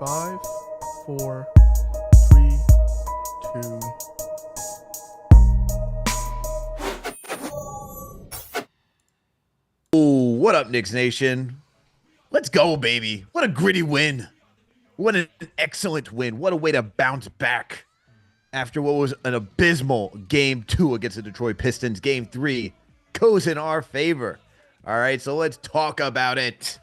5, 4, 3, 2. Ooh, what up, Knicks Nation? Let's go, baby. What a gritty win. What an excellent win. What a way to bounce back after what was an abysmal game 2 against the Detroit Pistons. Game 3 goes in our favor. All right, so let's talk about it.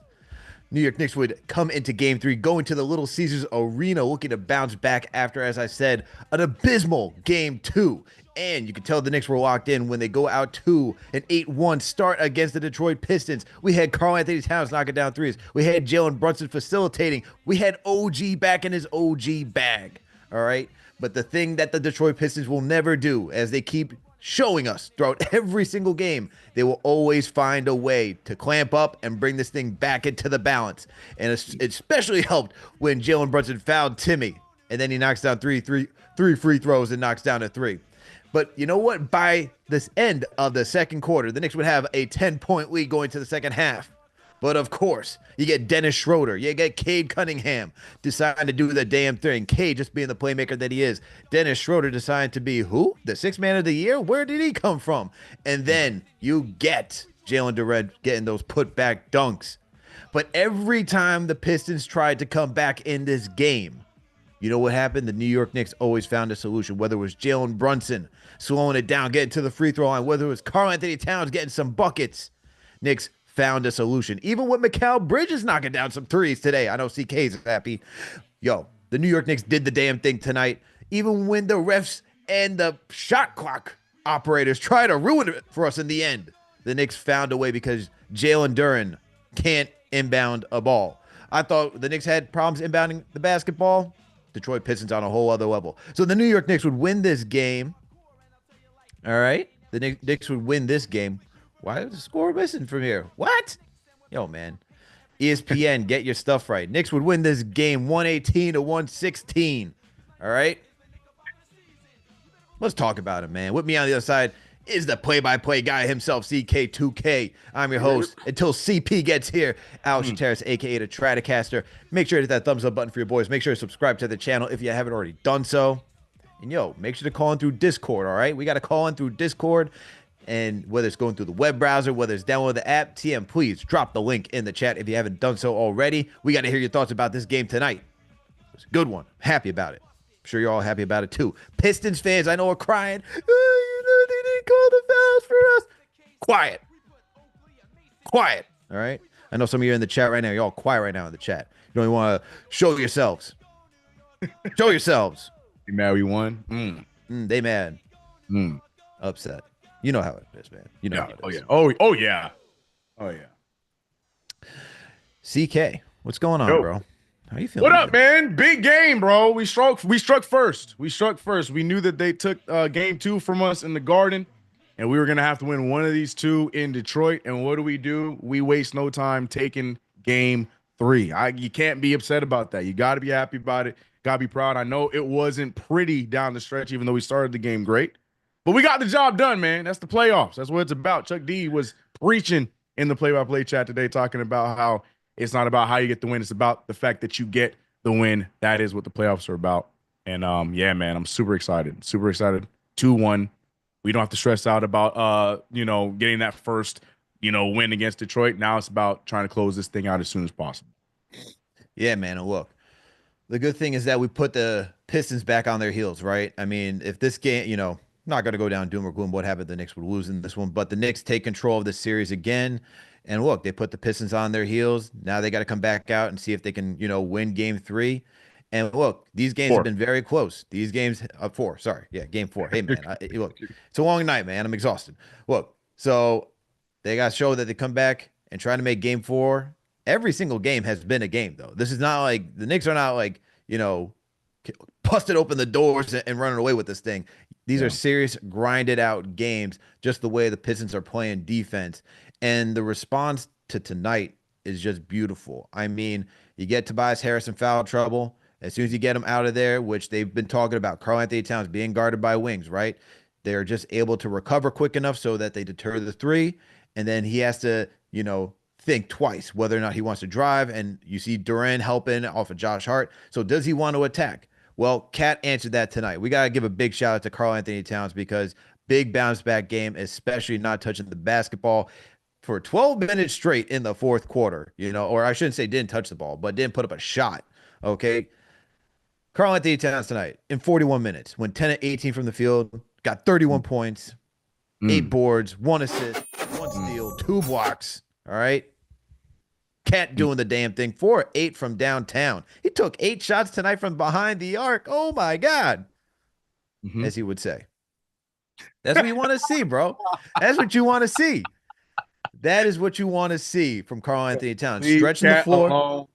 New York Knicks would come into game 3, going to the Little Caesars Arena, looking to bounce back after, as I said, an abysmal game 2. And you can tell the Knicks were locked in when they go out to an 8-1 start against the Detroit Pistons. We had Karl-Anthony Towns knocking down threes. We had Jalen Brunson facilitating. We had OG back in his OG bag. All right. But the thing that the Detroit Pistons will never do, as they keep showing us throughout every single game, they will always find a way to clamp up and bring this thing back into the balance. And it especially helped when Jalen Brunson fouled Timmy, and then he knocks down three free throws and knocks down a 3. But you know what? By this end of the second quarter, the Knicks would have a 10-point lead going to the second half. But of course, you get Dennis Schroeder. You get Cade Cunningham deciding to do the damn thing. Cade just being the playmaker that he is. Dennis Schroeder deciding to be who? The 6th man of the year? Where did he come from? And then you get Jalen Duren getting those put-back dunks. But every time the Pistons tried to come back in this game, you know what happened? The New York Knicks always found a solution, whether it was Jalen Brunson slowing it down, getting to the free throw line, whether it was Karl-Anthony Towns getting some buckets. Knicks found a solution. Even with Mikal Bridges knocking down some threes today. I know CK's happy. Yo, the New York Knicks did the damn thing tonight. Even when the refs and the shot clock operators try to ruin it for us in the end, the Knicks found a way because Jalen Duren can't inbound a ball. I thought the Knicks had problems inbounding the basketball. Detroit Pistons on a whole other level. So the New York Knicks would win this game. All right? The Knicks would win this game. Why is the score missing from here? What? Yo, man. ESPN, get your stuff right. Knicks would win this game 118 to 116. All right? Let's talk about it, man. With me on the other side is the play-by-play guy himself, CK2K. I'm your host. Until CP gets here, Alex Terrace, a.k.a. the Stratocaster. Make sure to hit that thumbs up button for your boys. Make sure to subscribe to the channel if you haven't already done so. And, yo, make sure to call in through Discord, all right? We got to call in through Discord. And whether it's going through the web browser, whether it's download the app, TM, please drop the link in the chat if you haven't done so already. We got to hear your thoughts about this game tonight. It's a good one. Happy about it. I'm sure you're all happy about it, too. Pistons fans, I know, are crying. Oh, you know, they didn't call the fouls for us. Quiet. Quiet. All right? I know some of you are in the chat right now. You're all quiet right now in the chat. You don't even want to show yourselves. Show yourselves. You mad we won? They mad. Upset. You know how it is, man. You know how it is. Oh yeah. CK, what's going on, bro? How you feeling? What up, man? Big game, bro. We struck first. We knew that they took game 2 from us in the Garden, and we were gonna have to win one of these 2 in Detroit. And what do? We waste no time taking game 3. You can't be upset about that. You got to be happy about it. Got to be proud. I know it wasn't pretty down the stretch, even though we started the game great. But we got the job done, man. That's the playoffs. That's what it's about. Chuck D was preaching in the play-by-play chat today, talking about how it's not about how you get the win. It's about the fact that you get the win. That is what the playoffs are about. And, yeah, man, I'm super excited. 2-1. We don't have to stress out about, getting that first, win against Detroit. Now it's about trying to close this thing out as soon as possible. Yeah, man. And look, the good thing is that we put the Pistons back on their heels, right? I mean, if this game, not going to go down doom or gloom what happened. The Knicks would lose in this one, but the Knicks take control of the series again. And look, they put the Pistons on their heels. Now they got to come back out and see if they can, win game 3. And look, these games have been very close. These games, 4, sorry. Yeah, game 4. Hey, man, look, it's a long night, man. I'm exhausted. Look, so they got to show that they come back and try to make game 4. Every single game has been a game, though. This is not like, the Knicks are not like, busted open the doors and running away with this thing. These are serious, grinded out games, just the way the Pistons are playing defense. And the response to tonight is just beautiful. I mean, you get Tobias Harris in foul trouble. As soon as you get him out of there, which they've been talking about, Karl-Anthony Towns being guarded by wings, right? They're just able to recover quick enough so that they deter the 3. And then he has to, think twice whether or not he wants to drive. And you see Durant helping off of Josh Hart. So does he want to attack? Well, Cat answered that tonight. We got to give a big shout out to Karl-Anthony Towns because big bounce back game, especially not touching the basketball for 12 minutes straight in the fourth quarter, or I shouldn't say didn't touch the ball, but didn't put up a shot. Okay. Karl-Anthony Towns tonight in 41 minutes went 10 of 18 from the field, got 31 points, 8 boards, 1 assist, 1 steal, 2 blocks. All right. Cat doing the damn thing. 4 of 8 from downtown. He took 8 shots tonight from behind the arc. Oh my God. As he would say. That's what you want to see, bro. That's what you want to see. That is what you want to see from Karl-Anthony Towns. Stretching the floor.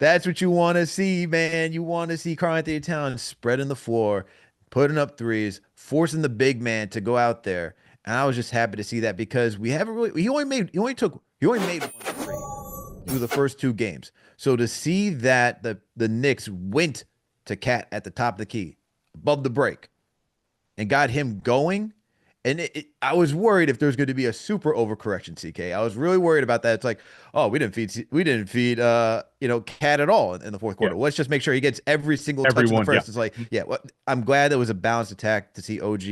That's what you want to see, man. You want to see Karl-Anthony Towns spreading the floor, putting up threes, forcing the big man to go out there. And I was just happy to see that because we haven't really he only made 1 3 through the first 2 games. So to see that the Knicks went to Cat at the top of the key, above the break, and got him going. And I was worried if there was going to be a super overcorrection, CK. I was really worried about that. It's like, oh, we didn't feed Cat at all in the fourth quarter. Yeah. Let's just make sure he gets every single touch in the first. Yeah. It's like, yeah, well, I'm glad there was a balanced attack to see OG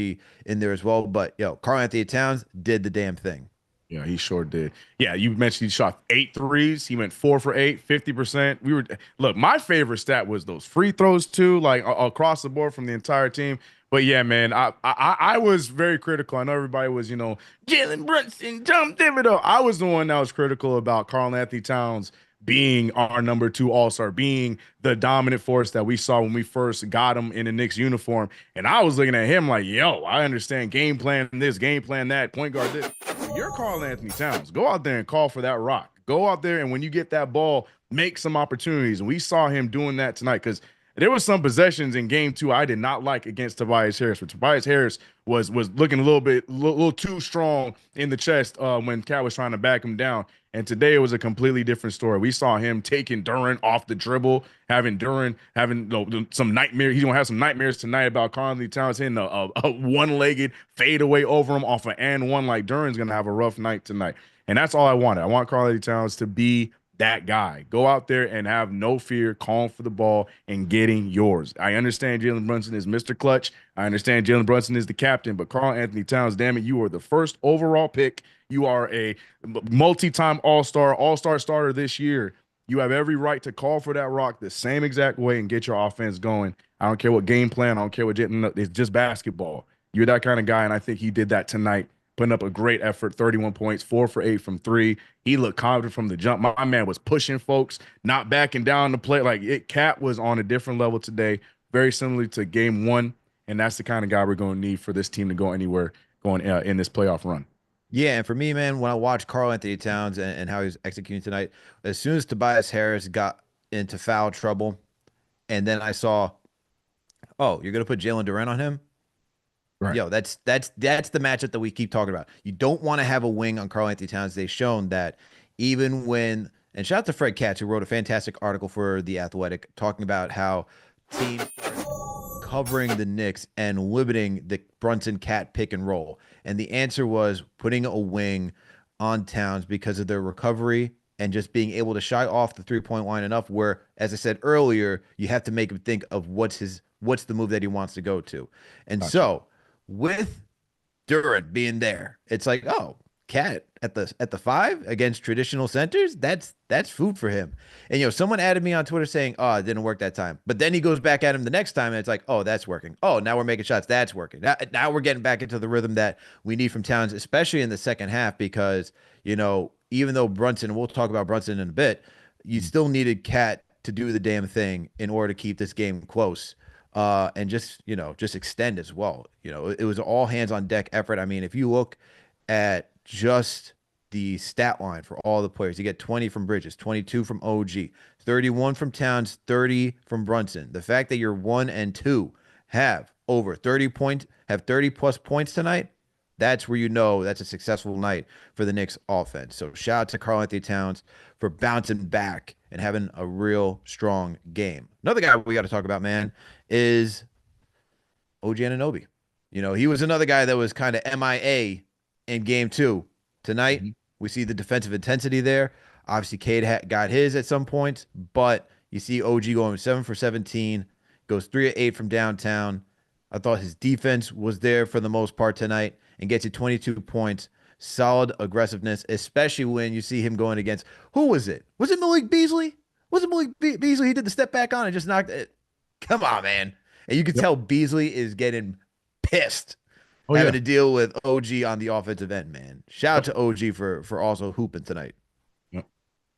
in there as well. But Karl-Anthony Towns did the damn thing. Yeah, he sure did. Yeah, you mentioned he shot 8 threes. He went 4 for 8, 50%. Look, my favorite stat was those free throws too, like across the board from the entire team. But yeah, man, I was very critical. I know everybody was, Jalen Brunson, Tom Thibodeau. I was the one that was critical about Karl-Anthony Towns being our number 2 all-star, being the dominant force that we saw when we first got him in the Knicks uniform. And I was looking at him like, yo, I understand game plan this, game plan that, point guard this. You're Karl-Anthony Towns. Go out there and call for that rock. Go out there and when you get that ball, make some opportunities. And we saw him doing that tonight because there was some possessions in game 2 I did not like against Tobias Harris. But Tobias Harris was looking a little too strong in the chest when Cat was trying to back him down. And today it was a completely different story. We saw him taking Durant off the dribble, having Durant having some nightmares. He's gonna have some nightmares tonight about Karl-Anthony Towns hitting a one-legged fadeaway over him off an and one. Like Durant's gonna have a rough night tonight. And that's all I wanted. I want Karl-Anthony Towns to be that guy. Go out there and have no fear, calling for the ball and getting yours. I understand Jalen Brunson is Mr. Clutch. I understand Jalen Brunson is the captain, but Karl-Anthony Towns, damn it, you are the first overall pick. You are a multi-time all-star starter this year. You have every right to call for that rock the same exact way and get your offense going. I don't care what game plan. I don't care what it's just basketball. You're that kind of guy, and I think he did that tonight. Putting up a great effort, 31 points, 4 for 8 from 3. He looked confident from the jump. My man was pushing folks, not backing down the play. Cat was on a different level today, very similar to game 1, and that's the kind of guy we're going to need for this team to go anywhere going in this playoff run. Yeah, and for me, man, when I watched Karl-Anthony Towns and how he was executing tonight, as soon as Tobias Harris got into foul trouble, and then I saw, oh, you're going to put Jalen Durant on him? Right. Yo, that's the matchup that we keep talking about. You don't want to have a wing on Karl-Anthony Towns. They've shown that even when, and shout out to Fred Katz, who wrote a fantastic article for The Athletic talking about how teams are covering the Knicks and limiting the Brunson Cat pick and roll. And the answer was putting a wing on Towns because of their recovery and just being able to shy off the three-point line enough where, as I said earlier, you have to make him think of what's the move that he wants to go to. And gotcha. So with Durant being there, it's like, oh, Cat at the 5 against traditional centers, that's food for him. And someone added me on Twitter saying, oh, it didn't work that time. But then he goes back at him the next time and it's like, oh, that's working. Oh, now we're making shots. That's working. Now we're getting back into the rhythm that we need from Towns, especially in the second half, because, even though Brunson, we'll talk about Brunson in a bit, you still needed Cat to do the damn thing in order to keep this game close. And just extend as well. It was all hands on deck effort. I mean, if you look at just the stat line for all the players, you get 20 from Bridges, 22 from OG, 31 from Towns, 30 from Brunson. The fact that your 1 and 2 have over 30 points, have 30 plus points tonight, that's where that's a successful night for the Knicks offense. So shout out to Karl-Anthony Towns for bouncing back and having a real strong game. Another guy we got to talk about, man, is OG Anunoby. He was another guy that was kind of MIA in game 2. Tonight, we see the defensive intensity there. Obviously, Cade got his at some points, but you see OG going 7 for 17, goes 3 of 8 from downtown. I thought his defense was there for the most part tonight and gets you 22 points. Solid aggressiveness, especially when you see him going against, who was it? Was it Malik Beasley? Was it Malik Beasley? He did the step back on and just knocked it. Come on, man. And you can tell Beasley is getting pissed having to deal with OG on the offensive end, man. Shout out to OG for also hooping tonight.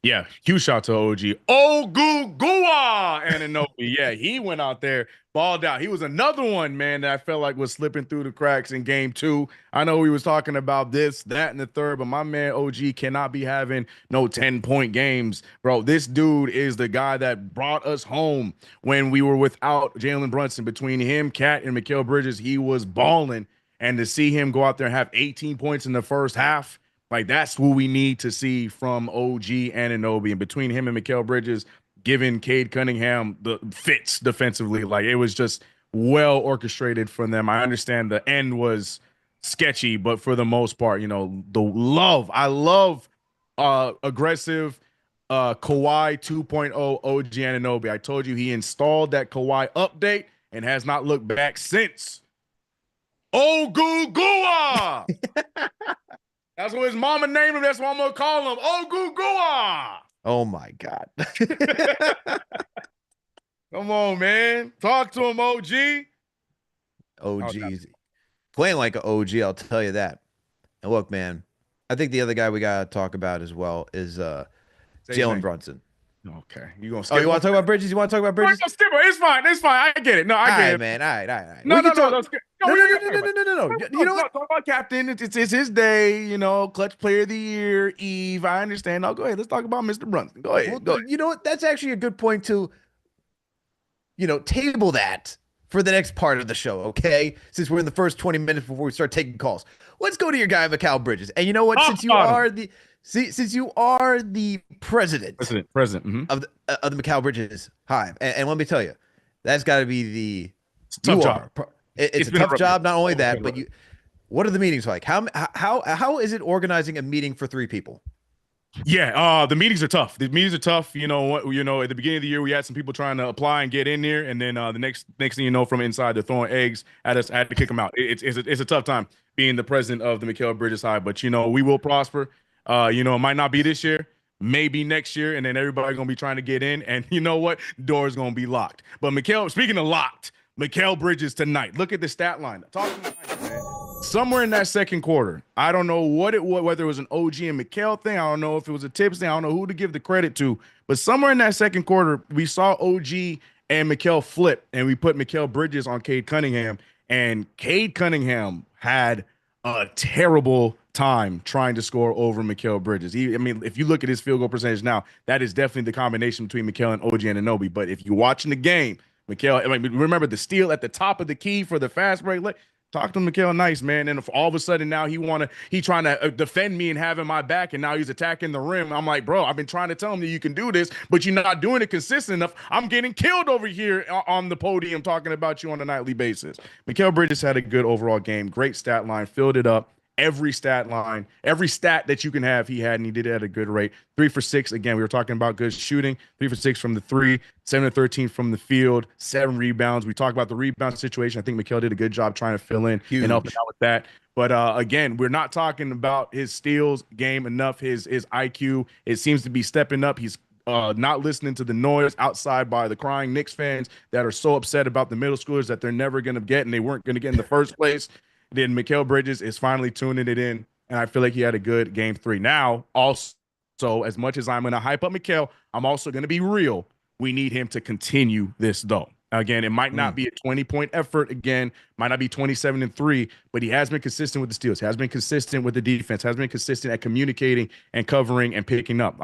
Yeah, huge shout to OG. Ogugua Anunoby. Yeah, he went out there, balled out. He was another one, man, that I felt like was slipping through the cracks in game 2. I know we was talking about this, that, and the third, but my man OG cannot be having no 10-point games. Bro, this dude is the guy that brought us home when we were without Jalen Brunson. Between him, Cat, and Mikal Bridges, he was balling. And to see him go out there and have 18 points in the first half, like, that's what we need to see from OG Anunoby. And between him and Mikal Bridges, giving Cade Cunningham the fits defensively, like, it was just well orchestrated from them. I understand the end was sketchy, but for the most part, you know, I love aggressive Kawhi 2.0 OG Anunoby. I told you he installed that Kawhi update and has not looked back since. Ogugua! That's what his mama named him. That's what I'm going to call him. Ogugua! Oh, my God. Come on, man. Talk to him, OG. OG's playing like an OG, I'll tell you that. And look, man, I think the other guy we got to talk about as well is Jalen Brunson. Okay. You going to skip? Oh, you want to talk about Bridges? You want to talk about Bridges? No, skip it. It's fine. It's fine. I get it. No, I get it. Man. All right. No. No. No. Talk about captain. It's his day, you know, clutch player of the year, Eve. I understand. No, go ahead. Let's talk about Mr. Brunson. Go ahead. Well, you know what? That's actually a good point to, table that for the next part of the show, okay? Since we're in the first 20 minutes before we start taking calls. Let's go to your guy, Mikal Bridges. And you know what? Since you are the president of the Mikal Bridges Hive, and let me tell you, that's got to be it's a tough job. It's a tough job. Not only that, but what are the meetings like? How is it organizing a meeting for 3 people? Yeah, the meetings are tough. The meetings are tough. You know what? At the beginning of the year, we had some people trying to apply and get in there, and then the next thing you know, from inside, they're throwing eggs at us. I had to kick them out. It's a tough time being the president of the Mikal Bridges Hive, but we will prosper. It might not be this year, maybe next year, and then everybody's gonna be trying to get in, and you know what? Doors gonna be locked. But speaking of locked, Mikal Bridges tonight. Look at the stat line. Talk to me, man. Somewhere in that second quarter, I don't know what it was, whether it was an OG and Mikal thing. I don't know if it was a tips thing. I don't know who to give the credit to. But somewhere in that second quarter, we saw OG and Mikal flip, and we put Mikal Bridges on Cade Cunningham. And Cade Cunningham had a terrible time trying to score over Mikal Bridges. If you look at his field goal percentage now, that is definitely the combination between Mikal and OG Anunoby. But if you're watching the game, Mikal, remember the steal at the top of the key for the fast break? Talk to Mikal nice, man. And if all of a sudden now he trying to defend me and having my back, and now he's attacking the rim. I'm like, bro, I've been trying to tell him that you can do this, but you're not doing it consistent enough. I'm getting killed over here on the podium talking about you on a nightly basis. Mikal Bridges had a good overall game. Great stat line, filled it up. Every stat line, every stat that you can have, he had, and he did it at a good rate. 3 for 6. Again, we were talking about good shooting. 3 for 6 from the 3, 7 of 13 from the field, 7 rebounds. We talked about the rebound situation. I think Mikal did a good job trying to fill in and helping out with that. But again, we're not talking about his steals game enough. His IQ, it seems to be stepping up. He's not listening to the noise outside by the crying Knicks fans that are so upset about the middle schoolers that they're never going to get and they weren't going to get in the first place. Then Mikal Bridges is finally tuning it in, and I feel like he had a good game 3. Now, also, as much as I'm going to hype up Mikal, I'm also going to be real. We need him to continue this, though. Again, it might not be a 20-point effort. Again, might not be 27 and 3, but he has been consistent with the steals, has been consistent with the defense, has been consistent at communicating and covering and picking up.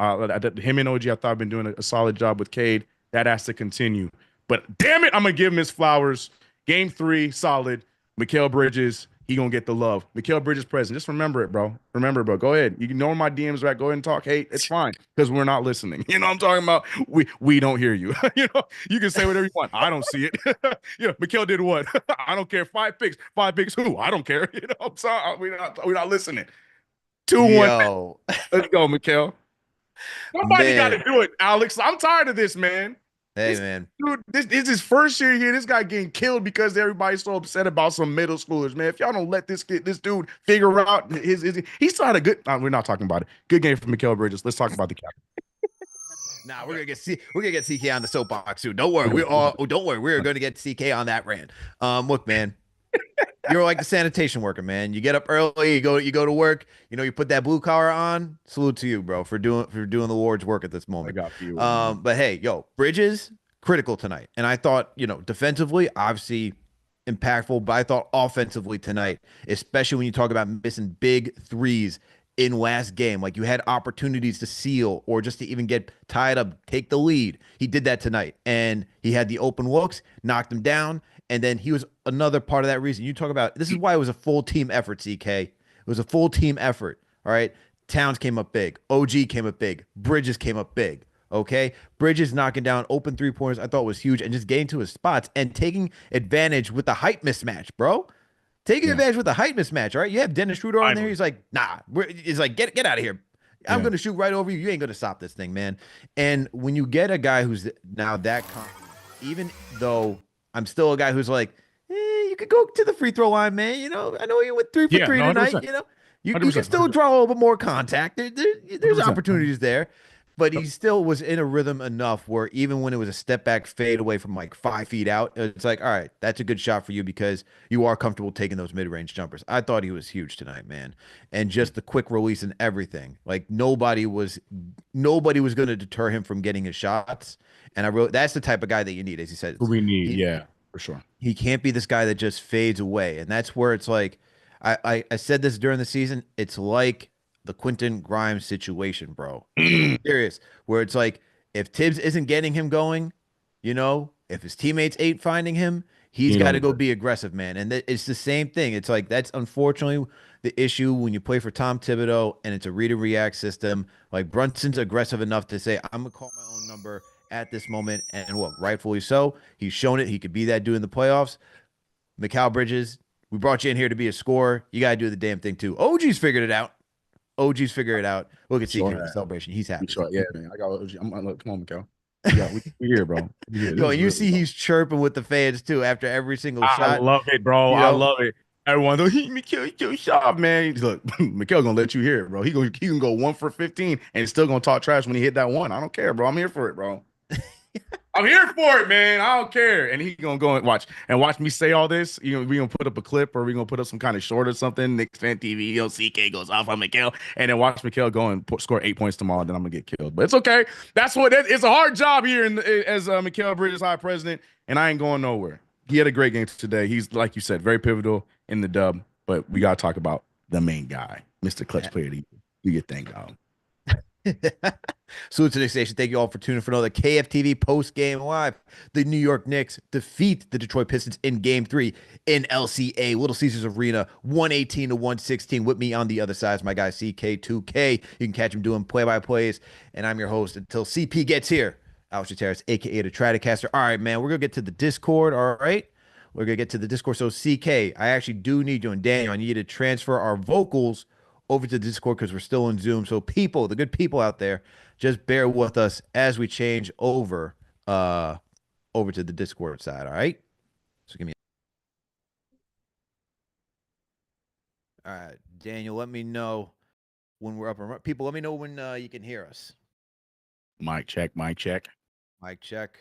Him and OG, I thought, have been doing a solid job with Cade. That has to continue. But damn it, I'm going to give him his flowers. Game 3, solid. Mikal Bridges, he gonna get the love. Mikal Bridges present. Just remember it, bro. Remember, bro. Go ahead. You know where my DMs are at. Go ahead and talk hate. It's fine because we're not listening. You know what I'm talking about? We don't hear you. You can say whatever you want. I don't see it. Mikal did what? I don't care. 5 picks. 5 picks who? I don't care. I'm sorry. We're not listening. 2-1. Yo, Let's go, Mikal. Somebody got to man. do it, Alex. I'm tired of this, man. Hey, This man. dude, this is his first year here. This guy getting killed because everybody's so upset about some middle schoolers, man. If y'all don't let this dude figure out he still had a good. We're not talking about it. Good game for Mikal Bridges. Let's talk about the cap. Nah, we're gonna get CK on the soapbox soon. Don't worry. Don't worry. We're gonna get CK on that rant. Look, man. You're like the sanitation worker, man. You get up early, you go to work, you put that blue collar on. Salute to you, bro, for doing the Lord's work at this moment. I got you. But hey, yo, Bridges, critical tonight. And I thought, defensively, obviously impactful, but I thought offensively tonight, especially when you talk about missing big threes in last game, like you had opportunities to seal or just to even get tied up, take the lead. He did that tonight, and he had the open looks, knocked them down. And then he was another part of that reason. You talk about this is why it was a full team effort, CK. It was a full team effort. All right. Towns came up big. OG came up big. Bridges came up big. Okay. Bridges knocking down open 3-pointers, I thought was huge, and just getting to his spots and taking advantage with the height mismatch, bro. Taking advantage with the height mismatch. All right. You have Dennis Schroeder on there. He's like, nah. He's like, get out of here. I'm going to shoot right over you. You ain't going to stop this thing, man. And when you get a guy who's now that confident, even though I'm still a guy who's like, you could go to the free throw line, man. I know you went 3 for 3 tonight. 100%. You can still draw a little bit more contact. There's opportunities there, but he still was in a rhythm enough where even when it was a step back fade away from like 5 feet out, it's like, all right, that's a good shot for you because you are comfortable taking those mid range jumpers. I thought he was huge tonight, man, and just the quick release and everything. Like nobody was going to deter him from getting his shots. And that's the type of guy that you need, as he said. We need, for sure. He can't be this guy that just fades away. And that's where it's like, I said this during the season, it's like the Quentin Grimes situation, bro. Serious. Where it's like, if Tibbs isn't getting him going, if his teammates ain't finding him, he's got to go be aggressive, man. And it's the same thing. It's like, that's unfortunately the issue when you play for Tom Thibodeau and it's a read and react system. Like Brunson's aggressive enough to say, I'm going to call my own number at this moment, and look, rightfully so. He's shown it. He could be that dude in the playoffs. Mikal Bridges, we brought you in here to be a scorer. You got to do the damn thing too. OG's figured it out. OG's figured it out. Look at CK with the celebration. He's happy. Sure, yeah, man. I got OG. Come on, Mikal. Yeah, we here, bro. Yo, you see he's chirping with the fans too after every single shot. I love it, bro. I love it. Everyone, Mikal shot, man. Look, Mikal gonna let you hear it, bro. He can go 1 for 15 and he's still gonna talk trash when he hit that one. I don't care, bro. I'm here for it, bro. I'm here for it, man. I don't care. And he gonna go and watch me say all this. We gonna put up a clip or we gonna put up some kind of short or something. KnicksFanTV, CK goes off on Mikal, and then watch Mikal go and score 8 points tomorrow. Then I'm gonna get killed. But it's okay. It's a hard job here as Mikal Bridges High President, and I ain't going nowhere. He had a great game today. He's, like you said, very pivotal in the dub. But we gotta talk about the main guy, Mr. Clutch Player. Do your thing, dog. Salute to the station. Thank you all for tuning for another KFTV post-game live. The New York Knicks defeat the Detroit Pistons in Game 3 in LCA, Little Caesars Arena, 118-116. With me on the other side is my guy CK2K. You can catch him doing play-by-plays, and I'm your host until CP gets here. Alex Terrace, a.k.a. the Tradicaster. All right, man, we're going to get to the Discord, all right? We're going to get to the Discord. So, CK, I actually do need you, and Daniel, I need you to transfer our vocals over to the Discord because we're still in Zoom. So people, the good people out there, just bear with us as we change over to the Discord side. All right. So give me. All right, Daniel, let me know when we're up and people. Let me know when you can hear us. Mic check. Mic check. Mic check.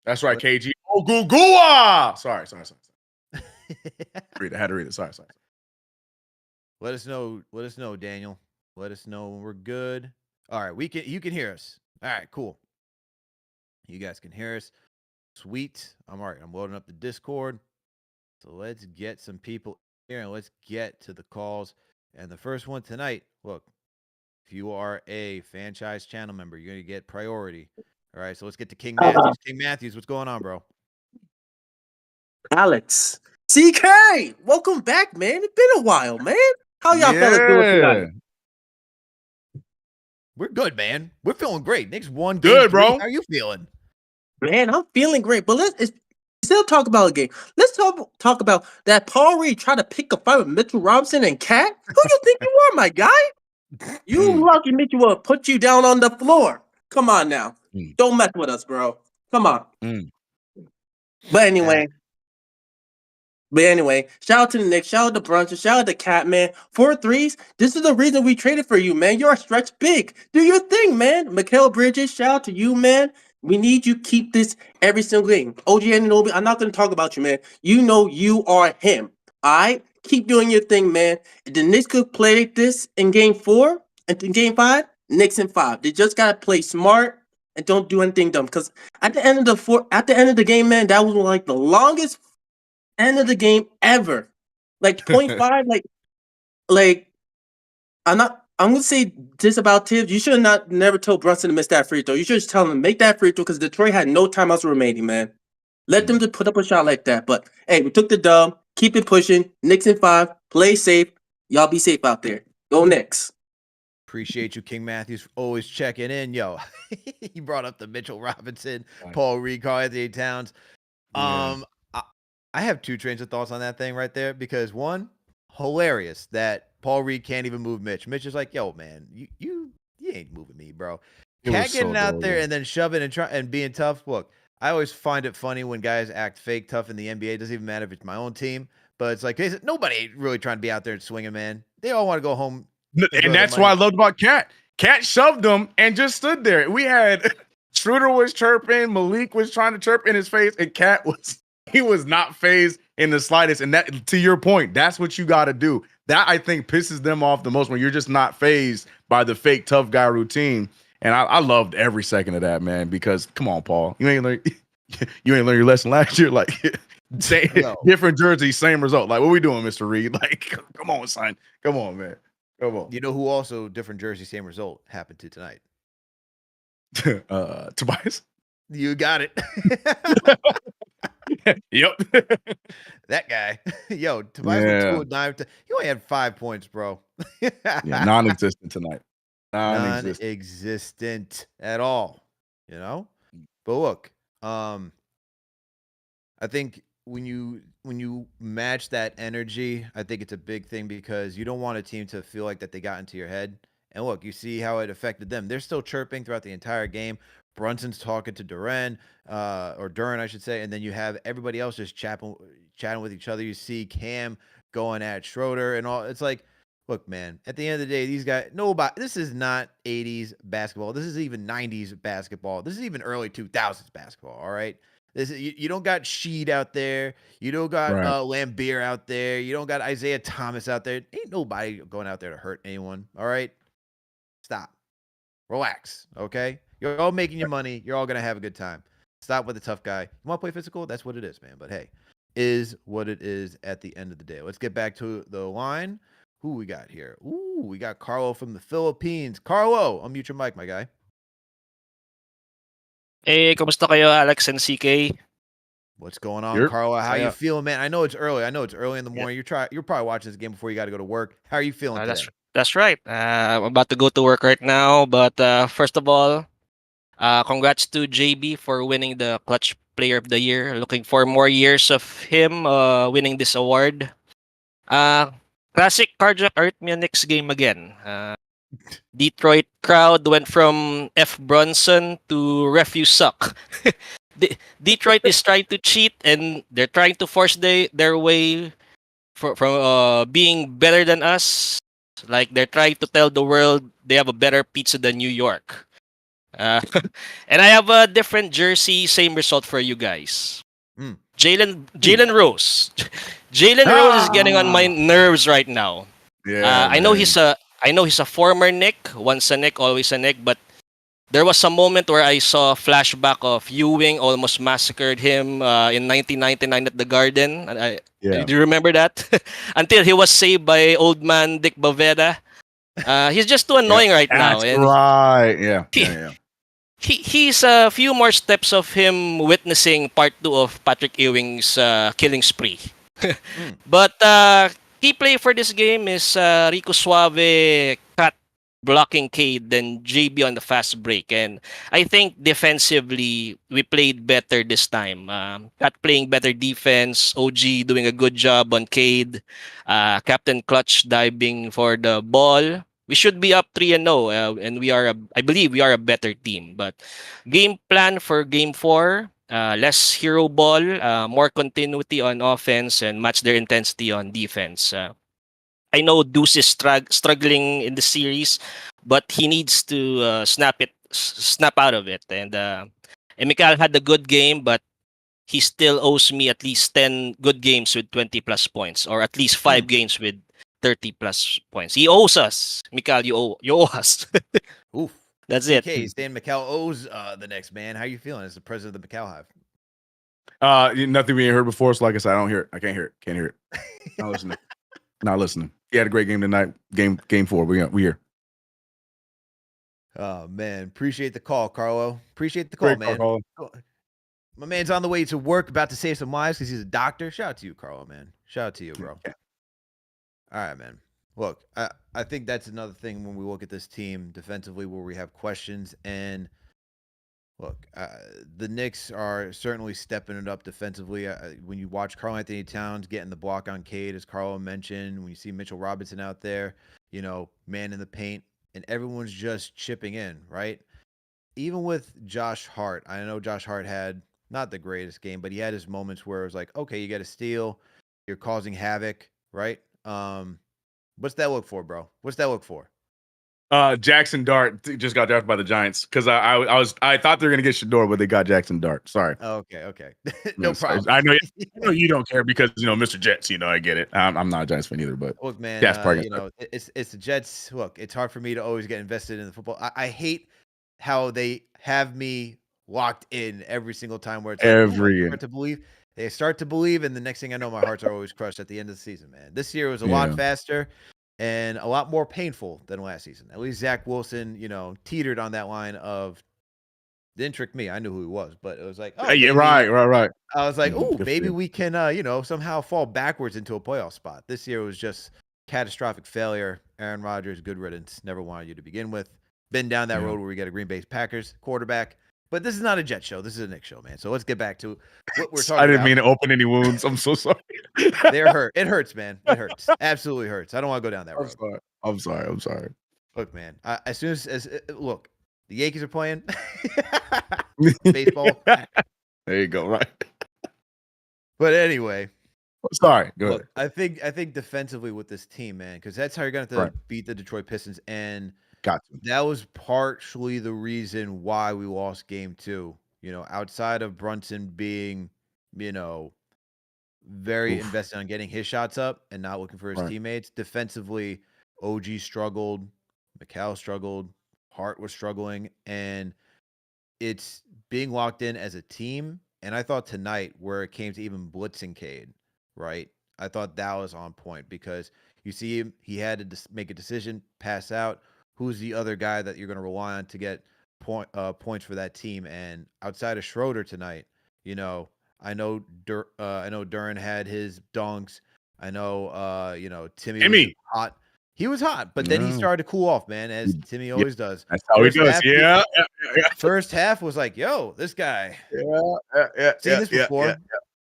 That's right, KG. Oh, Gugua! Sorry. I had to read it. Sorry. Let us know, Daniel. Let us know when we're good. All right, you can hear us. All right, cool. You guys can hear us. Sweet. I'm all right. I'm loading up the Discord. So let's get some people here and let's get to the calls. And the first one tonight, look, if you are a franchise channel member, you're going to get priority. All right, so let's get to King Matthews. King Matthews, what's going on, bro? Alex. CK! Welcome back, man. It's been a while, man. How y'all fellas doing tonight? We're good, man. We're feeling great. Knicks won Good, Game 3. bro. How are you feeling? Man, I'm feeling great. But let's still talk about a game. Let's talk about that Paul Reed tried to pick a fight with Mitchell Robinson and Cat. Who you think you are, my guy? You lucky Mitchell will put you down on the floor. Come on now. Don't mess with us, bro. Come on. But anyway, shout out to the Knicks, shout out to Brunson, shout out to Cat, man. 4 threes. This is the reason we traded for you, man. You're a stretch big. Do your thing, man. Mikal Bridges, shout out to you, man. We need you keep this every single game. OG Anunoby, I'm not going to talk about you, man. You know you are him. All right? Keep doing your thing, man. If the Knicks could play this in game 4 and in game 5, Knicks in 5. They just got to play smart and don't do anything dumb. Because at the end of the game, man, that was like the longest end of the game ever. Like 0.5, like I'm gonna say this about Tibbs. You should not never told Brunson to miss that free throw. You should just tell him make that free throw because Detroit had no timeouts remaining, man. Let them just put up a shot like that. But hey, we took the dub. Keep it pushing. Knicks in 5. Play safe. Y'all be safe out there. Go Knicks. Appreciate you, King Matthews, for always checking in. Yo, he brought up the Mitchell Robinson, Paul Reed, Karl-Anthony Towns. I have 2 trains of thoughts on that thing right there because one, hilarious that Paul Reed can't even move Mitch. Mitch is like, yo, man, you ain't moving me, bro. Cat getting out there and then shoving and being tough. Look, I always find it funny when guys act fake tough in the NBA. It doesn't even matter if it's my own team, but it's like nobody really trying to be out there and swinging, man. They all want to go home. And that's what I loved about Cat. Cat shoved him and just stood there. We had Schroeder was chirping, Malik was trying to chirp in his face, and Cat was not phased in the slightest. And that, to your point, that's what you got to do. That I think pisses them off the most when you're just not phased by the fake tough guy routine. And I loved every second of that, man. Because come on, Paul, you ain't learn your lesson last year. Like different jersey, same result. Like what we doing, Mr. Reed? Like come on, son. Come on, man. Come on. You know who also different jersey, same result happened to tonight? Tobias. You got it. Yep. That guy. Yo, Tobias went 2 of 9. He only had 5 points, bro. Non-existent tonight. Non-existent at all. You know? But look, I think when you match that energy, I think it's a big thing because you don't want a team to feel like that they got into your head. And look, you see how it affected them. They're still chirping throughout the entire game. Brunson's talking to Duran, I should say, and then you have everybody else just chatting with each other. You see Cam going at Schroeder and all. It's like, look, man, at the end of the day, these guys, this is not 80s basketball. This is even 90s basketball. This is even early 2000s basketball, all right? You don't got Sheed out there. You don't got Lambeer out there. You don't got Isaiah Thomas out there. Ain't nobody going out there to hurt anyone, all right? Stop. Relax, okay? You're all making your money. You're all going to have a good time. Stop with the tough guy. You want to play physical? That's what it is, man. But hey, is what it is at the end of the day. Let's get back to the line. Who we got here? Ooh, we got Carlo from the Philippines. Carlo, unmute your mic, my guy. Hey, kumusta kayo, Alex and CK? What's going on, Carlo? How you feeling, man? I know it's early. In the morning. You're probably watching this game before you got to go to work. How are you feeling today? That's right. I'm about to go to work right now. But first of all, congrats to JB for winning the Clutch Player of the Year. Looking for more years of him winning this award. Classic cardiac arrhythmia Knicks game again. Detroit crowd went from F. Brunson to ref you suck. Detroit is trying to cheat and they're trying to force their way from being better than us. Like they're trying to tell the world they have a better pizza than New York. And I have a different jersey, same result for you guys. Jalen Rose. Jalen Rose is getting on my nerves right now. Yeah, I know he's a former Knick, once a Knick, always a Knick, but there was a moment where I saw a flashback of Ewing almost massacred him in 1999 at the Garden. Do you remember that? Until he was saved by old man Dick Bavetta. He's just too annoying right now. That's right. He's a few more steps of him witnessing part 2 of Patrick Ewing's killing spree. But key play for this game is Rico Suave, Cat, blocking Cade than JB on the fast break. And I think defensively, we played better this time. Cat playing better defense, OG doing a good job on Cade, Captain Clutch diving for the ball. We should be up 3-0, and I believe we are a better team. But game plan for game 4, less hero ball, more continuity on offense, and match their intensity on defense. I know Deuce is struggling in the series, but he needs to snap out of it. And Mikal had a good game, but he still owes me at least 10 good games with 20 plus points, or at least 5 games with 30 plus points. He owes us. Mikal, you owe us. Oof. That's it. Okay, Stan Mikal owes the next man. How you feeling as the president of the Mikal Hive? Nothing we ain't heard before. So like I said, I don't hear it. I can't hear it. Can't hear it. Not listening. Not listening. He had a great game tonight. Game 4. We here. Oh man, appreciate the call, Carlo. Appreciate the call, Great man. call. My man's on the way to work, about to save some lives because he's a doctor. Shout out to you, Carlo, man. Shout out to you, bro. Yeah. All right, man. Look, I think that's another thing when we look at this team defensively where we have questions. And look, the Knicks are certainly stepping it up defensively. When you watch Karl-Anthony Towns getting the block on Cade, as Carlo mentioned, when you see Mitchell Robinson out there, man in the paint, and everyone's just chipping in, right? Even with Josh Hart, I know Josh Hart had not the greatest game, but he had his moments where it was like, okay, you got to steal, you're causing havoc, right? What's that look for, bro? What's that look for? Jackson Dart just got drafted by the Giants because I thought they were gonna get Shador, but they got Jackson Dart. Sorry. Okay. No Yes, problem. I know you don't care because Mr. Jets. I get it. I'm not a Giants fan either, but look, man. It's the Jets. Look, it's hard for me to always get invested in the football. I hate how they have me locked in every single time where it's every year. They start to believe, and the next thing I know, my hearts are always crushed at the end of the season, man. This year was a lot faster and a lot more painful than last season. At least Zach Wilson, teetered on that line of, didn't trick me. I knew who he was, but it was like, oh, yeah, maybe, right. I was like, oh, maybe we can, somehow fall backwards into a playoff spot. This year was just catastrophic failure. Aaron Rodgers, good riddance. Never wanted you to begin with. Been down that road where we got a Green Bay Packers quarterback. But this is not a Jet show. This is a Knicks show, man. So let's get back to what we're talking about. I didn't mean to open any wounds. I'm so sorry. They're hurt. It hurts, man. It hurts. Absolutely hurts. I don't want to go down that road. I'm sorry. Look, man. As soon as look, the Yankees are playing baseball. There you go. Right. But anyway, sorry. Go ahead. I think defensively with this team, man, because that's how you're going to have to beat the Detroit Pistons. And that was partially the reason why we lost game 2. Outside of Brunson being, very invested on getting his shots up and not looking for his teammates. Defensively, OG struggled, Mikal struggled, Hart was struggling, and it's being locked in as a team. And I thought tonight, where it came to even blitzing Cade, right? I thought that was on point because you see him, he had to make a decision, pass out. Who's the other guy that you're going to rely on to get points for that team? And outside of Schroeder tonight, I know Duran had his dunks. I know, Timmy was hot. He was hot, but then he started to cool off, man, as Timmy always does. That's how he does. Yeah. First half was like, yo, this guy. Yeah. Seen this before. Yeah.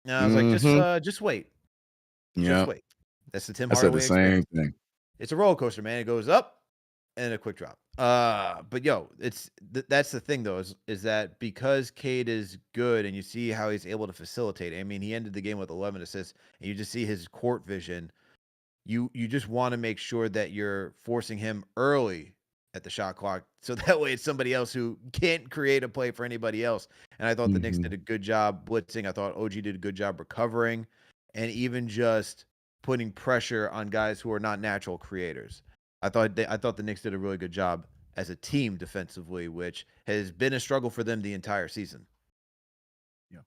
And I was like, just wait. Just wait. That's the Tim Hardaway experience. Same thing. It's a roller coaster, man. It goes up and a quick drop. But that's the thing though, is that because Cade is good and you see how he's able to facilitate. I mean, he ended the game with 11 assists, and you just see his court vision. You just want to make sure that you're forcing him early at the shot clock, so that way it's somebody else who can't create a play for anybody else. And I thought the Knicks did a good job blitzing. I thought OG did a good job recovering, and even just putting pressure on guys who are not natural creators. I thought the Knicks did a really good job as a team defensively, which has been a struggle for them the entire season. Yeah.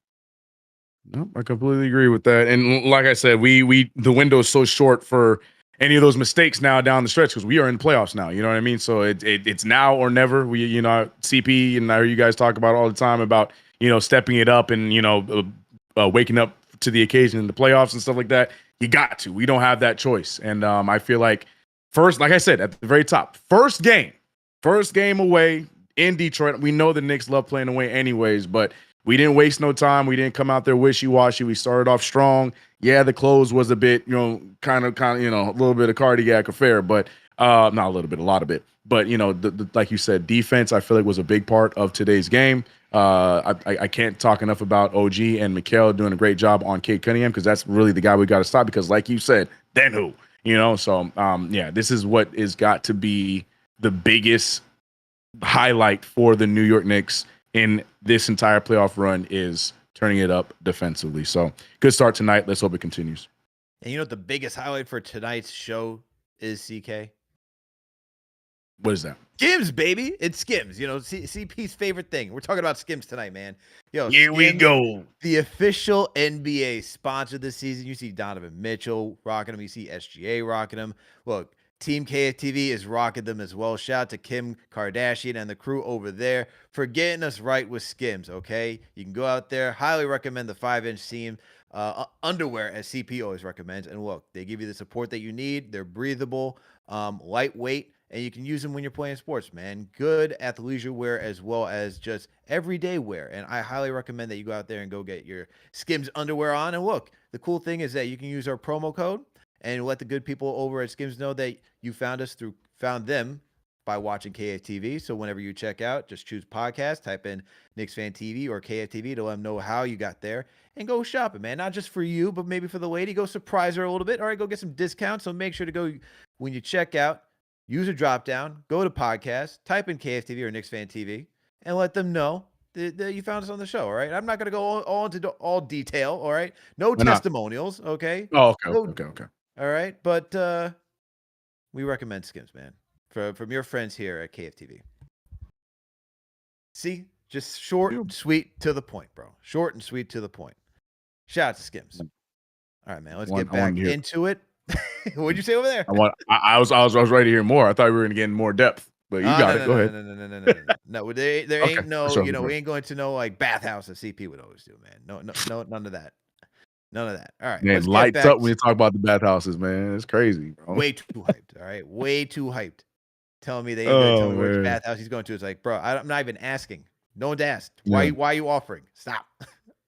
No, I completely agree with that. And like I said, the window is so short for any of those mistakes now down the stretch because we are in playoffs now. You know what I mean? So it's now or never. We, CP and I hear you guys talk about all the time about, stepping it up and, waking up to the occasion in the playoffs and stuff like that. You got to. We don't have that choice. And I feel like first, like I said, at the very top, first game, First game away in Detroit. We know the Knicks love playing away anyways, but we didn't waste no time. We didn't come out there wishy-washy. We started off strong. Yeah, the close was a bit, kind of, a little bit of cardiac affair, but not a little bit, a lot of it. But, like you said, defense, I feel like was a big part of today's game. I can't talk enough about OG and Mikal doing a great job on Cade Cunningham because that's really the guy we got to stop because, like you said, then who? So, this is what is got to be the biggest highlight for the New York Knicks in this entire playoff run is turning it up defensively. So good start tonight. Let's hope it continues. And you know what the biggest highlight for tonight's show is, CK? What is that? Skims, baby. It's Skims. CP's favorite thing. We're talking about Skims tonight, man. Here we go. The official NBA sponsor this season. You see Donovan Mitchell rocking them. You see SGA rocking them. Look, Team KFTV is rocking them as well. Shout out to Kim Kardashian and the crew over there for getting us right with Skims, okay? You can go out there. Highly recommend the 5-inch seam underwear, as CP always recommends. And look, they give you the support that you need. They're breathable, lightweight, and you can use them when you're playing sports, man. Good athleisure wear as well as just everyday wear. And I highly recommend that you go out there and go get your Skims underwear on. And look, the cool thing is that you can use our promo code and let the good people over at Skims know that you found them by watching KFTV. So whenever you check out, just choose podcast, type in KnicksFanTV or KFTV to let them know how you got there and go shopping, man. Not just for you, but maybe for the lady. Go surprise her a little bit. All right, go get some discounts. So make sure to go when you check out, use a drop down, go to podcast, type in KFTV or KnicksFanTV, and let them know that you found us on the show. All right, I'm not going to go all into all detail. All right, no testimonials. Okay. Oh, okay. All right, but we recommend Skims, man, from your friends here at KFTV. See, just short and sweet to the point, bro. Short and sweet to the point. Shout out to Skims. All right, man. Let's get back into it. What'd you say over there? I was ready to hear more. I thought we were gonna get in more depth, but you got it. Go ahead. No, there ain't no. We ain't going to know like bathhouse as CP would always do, man. No, none of that. None of that. All right. Man, lights up when you talk about the bathhouses, man. It's crazy, bro. Way too hyped. All right. Way too hyped. Telling me they ain't gonna tell me which bathhouse he's going to. It's like, bro, I'm not even asking. No one's asked. Why are you offering? Stop.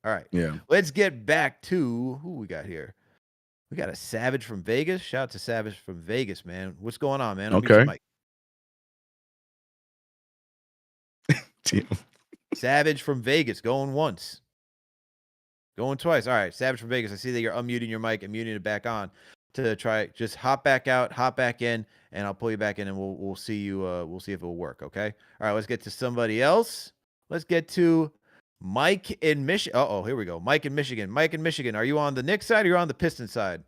All right. Yeah. Let's get back to who we got here. We got a Savage from Vegas. Shout out to Savage from Vegas, man. What's going on, man? Okay. Savage from Vegas going once. Going twice. All right, Savage from Vegas. I see that you're unmuting your mic and muting it back on to try. Just hop back out, hop back in, and I'll pull you back in, and we'll see you. We'll see if it'll work. Okay. All right. Let's get to somebody else. Let's get to Mike in Michigan. Oh, here we go. Mike in Michigan. Mike in Michigan. Are you on the Knicks side or you're on the Pistons side?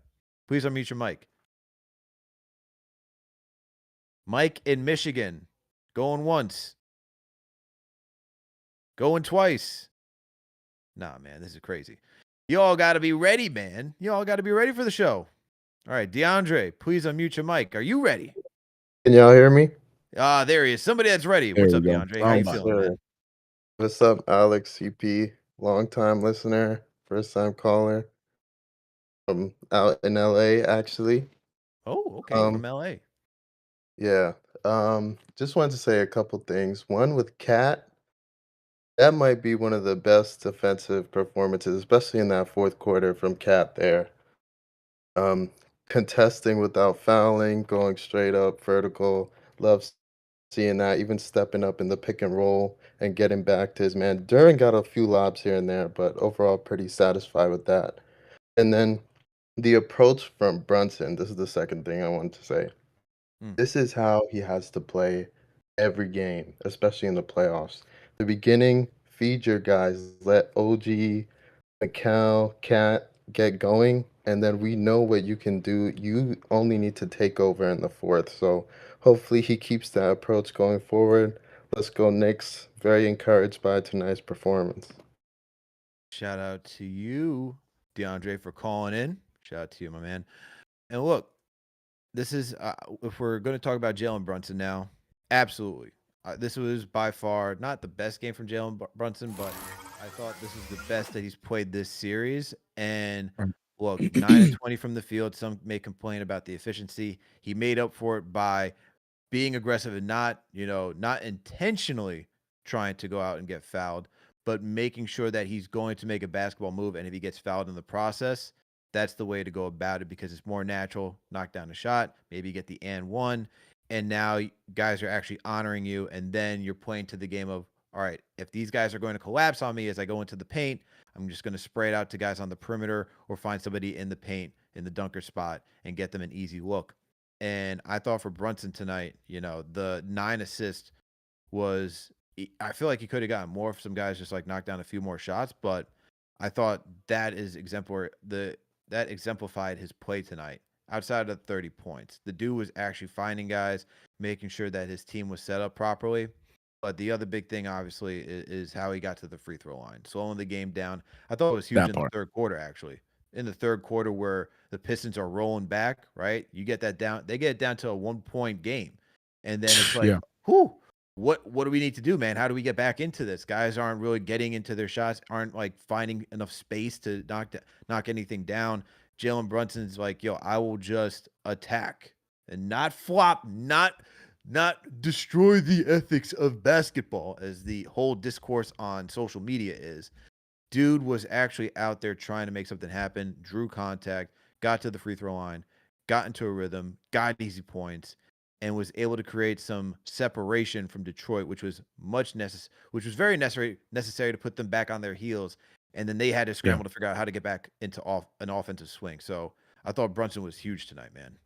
Please unmute your mic. Mike in Michigan. Going once. Going twice. Nah, man, this is crazy. You all got to be ready, man. You all got to be ready for the show. All right, Deandre, please unmute your mic. Are you ready? Can y'all hear me? There he is. Somebody that's ready. What's up, Deandre? How you feeling, man? What's up, Alex, CP? Long-time listener, first-time caller. From out in LA, actually. Oh, okay, from LA. Yeah. Just wanted to say a couple things. One with Cat. That might be one of the best defensive performances, especially in that fourth quarter from Cat there. Contesting without fouling, going straight up, vertical. Love seeing that, even stepping up in the pick and roll and getting back to his man. Duran got a few lobs here and there, but overall pretty satisfied with that. And then the approach from Brunson, this is the second thing I wanted to say. This is how he has to play every game, especially in the playoffs. The beginning, feed your guys, let OG, Mikal, Cat get going, and then we know what you can do. You only need to take over in the fourth. So hopefully he keeps that approach going forward. Let's go Knicks. Very encouraged by tonight's performance. Shout out to you, Deandre, for calling in. Shout out to you, my man. And look, this is, if we're going to talk about Jalen Brunson now, absolutely. This was by far not the best game from Jalen Brunson, but I thought this was the best that he's played this series. And look, 9 of 20 from the field. Some may complain about the efficiency. He made up for it by being aggressive and not, not intentionally trying to go out and get fouled, but making sure that he's going to make a basketball move. And if he gets fouled in the process, that's the way to go about it because it's more natural. Knock down a shot, maybe get the and one. And now guys are actually honoring you. And then you're playing to the game of, all right, if these guys are going to collapse on me as I go into the paint, I'm just going to spray it out to guys on the perimeter or find somebody in the paint in the dunker spot and get them an easy look. And I thought for Brunson tonight, the 9 assists was, I feel like he could have gotten more if some guys just like knocked down a few more shots, but I thought that is exemplary. That exemplified his play tonight outside of 30 points. The dude was actually finding guys, making sure that his team was set up properly. But the other big thing, obviously, is how he got to the free throw line, slowing the game down. I thought it was huge in the third quarter, actually. In the third quarter, where the Pistons are rolling back, right? You get that down. They get it down to a 1-point game, and then it's like, whew, what do we need to do, man? How do we get back into this? Guys aren't really getting into their shots, aren't like finding enough space to knock anything down. Jalen Brunson's like, yo, I will just attack and not flop, not destroy the ethics of basketball, as the whole discourse on social media is. Dude was actually out there trying to make something happen, drew contact, got to the free throw line, got into a rhythm, got easy points, and was able to create some separation from Detroit, which was very necessary to put them back on their heels. And then they had to scramble to figure out how to get back into an offensive swing. So I thought Brunson was huge tonight, man.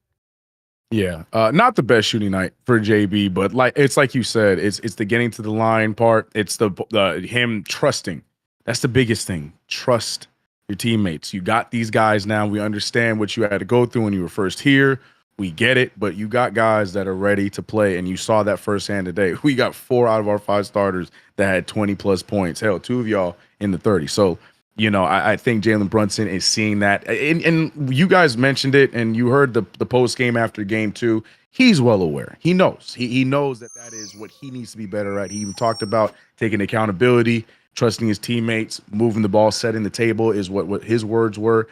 Yeah, not the best shooting night for JB, but it's like you said, it's the getting to the line part. It's the him trusting. That's the biggest thing. Trust your teammates. You got these guys now. We understand what you had to go through when you were first here. We get it, but you got guys that are ready to play, and you saw that firsthand today. We got 4 out of our 5 starters that had 20-plus points. Hell, 2 of y'all in the 30. So, I think Jalen Brunson is seeing that. And you guys mentioned it, and you heard the post game after game 2. He's well aware. He knows. He knows that is what he needs to be better at. He even talked about taking accountability, trusting his teammates, moving the ball, setting the table is what his words were.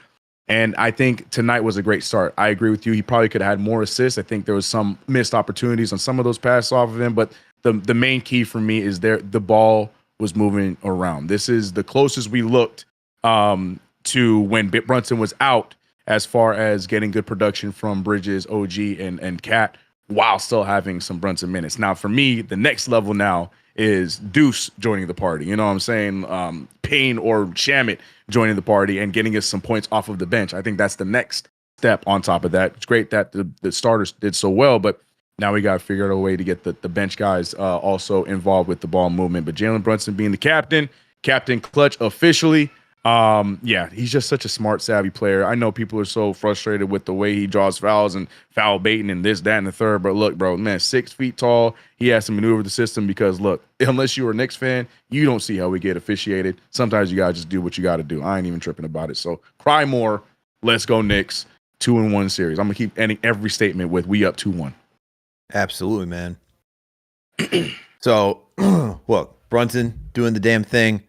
And I think tonight was a great start. I agree with you. He probably could have had more assists. I think there was some missed opportunities on some of those passes off of him. But the main key for me is the ball was moving around. This is the closest we looked to when Brunson was out as far as getting good production from Bridges, OG, and Cat while still having some Brunson minutes. Now, for me, the next level now is Deuce joining the party. You know what I'm saying? Payne or Shamit joining the party and getting us some points off of the bench. I think that's the next step on top of that. It's great that the starters did so well, but now we got to figure out a way to get the bench guys also involved with the ball movement. But Jalen Brunson being the captain clutch officially. He's just such a smart, savvy player. I know people are so frustrated with the way he draws fouls and foul baiting and this, that, and the third. But look, bro, man, 6 feet tall. He has to maneuver the system because, look, unless you're a Knicks fan, you don't see how we get officiated. Sometimes you got to just do what you got to do. I ain't even tripping about it. So cry more. Let's go Knicks. 2-1 series. I'm going to keep ending every statement with we up 2-1. Absolutely, man. So, look, Brunson doing the damn thing.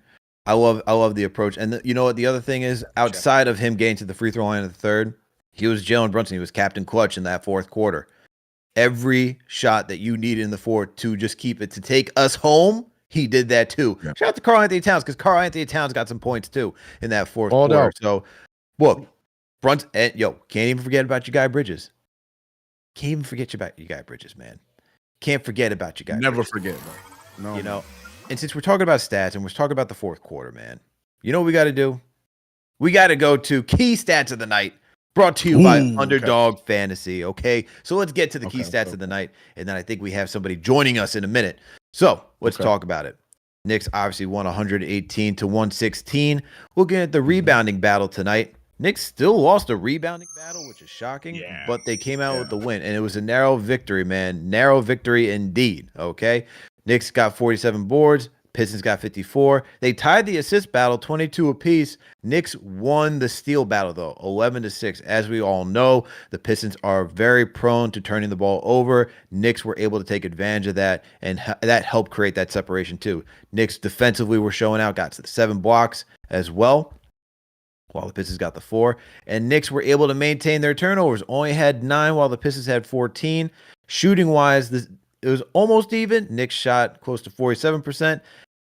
I love the approach. And you know what the other thing is? Outside of him getting to the free throw line in the third, he was Jalen Brunson. He was captain clutch in that fourth quarter. Every shot that you needed in the fourth to just keep it, to take us home, he did that too. Yeah. Shout out to Karl-Anthony Towns, because Karl-Anthony Towns got some points too in that fourth quarter. So, look, Brunson, and can't even forget about your guy Bridges. Can't even forget about your guy Bridges, man. Can't forget about your guy Never Bridges. Forget, bro. No. And since we're talking about stats and we're talking about the fourth quarter, man, you know what we got to do? We got to go to key stats of the night, brought to you by Underdog Fantasy, okay? So let's get to the key stats of the night, and then I think we have somebody joining us in a minute. So let's talk about it. Knicks obviously won 118-116. We'll get at the rebounding battle tonight. Knicks still lost a rebounding battle, which is shocking, but they came out with the win, and it was a narrow victory, man. Narrow victory indeed, okay? Knicks got 47 boards. Pistons got 54. They tied the assist battle 22 apiece. Knicks won the steal battle, though, 11-6. As we all know, the Pistons are very prone to turning the ball over. Knicks were able to take advantage of that, and that helped create that separation, too. Knicks defensively were showing out, got to the 7 blocks as well, while the Pistons got the 4. And Knicks were able to maintain their turnovers, only had 9 while the Pistons had 14. Shooting wise, it was almost even. Knicks shot close to 47%.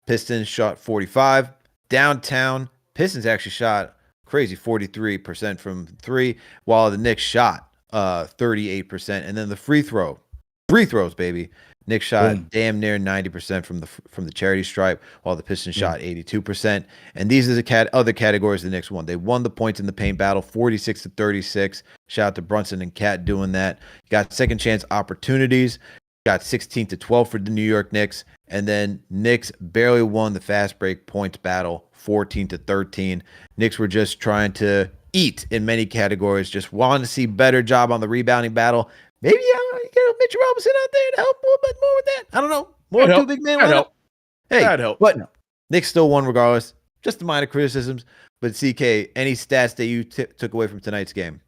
Pistons shot 45. Downtown, Pistons actually shot crazy 43% from three, while the Knicks shot 38%. And then the free throws, baby. Knicks shot damn near 90% from the charity stripe, while the Pistons shot 82%. And these are the other categories the Knicks won. They won the points in the paint battle, 46-36. Shout out to Brunson and Cat doing that. You got second chance opportunities. Got 16-12 for the New York Knicks. And then Knicks barely won the fast break points battle, 14-13. Knicks were just trying to eat in many categories, just wanting to see better job on the rebounding battle. Maybe you get Mitchell Robinson out there to help a little bit more with that. I don't know. More two big man lineup. Hey, that'd help. But Knicks still won regardless. Just the minor criticisms. But CK, any stats that you took away from tonight's game?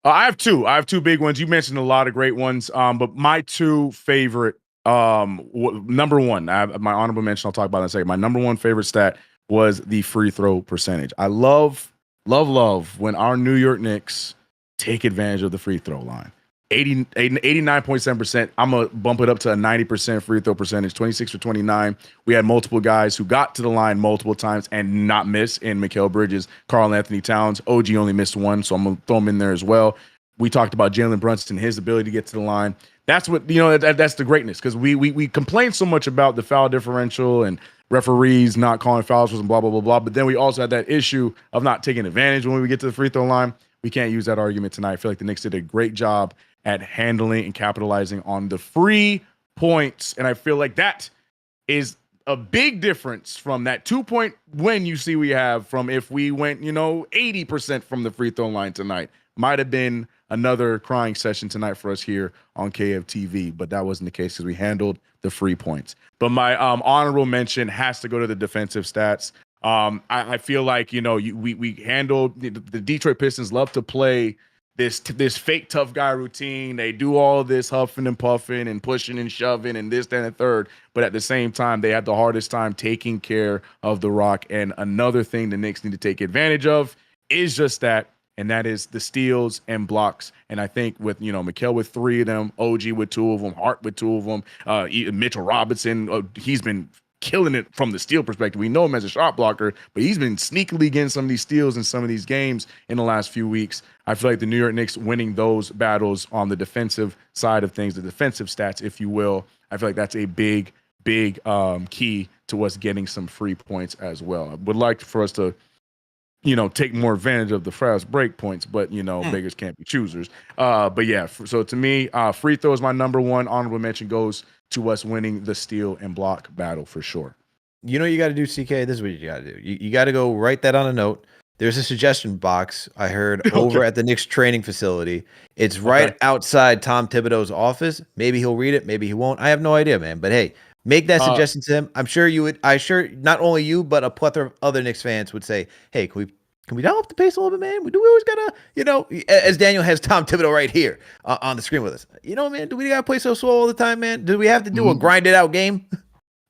I have two big ones. You mentioned a lot of great ones, but my two favorite, number one, my honorable mention, I'll talk about in a second. My number one favorite stat was the free throw percentage. I love when our New York Knicks take advantage of the free throw line. 89.7%. I'm going to bump it up to a 90% free throw percentage, 26 for 29. We had multiple guys who got to the line multiple times and not miss in Mikal Bridges, Karl-Anthony Towns. OG only missed one, so I'm going to throw him in there as well. We talked about Jalen Brunson, his ability to get to the line. That's what, that's the greatness, because we complain so much about the foul differential and referees not calling fouls and blah, blah, blah, blah. But then we also had that issue of not taking advantage when we get to the free throw line. We can't use that argument tonight. I feel like the Knicks did a great job at handling and capitalizing on the free points. And I feel like that is a big difference from that 2-point win you see we have from if we went, 80% from the free throw line tonight. Might have been another crying session tonight for us here on KFTV, but that wasn't the case because we handled the free points. But my honorable mention has to go to the defensive stats. I feel like, we handled the Detroit Pistons love to play this fake tough guy routine. They do all this huffing and puffing and pushing and shoving and this, that, and the third. But at the same time, they had the hardest time taking care of the rock. And another thing the Knicks need to take advantage of is just that, and that is the steals and blocks. And I think with, Mikal with 3 of them, OG with 2 of them, Hart with 2 of them, Mitchell Robinson, he's been killing it from the steal perspective. We know him as a shot blocker, but he's been sneakily getting some of these steals in some of these games in the last few weeks. I feel like the New York Knicks winning those battles on the defensive side of things, the defensive stats, if you will, I feel like that's a big key to us getting some free points as well. I would like for us to, take more advantage of the fast break points, but, beggars can't be choosers. But yeah, so to me, free throw is my number one. Honorable mention goes to us winning the steal and block battle for sure. You got to do, CK? This is what you got to do. You got to go write that on a note. There's a suggestion box I heard over at the Knicks training facility. It's right outside Tom Thibodeau's office. Maybe he'll read it. Maybe he won't. I have no idea, man. But hey, make that suggestion to him. I'm sure you would. Not only you, but a plethora of other Knicks fans would say, hey, can we dial up the pace a little bit, man? We always gotta, as Daniel has Tom Thibodeau right here on the screen with us. Man, do we gotta play so slow all the time, man? Do we have to do a grinded out game?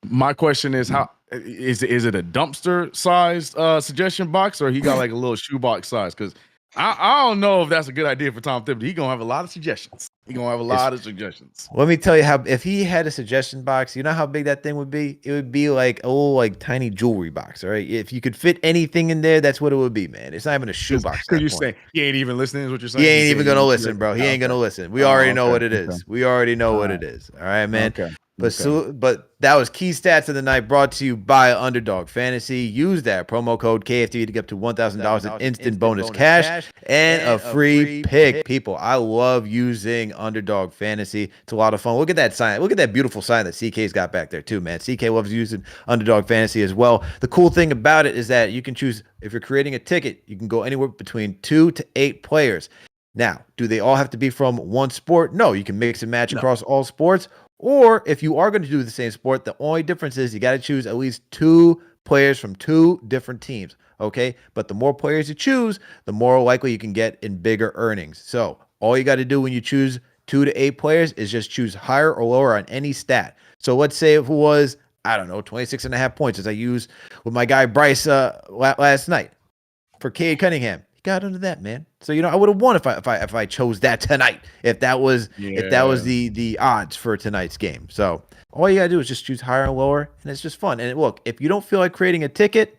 My question is, how is it a dumpster sized suggestion box, or he got like a little shoebox size? Because I don't know if that's a good idea for Tom Thibodeau. He's gonna have a lot of suggestions. Let me tell you how, if he had a suggestion box, you know how big that thing would be? It would be like a little tiny jewelry box, all right? If you could fit anything in there, that's what it would be, man. It's not even a shoebox. Because you're saying he ain't even listening is what you're saying? He ain't even gonna listen, bro. He ain't gonna listen. We already know what it is. We already know what it is. All right, man. Okay. But that was key stats of the night, brought to you by Underdog Fantasy. Use that promo code KFTV to get up to $1,000 in instant bonus cash and a free pick. People, I love using Underdog Fantasy. It's a lot of fun. Look at that sign. Look at that beautiful sign that CK's got back there too, man. CK loves using Underdog Fantasy as well. The cool thing about it is that you can choose, if you're creating a ticket, you can go anywhere between 2 to 8 players. Now, do they all have to be from one sport? No, you can mix and match across all sports. Or if you are going to do the same sport, the only difference is you got to choose at least 2 players from 2 different teams, okay? But the more players you choose, the more likely you can get in bigger earnings. So all you got to do when you choose 2 to 8 players is just choose higher or lower on any stat. So let's say if it was, 26.5 points, as I used with my guy Bryce last night. For Cade Cunningham, got under that, man. So I would have won if I chose that tonight. If that was the odds for tonight's game. So all you gotta do is just choose higher and lower, and it's just fun. And look, if you don't feel like creating a ticket,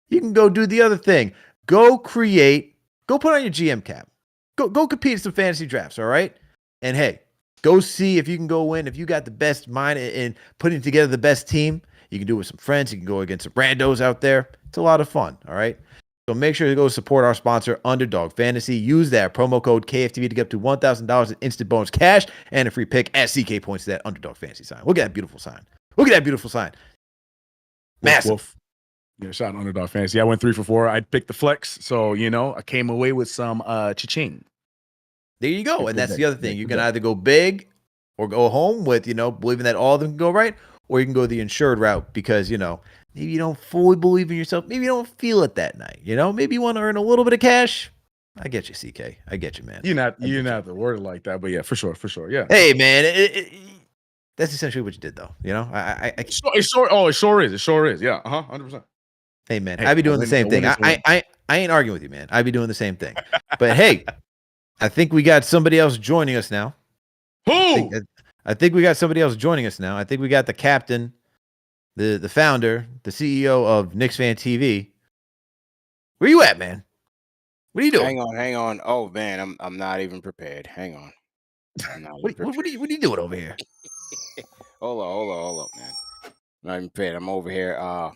you can go do the other thing. Go put on your GM cap. Go compete in some fantasy drafts, all right? And hey, go see if you can go win. If you got the best mind in putting together the best team, you can do it with some friends. You can go against some randos out there. It's a lot of fun, all right? So make sure to go support our sponsor, Underdog Fantasy. Use that promo code KFTV to get up to $1,000 in instant bonus cash and a free pick at CK points to that Underdog Fantasy sign. Look at that beautiful sign. Massive. Wolf. Yeah, shout out Underdog Fantasy. I went 3 for 4. I picked the flex, so I came away with some cha-ching. There you go. And that's the other thing. You can either go big or go home with, believing that all of them can go right, or you can go the insured route because, maybe you don't fully believe in yourself. Maybe you don't feel it that night. Maybe you want to earn a little bit of cash. I get you, CK. I get you, man. You're not the word like that, but yeah, for sure. Yeah. Hey, man. That's essentially what you did, though. It sure is. Yeah. 100%. Hey, man. I'd be doing the same thing. I ain't arguing with you, man. I'd be doing the same thing. But hey, I think we got somebody else joining us now. Who? I think we got somebody else joining us now. I think we got the captain, the founder, the CEO of KnicksFanTV. Where you at, man? What are you doing? Hang on. Oh man, I'm not even prepared. Hang on. What are you doing over here? Hold up, man. I'm not even prepared. I'm over here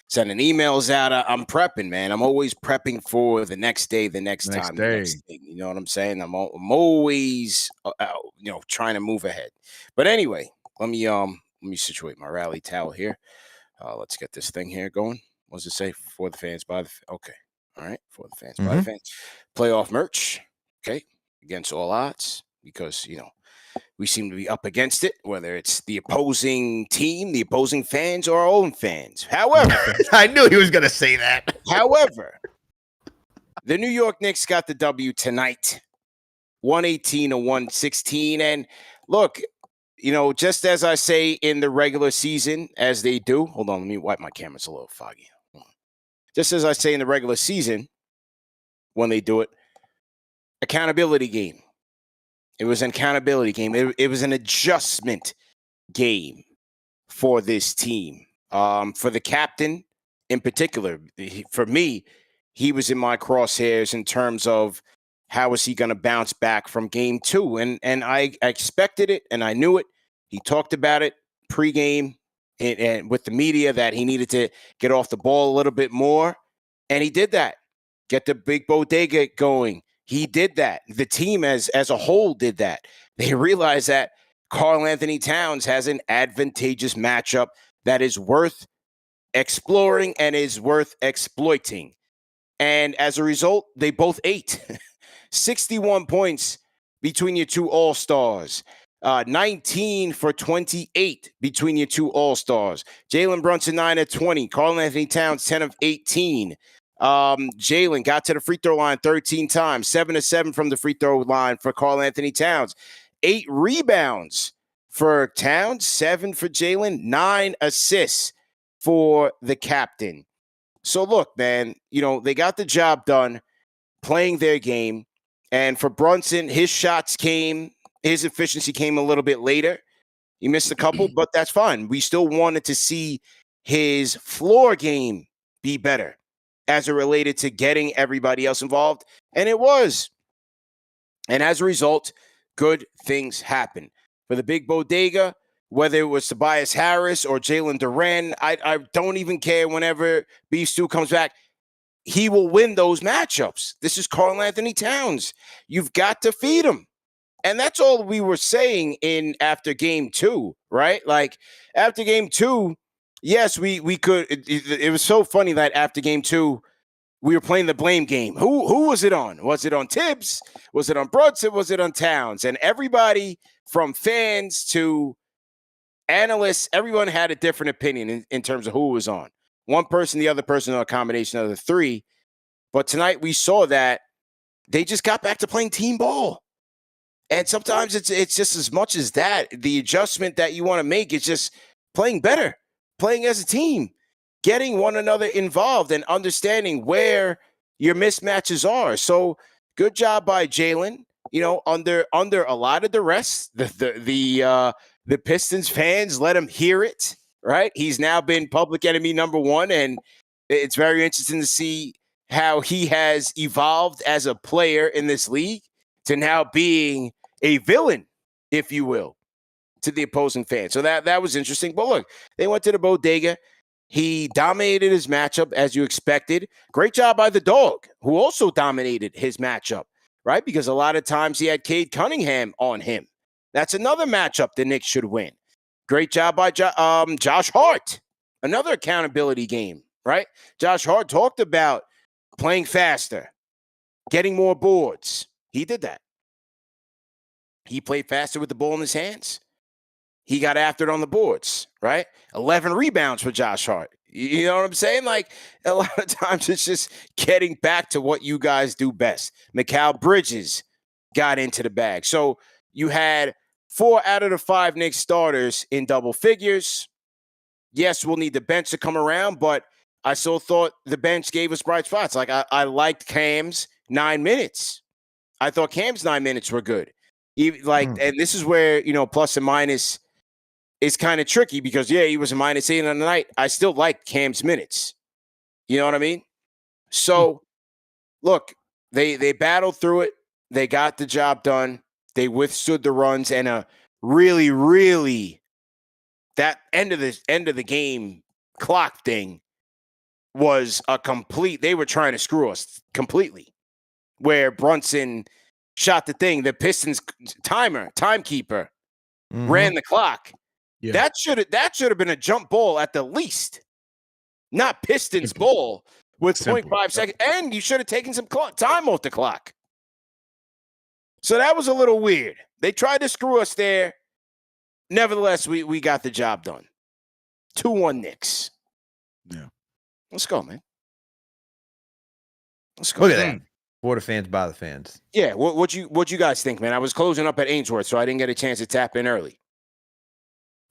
sending emails out. I'm prepping, man. I'm always prepping for the next day, the next time, the next thing. You know what I'm saying? I'm always trying to move ahead. But anyway, let me situate my rally towel here. Let's get this thing here going. What does it say? For the fans, by the okay. All right, for the fans, by the fans. Playoff merch, okay, against all odds, because we seem to be up against it, whether it's the opposing team, the opposing fans, or our own fans. However, I knew he was gonna say that. However, the New York Knicks got the W tonight, 118-116, and look, just as I say in the regular season, as they do. Hold on, let me wipe my camera. It's a little foggy. Just as I say in the regular season, when they do it, accountability game. It was an accountability game. It was an adjustment game for this team. For the captain in particular, for me, he was in my crosshairs in terms of how is he going to bounce back from game 2. And I expected it and I knew it. He talked about it pregame and with the media that he needed to get off the ball a little bit more. And he did that. Get the big bodega going. He did that. The team as a whole did that. They realized that Karl-Anthony Towns has an advantageous matchup that is worth exploring and is worth exploiting. And as a result, they both ate 61 points between your two all-stars. 19 for 28 between your two all-stars. Jalen Brunson, 9 of 20. Karl-Anthony Towns, 10 of 18. Jalen got to the free throw line 13 times, 7 of 7 from the free throw line for Karl-Anthony Towns. 8 rebounds for Towns, 7 for Jalen, 9 assists for the captain. So look, man, they got the job done playing their game. And for Brunson, his efficiency came a little bit later. He missed a couple, but that's fine. We still wanted to see his floor game be better as it related to getting everybody else involved. And it was. And as a result, good things happen. For the big bodega, whether it was Tobias Harris or Jalen Duren, I don't even care whenever Beef Stew comes back. He will win those matchups. This is Karl-Anthony Towns. You've got to feed him. And that's all we were saying after game 2, right? Like after game 2, yes, we could. It was so funny that after game 2, we were playing the blame game. Who was it on? Was it on Tibbs? Was it on Brunson? Was it on Towns? And everybody from fans to analysts, everyone had a different opinion in terms of who was on. One person, the other person, or a combination of the three. But tonight we saw that they just got back to playing team ball. And sometimes it's just as much as that. The adjustment that you want to make is just playing better, playing as a team, getting one another involved and understanding where your mismatches are. So good job by Jalen. You know, under a lot of duress, the Pistons fans let him hear it. Right, he's now been public enemy number one, and it's very interesting to see how he has evolved as a player in this league to now being a villain, if you will, to the opposing fans. So that was interesting. But look, they went to the bodega. He dominated his matchup as you expected. Great job by the dog, who also dominated his matchup, right? Because a lot of times he had Cade Cunningham on him. That's another matchup the Knicks should win. Great job by Josh Hart. Another accountability game, right? Josh Hart talked about playing faster, getting more boards. He did that. He played faster with the ball in his hands. He got after it on the boards, right? 11 rebounds for Josh Hart. You know what I'm saying? Like, a lot of times it's just getting back to what you guys do best. Mikal Bridges got into the bag. So you had 4 out of the 5 Knicks starters in double figures. Yes, we'll need the bench to come around, but I still thought the bench gave us bright spots. Like, I liked Cam's 9 minutes. I thought Cam's 9 minutes were good. And this is where, you know, plus and minus is kind of tricky because, yeah, he was a -8 on the night. I still like Cam's minutes. You know what I mean? So, look, they battled through it. They got the job done. They withstood the runs, and a really, really that end of the game clock thing was a complete. They were trying to screw us completely. Where Brunson shot the thing, the Pistons timekeeper ran the clock. Yeah. That should have been a jump ball at the least, not Pistons ball with 0.5 seconds. And you should have taken some time off the clock. So that was a little weird. They tried to screw us there. Nevertheless, we got the job done. 2-1 Knicks. Yeah. Let's go, man. Let's go. Look at that. For the fans, by the fans. Yeah, what you guys think, man? I was closing up at Ainsworth, so I didn't get a chance to tap in early.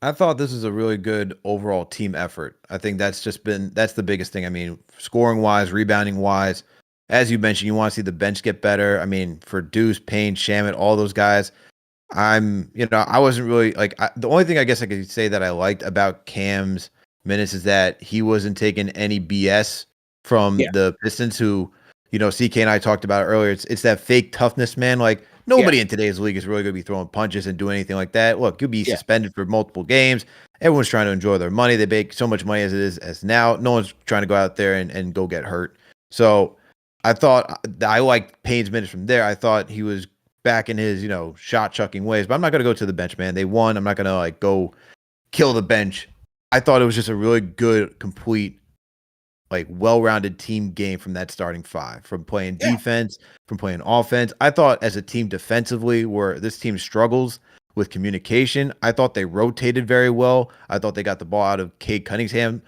I thought this was a really good overall team effort. I think that's the biggest thing. I mean, scoring wise, rebounding wise, as you mentioned, you want to see the bench get better. I mean, for Deuce, Payne, Shamet, all those guys, I wasn't really the only thing I guess I could say that I liked about Cam's minutes is that he wasn't taking any BS from the Pistons who, you know, CK and I talked about it earlier. It's that fake toughness, man. Like, nobody in today's league is really going to be throwing punches and doing anything like that. Look, you'll be suspended for multiple games. Everyone's trying to enjoy their money. They make so much money as it is as now. No one's trying to go out there and go get hurt. So I thought I liked Payne's minutes from there. I thought he was back in his, you know, shot chucking ways. But I'm not going to go to the bench, man. They won. I'm not going to go kill the bench. I thought it was just a really good, complete, well-rounded team game from that starting 5, from playing defense, from playing offense. I thought as a team defensively, where this team struggles with communication, I thought they rotated very well. I thought they got the ball out of Cade Cunningham's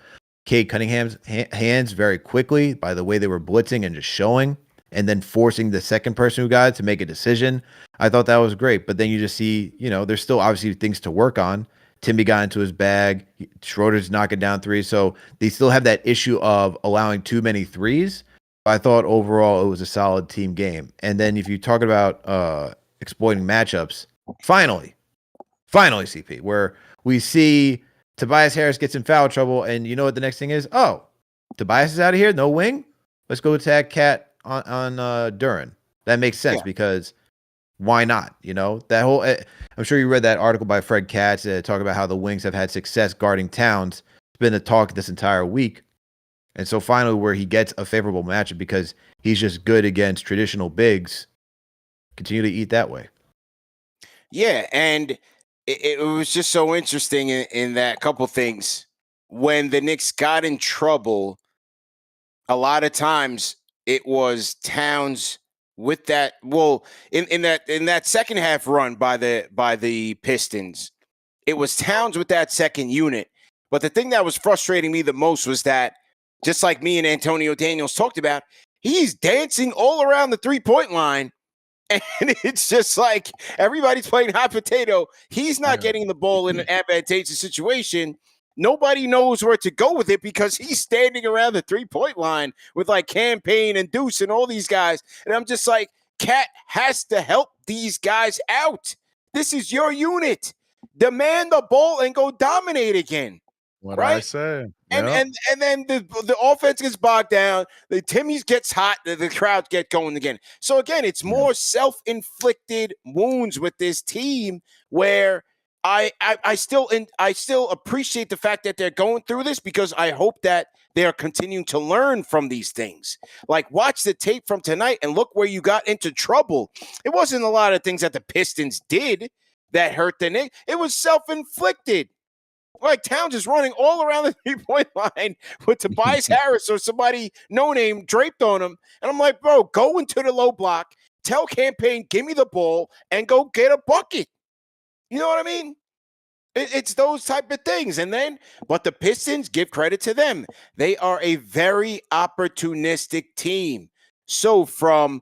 hands very quickly by the way they were blitzing and just showing, and then forcing the second person who got it to make a decision. I thought that was great. But then you just see, you know, there's still obviously things to work on. Timmy got into his bag. Schroeder's knocking down 3. So they still have that issue of allowing too many threes. I thought overall it was a solid team game. And then if you talk about exploiting matchups, finally, CP, where we see Tobias Harris gets in foul trouble, and you know what the next thing is? Oh, Tobias is out of here, no wing? Let's go attack Cat on Duren. That makes sense because why not? You know, that whole I'm sure you read that article by Fred Katz talking about how the Wings have had success guarding Towns. It's been a talk this entire week. And so finally where he gets a favorable matchup because he's just good against traditional bigs, continue to eat that way. Yeah, and it was just so interesting in that couple things. When the Knicks got in trouble, a lot of times it was Towns with that. Well, in that second half run by the Pistons, it was Towns with that second unit. But the thing that was frustrating me the most was that, just like me and Antonio Daniels talked about, he's dancing all around the 3-point line. And it's just like everybody's playing hot potato. He's not getting the ball in an advantageous situation. nobody knows where to go with it because he's standing around the 3-point line with like Campaign and Deuce and all these guys. And I'm just like, Cat has to help these guys out. This is your unit. Demand the ball and go dominate again. What right? I said. And Yep. and then the offense gets bogged down. The Timmy's gets hot. The crowd get going again. So again, it's more self-inflicted wounds with this team where I still appreciate the fact that they're going through this because I hope that they are continuing to learn from these things. Like watch the tape from tonight and look where you got into trouble. It wasn't a lot of things that the Pistons did that hurt the Knicks. It was self-inflicted. Like Towns is running all around the 3-point line with Tobias Harris or somebody no name draped on him. And I'm like, bro, go into the low block, tell Campaign, give me the ball, and go get a bucket. You know what I mean? It's those type of things. And then, but the Pistons, give credit to them. They are a very opportunistic team. So from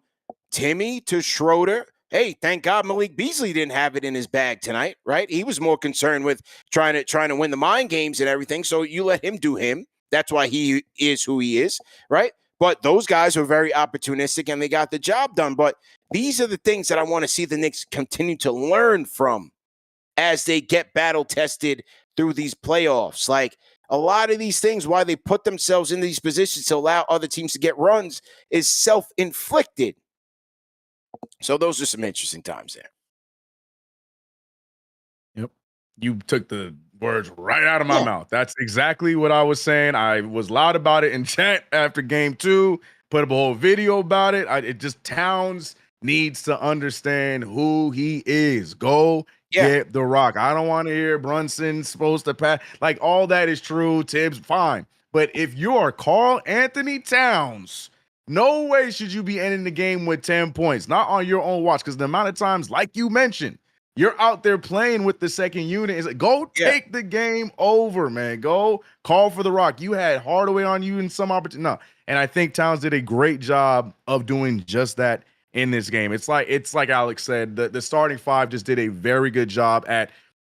Timmy to Schroeder, hey, thank God Malik Beasley didn't have it in his bag tonight, right? He was more concerned with trying to win the mind games and everything. So you let him do him. That's why he is who he is, right? But those guys were very opportunistic and they got the job done. But these are the things that I want to see the Knicks continue to learn from as they get battle tested through these playoffs. Like a lot of these things, why they put themselves in these positions to allow other teams to get runs is self-inflicted. So those are some interesting times there. Yep. You took the words right out of my mouth. That's exactly what I was saying. I was loud about it in chat after game 2, put up a whole video about it. It just Towns needs to understand who he is. Go get the rock. I don't want to hear Brunson's supposed to pass. Like all that is true. Tibbs, fine. But if you are Karl-Anthony Towns, no way should you be ending the game with 10 points, not on your own watch, because the amount of times, like you mentioned, you're out there playing with the second unit. Is like, go take the game over, man. Go call for the rock. You had Hardaway on you in some opportunity. No. And I think Towns did a great job of doing just that in this game. It's like Alex said, the starting five just did a very good job at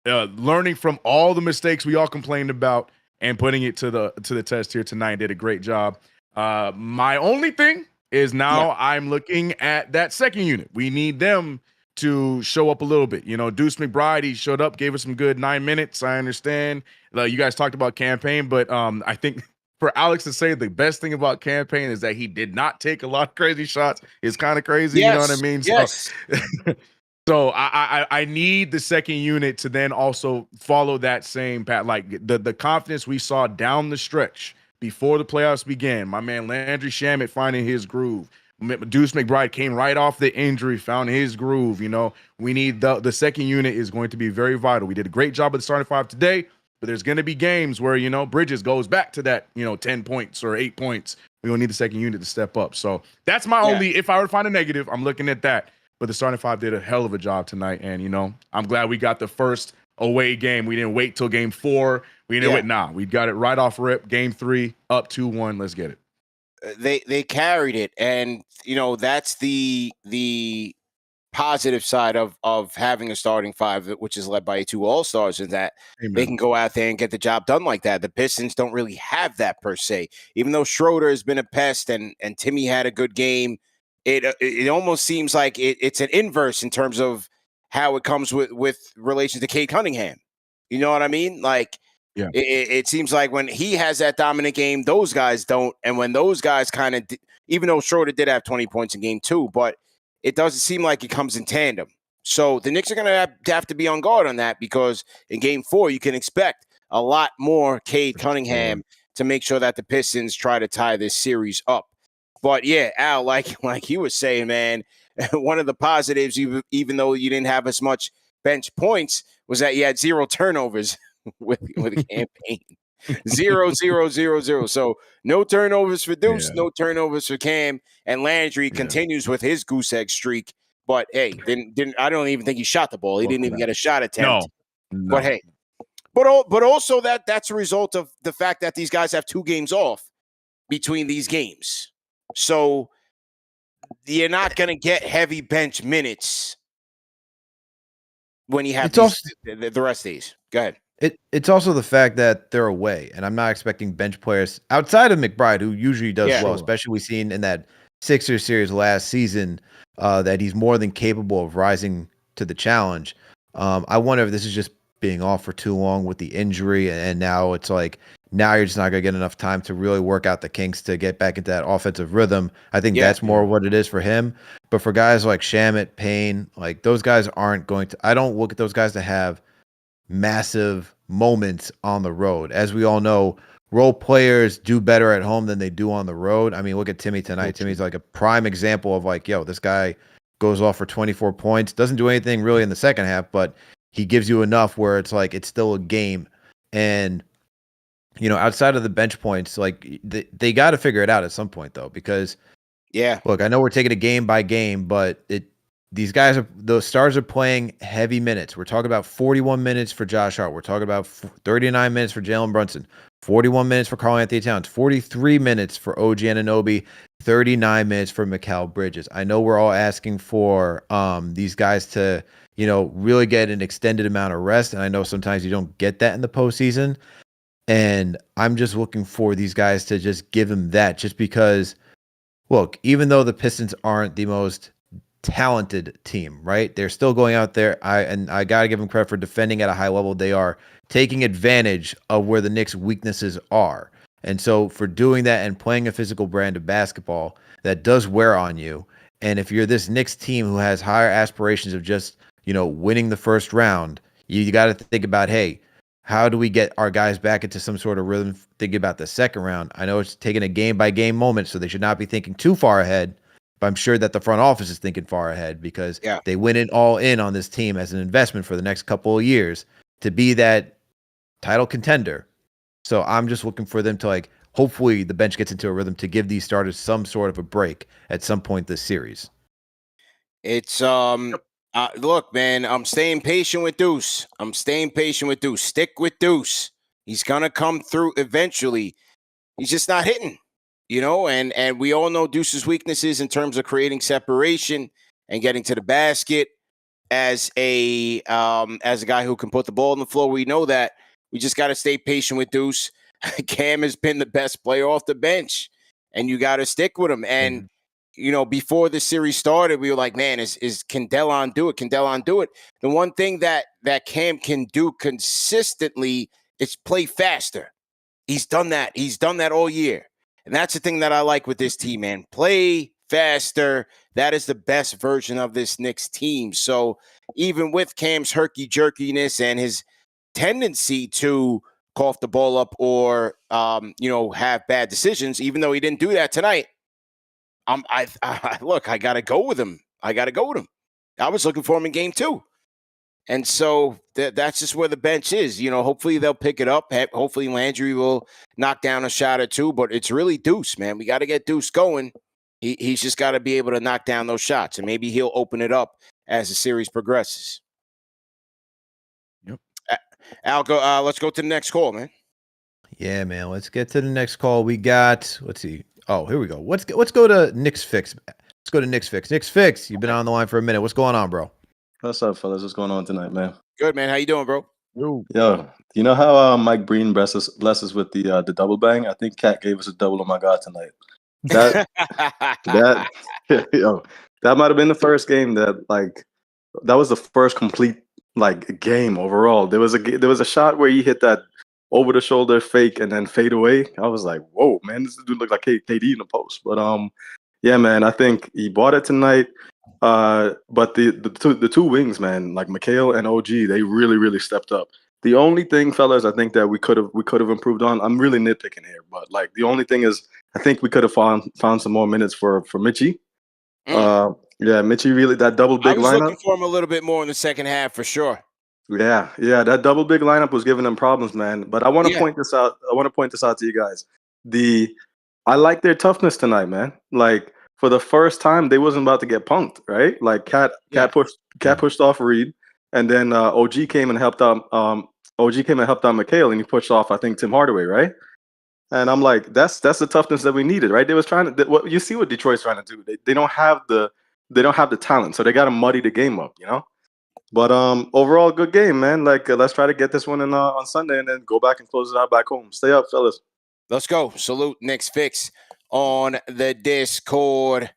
learning from all the mistakes we all complained about and putting it to the test here tonight. Did a great job. My only thing is now I'm looking at that second unit. We need them to show up a little bit. You know, Deuce McBride, he showed up, gave us some good 9 minutes. I understand. You guys talked about Campaign, but I think for Alex to say the best thing about Campaign is that he did not take a lot of crazy shots is kind of crazy. You know what I mean? Yes. So I need the second unit to then also follow that same path. Like the confidence we saw down the stretch before the playoffs began. My man Landry Shamet finding his groove. Deuce McBride came right off the injury, found his groove. You know, we need the second unit is going to be very vital. We did a great job with the starting five today, but there's going to be games where, you know, Bridges goes back to that, 10 points or 8 points. We're going to need the second unit to step up. So that's my only, if I were to find a negative, I'm looking at that. But the starting five did a hell of a job tonight. And, I'm glad we got the first away game. We didn't wait till game 4. We didn't wait. Nah, we got it right off rip. Game 3, up 2-1. Let's get it. They carried it, and that's the positive side of having a starting five, which is led by 2 all-stars, is that they can go out there and get the job done like that. The Pistons don't really have that per se. Even though Schroeder has been a pest and Timmy had a good game, it almost seems like it's an inverse in terms of how it comes with relation to Cade Cunningham. You know what I mean? Like. Yeah. It seems like when he has that dominant game, those guys don't. And when those guys kind of, even though Schroeder did have 20 points in game 2, but it doesn't seem like it comes in tandem. So the Knicks are going to have to be on guard on that because in game 4, you can expect a lot more Cade Cunningham to make sure that the Pistons try to tie this series up. But yeah, Al, like you were saying, man, one of the positives, even though you didn't have as much bench points, was that you had 0 turnovers. with a Campaign 0, 0, 0, 0. So no turnovers for Deuce, no turnovers for Cam, and Landry continues with his goose egg streak. But hey, didn't I don't even think he shot the ball. He didn't even get a shot attempt. No. But hey, but also that's a result of the fact that these guys have 2 games off between these games. So you're not going to get heavy bench minutes when you have the rest of these. Go ahead. It's also the fact that they're away, and I'm not expecting bench players outside of McBride, who usually does Yeah. well, especially we've seen in that Sixers series last season that he's more than capable of rising to the challenge. I wonder if this is just being off for too long with the injury, and now it's like now you're just not going to get enough time to really work out the kinks to get back into that offensive rhythm. I think that's more what it is for him. But for guys like Shamet, Payne, like those guys aren't going to. I don't look at those guys to have massive moments on the road. As we all know, role players do better at home than they do on the road. I mean, look at Timmy tonight. Timmy's like a prime example of like, yo, this guy goes off for 24 points, doesn't do anything really in the second half, but he gives you enough where it's like it's still a game. And outside of the bench points, like they got to figure it out at some point though, because look, I know we're taking it game by game, but these guys those stars are playing heavy minutes. We're talking about 41 minutes for Josh Hart. We're talking about 39 minutes for Jalen Brunson, 41 minutes for Karl-Anthony Towns, 43 minutes for OG Anunoby, 39 minutes for Mikal Bridges. I know we're all asking for these guys to, really get an extended amount of rest. And I know sometimes you don't get that in the postseason. And I'm just looking for these guys to just give them that, just because, look, even though the Pistons aren't the most talented team, right? They're still going out there. I got to give them credit for defending at a high level. They are taking advantage of where the Knicks' weaknesses are. And so for doing that and playing a physical brand of basketball, that does wear on you. And if you're this Knicks team who has higher aspirations of just, winning the first round, you got to think about, hey, how do we get our guys back into some sort of rhythm? Think about the second round. I know it's taking a game by game moment, so they should not be thinking too far ahead. But I'm sure that the front office is thinking far ahead because they went in all in on this team as an investment for the next couple of years to be that title contender. So I'm just looking for them to hopefully the bench gets into a rhythm to give these starters some sort of a break at some point this series. It's look, man, I'm staying patient with Deuce. Stick with Deuce. He's gonna come through eventually. He's just not hitting. And we all know Deuce's weaknesses in terms of creating separation and getting to the basket as a guy who can put the ball on the floor. We know that. We just got to stay patient with Deuce. Cam has been the best player off the bench, and you got to stick with him. And before the series started, we were like, man, can Delon do it? Can Delon do it? The one thing that Cam can do consistently is play faster. He's done that. He's done that all year. And that's the thing that I like with this team, man. Play faster. That is the best version of this Knicks team. So even with Cam's herky-jerkiness and his tendency to cough the ball up or, have bad decisions, even though he didn't do that tonight, look, I got to go with him. I was looking for him in game 2. And so that's just where the bench is. Hopefully they'll pick it up. Hopefully Landry will knock down a shot or two. But it's really Deuce, man. We got to get Deuce going. He's just got to be able to knock down those shots. And maybe he'll open it up as the series progresses. Yep. Al, let's go to the next call, man. Yeah, man. Let's get to the next call. We got, let's see. Oh, here we go. Let's go to Knicks Fix. Let's go to Knicks Fix. Knicks Fix, you've been on the line for a minute. What's going on, bro? What's up, fellas? What's going on tonight, man? Good, man. How you doing, bro? Yo, you know how Mike Breen blesses with the double bang? I think Cat gave us a double on my God tonight. That that might have been the first game that was the first complete game overall. There was a shot where he hit that over the shoulder fake and then fade away. I was like, whoa, man, this dude looked like KD in the post. But yeah, man, I think he bought it tonight. But the two wings, man, like Mikal and OG, they really, really stepped up. The only thing, fellas, I think that we could have improved on. I'm really nitpicking here, but the only thing is, I think we could have found some more minutes for Mitchie. Yeah, Mitchie really that double big lineup. I was looking for him a little bit more in the second half for sure. Yeah, that double big lineup was giving them problems, man. But I want to point this out. I want to point this out to you guys. I like their toughness tonight, man. For the first time, they wasn't about to get punked, right? Cat pushed off Reed, and then OG came and helped out. Mikal, and he pushed off, I think, Tim Hardaway, right? And I'm like, that's the toughness that we needed, right? They was trying to. What you see, what Detroit's trying to do. They don't have the talent, so they got to muddy the game up, But overall, good game, man. Like, let's try to get this one in, on Sunday and then go back and close it out back home. Stay up, fellas. Let's go. Salute Knicks Fix on the Discord.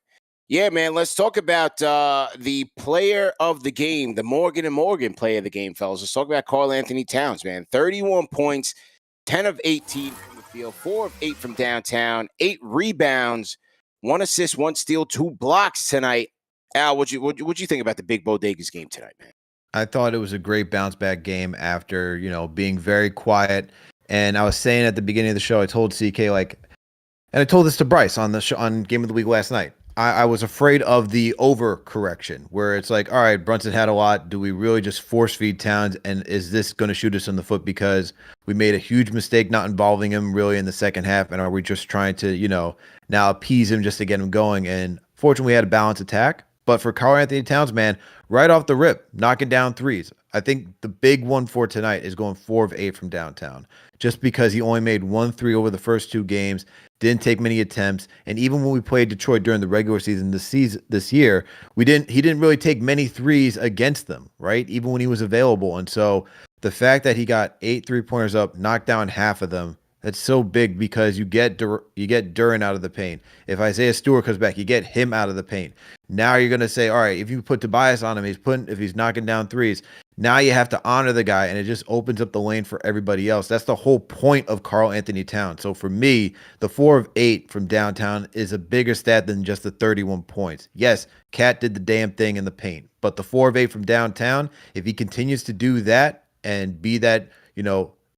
Yeah, man, let's talk about the player of the game, the Morgan and Morgan player of the game, fellas. Let's talk about Karl-Anthony Towns, man. 31 points, 10 of 18 from the field, 4 of 8 from downtown, 8 rebounds, 1 assist, 1 steal, 2 blocks tonight. Al, what'd you think about the Big Bodegas game tonight, man? I thought it was a great bounce back game after, being very quiet. And I was saying at the beginning of the show, I told CK, and I told this to Bryce on the show, on Game of the Week last night. I was afraid of the overcorrection where it's like, all right, Brunson had a lot. Do we really just force feed Towns? And is this going to shoot us in the foot because we made a huge mistake not involving him really in the second half? And are we just trying to, now appease him just to get him going? And fortunately, we had a balanced attack. But for Karl-Anthony Towns, man, right off the rip, knocking down threes. I think the big one for tonight is going 4 of 8 from downtown, just because he only made 1 3 over the first 2 games, didn't take many attempts, and even when we played Detroit during the regular season this year, he didn't really take many threes against them, right? Even when he was available. And so the fact that he got 8 3-pointers up, knocked down half of them, that's so big because you get Duren out of the paint. If Isaiah Stewart comes back, you get him out of the paint. Now you're gonna say, all right, if you put Tobias on him, if he's knocking down threes, now you have to honor the guy, and it just opens up the lane for everybody else. That's the whole point of Karl-Anthony Towns. So for me, the 4 of 8 from downtown is a bigger stat than just the 31 points. Yes, Cat did the damn thing in the paint, but the 4 of 8 from downtown, if he continues to do that and be that,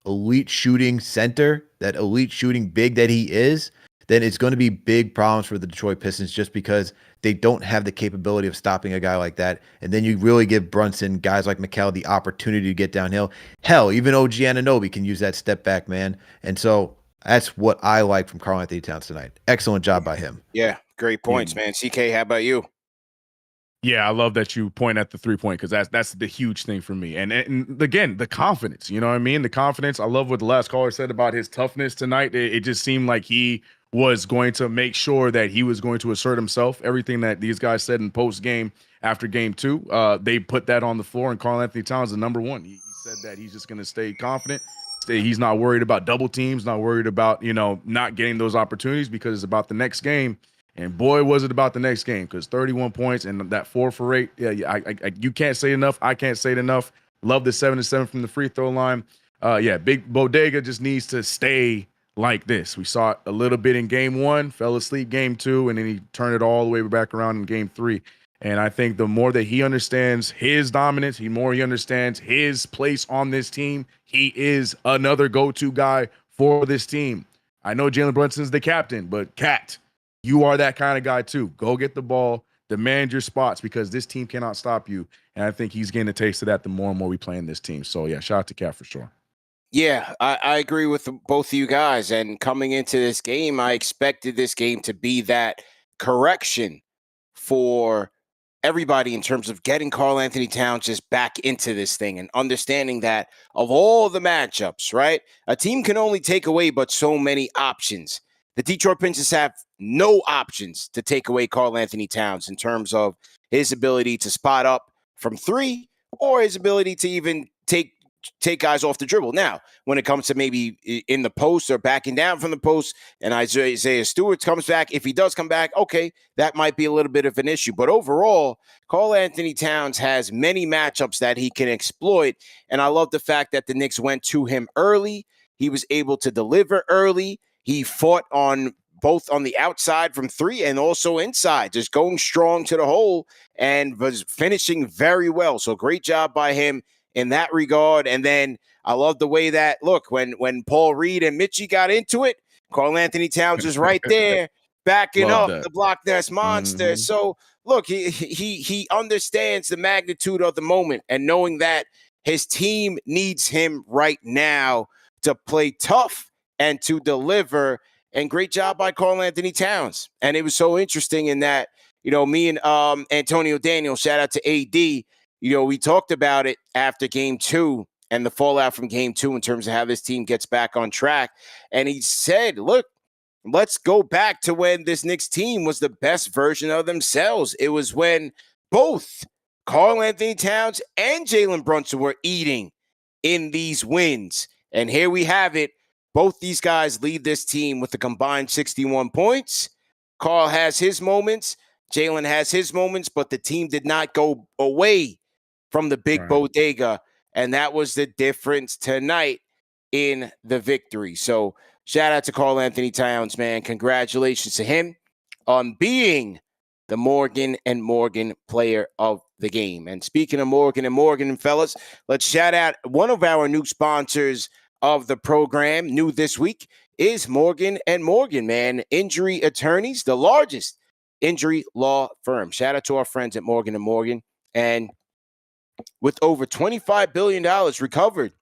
elite shooting center, that elite shooting big that he is, then it's going to be big problems for the Detroit Pistons just because they don't have the capability of stopping a guy like that. And then you really give Brunson, guys like Mikal, the opportunity to get downhill. Hell, even OG Anunoby can use that step back, man. And so that's what I like from Karl-Anthony Towns tonight. Excellent job by him. Yeah, great points, man. CK, how about you? Yeah, I love that you point at the 3-point because that's the huge thing for me. And again, the confidence, you know what I mean? The confidence. I love what the last caller said about his toughness tonight. It just seemed like he was going to make sure that he was going to assert himself. Everything that these guys said in post game after game 2, they put that on the floor. And Karl-Anthony Towns is number 1. He said that he's just going to stay confident. He's not worried about double teams, not worried about, not getting those opportunities because it's about the next game. And boy, was it about the next game because 31 points and that 4 for 8. Yeah, you can't say enough. I can't say it enough. Love the 7 of 7 from the free throw line. Big Bodega just needs to stay like this. We saw it a little bit in game 1, fell asleep game 2, and then he turned it all the way back around in game 3. And I think the more that he understands his dominance, the more he understands his place on this team, he is another go-to guy for this team. I know Jalen Brunson's the captain, but Cat, you are that kind of guy too. Go get the ball, demand your spots because this team cannot stop you. And I think he's getting a taste of that the more and more we play in this team. So yeah, shout out to Cat for sure. Yeah, I agree with both of you guys. And coming into this game, I expected this game to be that correction for everybody in terms of getting Karl-Anthony Towns just back into this thing and understanding that of all the matchups, right? A team can only take away but so many options. The Detroit Pistons have no options to take away Karl-Anthony Towns in terms of his ability to spot up from 3 or his ability to even take guys off the dribble. Now, when it comes to maybe in the post or backing down from the post and Isaiah Stewart comes back, if he does come back, okay, that might be a little bit of an issue. But overall, Karl-Anthony Towns has many matchups that he can exploit. And I love the fact that the Knicks went to him early. He was able to deliver early. He fought on both on the outside from 3 and also inside, just going strong to the hole and was finishing very well. So great job by him in that regard. And then I love the way that, look, when Paul Reed and Mitchie got into it, Karl-Anthony Towns is right there backing up the block nest monster. Mm-hmm. So look, he understands the magnitude of the moment and knowing that his team needs him right now to play tough and to deliver. And great job by Karl-Anthony Towns. And it was so interesting in that, me and Antonio Daniel, shout out to AD, we talked about it after game 2 and the fallout from game 2 in terms of how this team gets back on track. And he said, look, let's go back to when this Knicks team was the best version of themselves. It was when both Karl-Anthony Towns and Jalen Brunson were eating in these wins. And here we have it. Both these guys lead this team with a combined 61 points. Karl has his moments. Jalen has his moments, but the team did not go away from the big bodega. And that was the difference tonight in the victory. So shout out to Karl-Anthony Towns, man. Congratulations to him on being the Morgan & Morgan player of the game. And speaking of Morgan & Morgan, fellas, let's shout out one of our new sponsors of the program. New this week is Morgan & Morgan, man. Injury attorneys, the largest injury law firm. Shout out to our friends at Morgan & Morgan. And with over $25 billion recovered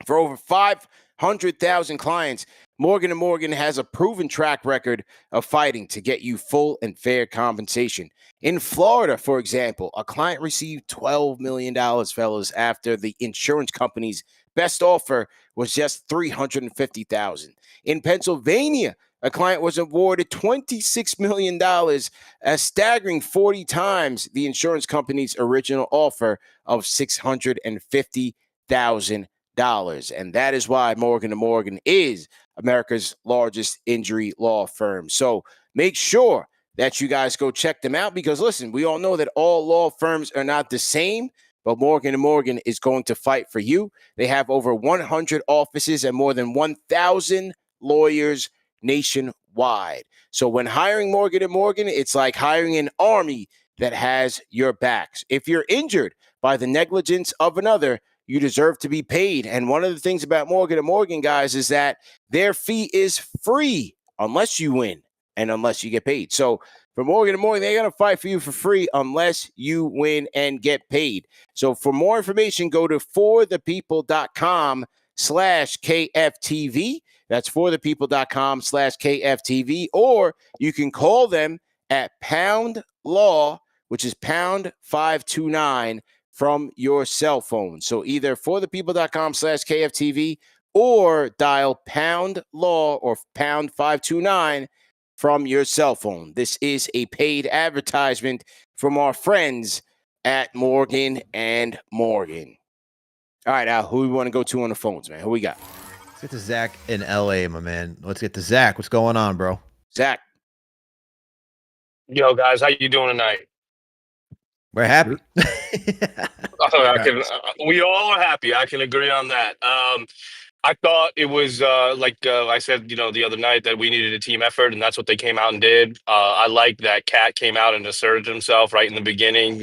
for over 500,000 clients, Morgan & Morgan has a proven track record of fighting to get you full and fair compensation. In Florida, for example, a client received $12 million, fellas, after the insurance company's best offer was just $350,000. In Pennsylvania, a client was awarded $26 million, a staggering 40 times the insurance company's original offer of $650,000. And that is why Morgan & Morgan is America's largest injury law firm. So make sure that you guys go check them out, because listen, we all know that all law firms are not the same, but Morgan & Morgan is going to fight for you. They have over 100 offices and more than 1,000 lawyers nationwide. So when hiring Morgan & Morgan, it's like hiring an army that has your backs. If you're injured by the negligence of another, you deserve to be paid. And one of the things about Morgan & Morgan, guys, is that their fee is free unless you win and unless you get paid. So for Morgan & Morgan, they're going to fight for you for free unless you win and get paid. So for more information, go to forthepeople.com/KFTV. That's forthepeople.com/KFTV. Or you can call them at Pound Law, which is pound 529 from your cell phone. So either forthepeople.com/KFTV or dial Pound Law or pound 529 from your cell phone. This is a paid advertisement from our friends at Morgan & Morgan. All right, Al, who we want to go to on the phones, man? Who we got? Let's get to Zach in LA, my man. Let's get to Zach. What's going on, bro? Zach. Yo, guys, how you doing tonight? We're happy. We all are happy. I can agree on that. I thought it was I said, the other night, that we needed a team effort, and that's what they came out and did. I like that Cat came out and asserted himself right in the beginning.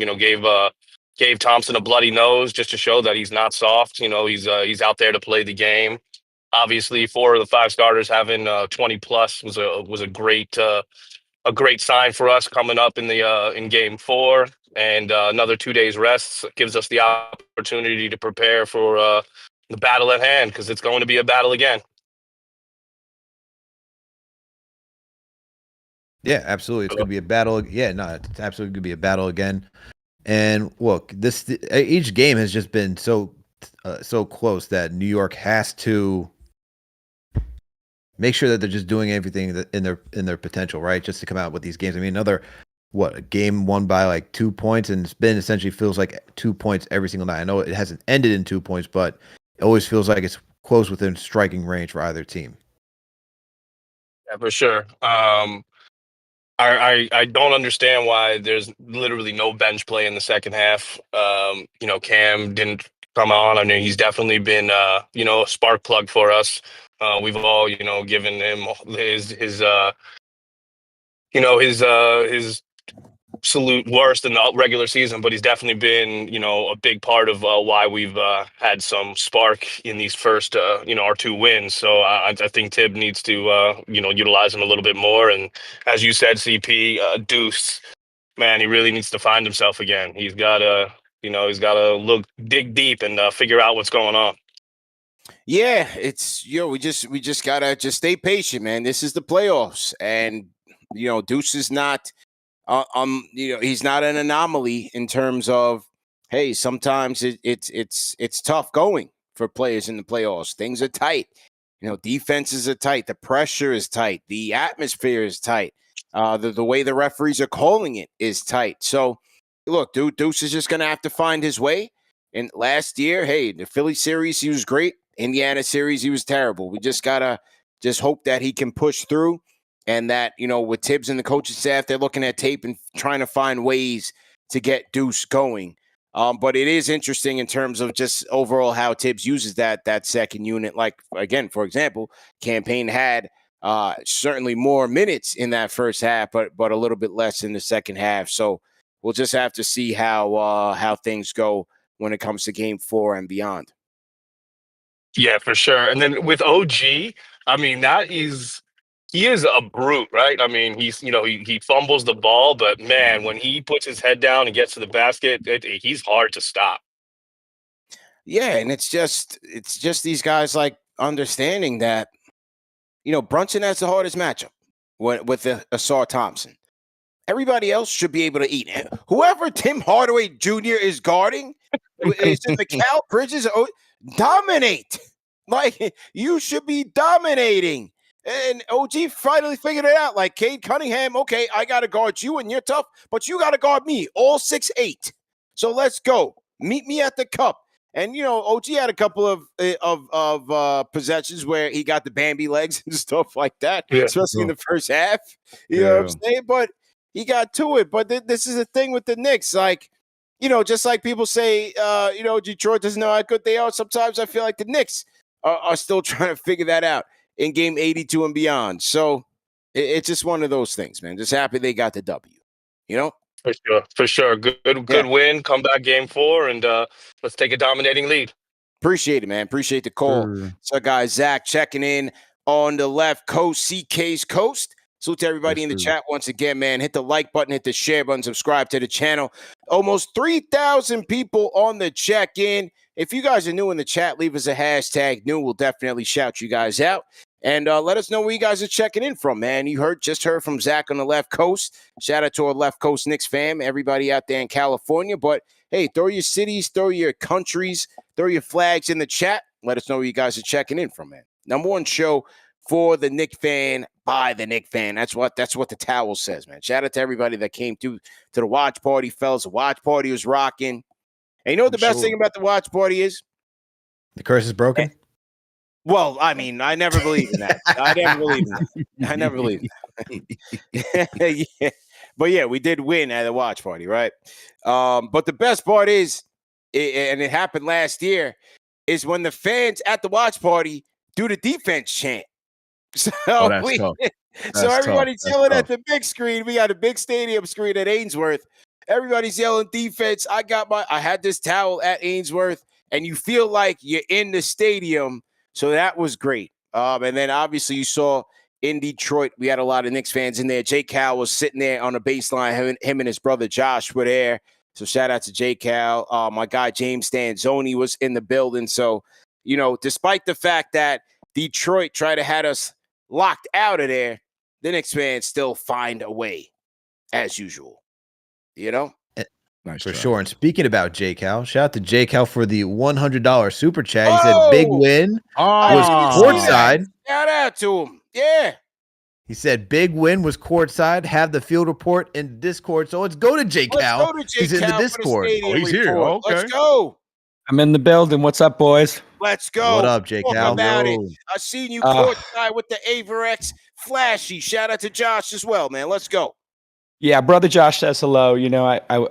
Gave Thompson a bloody nose just to show that he's not soft. He's out there to play the game. Obviously, 4 of the 5 starters having 20 plus was a great sign for us coming up in game 4, and another 2 days rest gives us the opportunity to prepare for the battle at hand, because it's going to be a battle again. Yeah, absolutely. It's going to be a battle. Yeah, no, it's absolutely going to be a battle again. And look, each game has just been so close that New York has to make sure that they're just doing everything in their potential, right? Just to come out with these games. I mean, a game won by like 2 points, and it's been essentially feels like 2 points every single night. I know it hasn't ended in 2 points, but it always feels like it's close within striking range for either team. Yeah, for sure. I don't understand why there's literally no bench play in the second half. Cam didn't come on. I mean, he's definitely been a spark plug for us. We've all given him his absolute worst in the regular season, but he's definitely been a big part of why we've had some spark in these first our 2 wins. So I think Tibb needs to utilize him a little bit more. And as you said, CP, Deuce, man, he really needs to find himself again. He's got to dig deep and figure out what's going on. Yeah, it's we just gotta just stay patient, man. This is the playoffs, and Deuce is not he's not an anomaly in terms of, hey, sometimes it's tough going for players in the playoffs. Things are tight. Defenses are tight. The pressure is tight. The atmosphere is tight. The way the referees are calling it is tight. So look, Deuce is just going to have to find his way. And last year, hey, the Philly series, he was great. Indiana series, he was terrible. We just got to just hope that he can push through and that, with Tibbs and the coaching staff, they're looking at tape and trying to find ways to get Deuce going. But it is interesting in terms of just overall how Tibbs uses that second unit. Like, again, for example, Campaign had certainly more minutes in that first half, but a little bit less in the second half. So we'll just have to see how things go when it comes to Game 4 and beyond. Yeah, for sure. And then with OG, I mean, he is a brute, right? I mean, he fumbles the ball, but man, when he puts his head down and gets to the basket, he's hard to stop. Yeah, and it's just these guys like understanding that, Brunson has the hardest matchup with Asar Thompson. Everybody else should be able to eat. Whoever Tim Hardaway Jr. is guarding, is it Mikal, Bridges? Dominate. Like, you should be dominating. And OG finally figured it out. Like, Cade Cunningham, okay, I got to guard you, and you're tough, but you got to guard me, all 6'8". So let's go. Meet me at the cup. And, OG had a couple of possessions where he got the Bambi legs and stuff like that, especially in the first half. You know what I'm saying? But he got to it. But this is the thing with the Knicks. Like, just like people say, Detroit doesn't know how good they are. Sometimes I feel like the Knicks are still trying to figure that out in game 82 and beyond. So it's just one of those things, man. Just happy they got the W, For sure. Good win. Come back Game 4, and let's take a dominating lead. Appreciate it, man. Appreciate the call. So, guys, Zach checking in on the left coast, CK's coast. Salute to everybody in the chat once again, man. Hit the like button, hit the share button, subscribe to the channel. Almost 3,000 people on the check-in. If you guys are new in the chat, leave us a hashtag new. We'll definitely shout you guys out. And let us know where you guys are checking in from, man. You just heard from Zach on the left coast. Shout out to our left coast Knicks fam, everybody out there in California. But, hey, throw your cities, throw your countries, throw your flags in the chat. Let us know where you guys are checking in from, man. Number one show for the Knick fan, by the Knick fan. That's what the towel says, man. Shout out to everybody that came to the watch party, fellas. The watch party was rocking. And you know what the best thing about the watch party is? The curse is broken? Well, I mean, I never believe in that. I never believe in that. Yeah. But yeah, we did win at the watch party, right? But the best part is, and it happened last year, is when the fans at the watch party do the defense chant. So everybody's yelling at the big screen. We got a big stadium screen at Ainsworth. Everybody's yelling defense. I had this towel at Ainsworth, and you feel like you're in the stadium. So that was great. And then obviously you saw in Detroit, we had a lot of Knicks fans in there. J. Cal was sitting there on the baseline. Him and his brother Josh were there. So shout out to J. Cal. My guy James Stanzoni was in the building. So, despite the fact that Detroit tried to have us locked out of there, the Knicks fans still find a way, as usual. Nice for sure. And speaking about J. Cal, shout out to J. Cal for the $100 super chat. He said big win was courtside. Shout out to him. Yeah. He said big win was courtside. Have the field report in Discord. So let's go to J. Cal. He's in the Discord. He's here. Okay. Let's go. I'm in the building. What's up, boys? Let's go. What up, J. Cal? About it. I seen you courtside with the Averex flashy. Shout out to Josh as well, man. Let's go. Yeah, brother Josh says hello.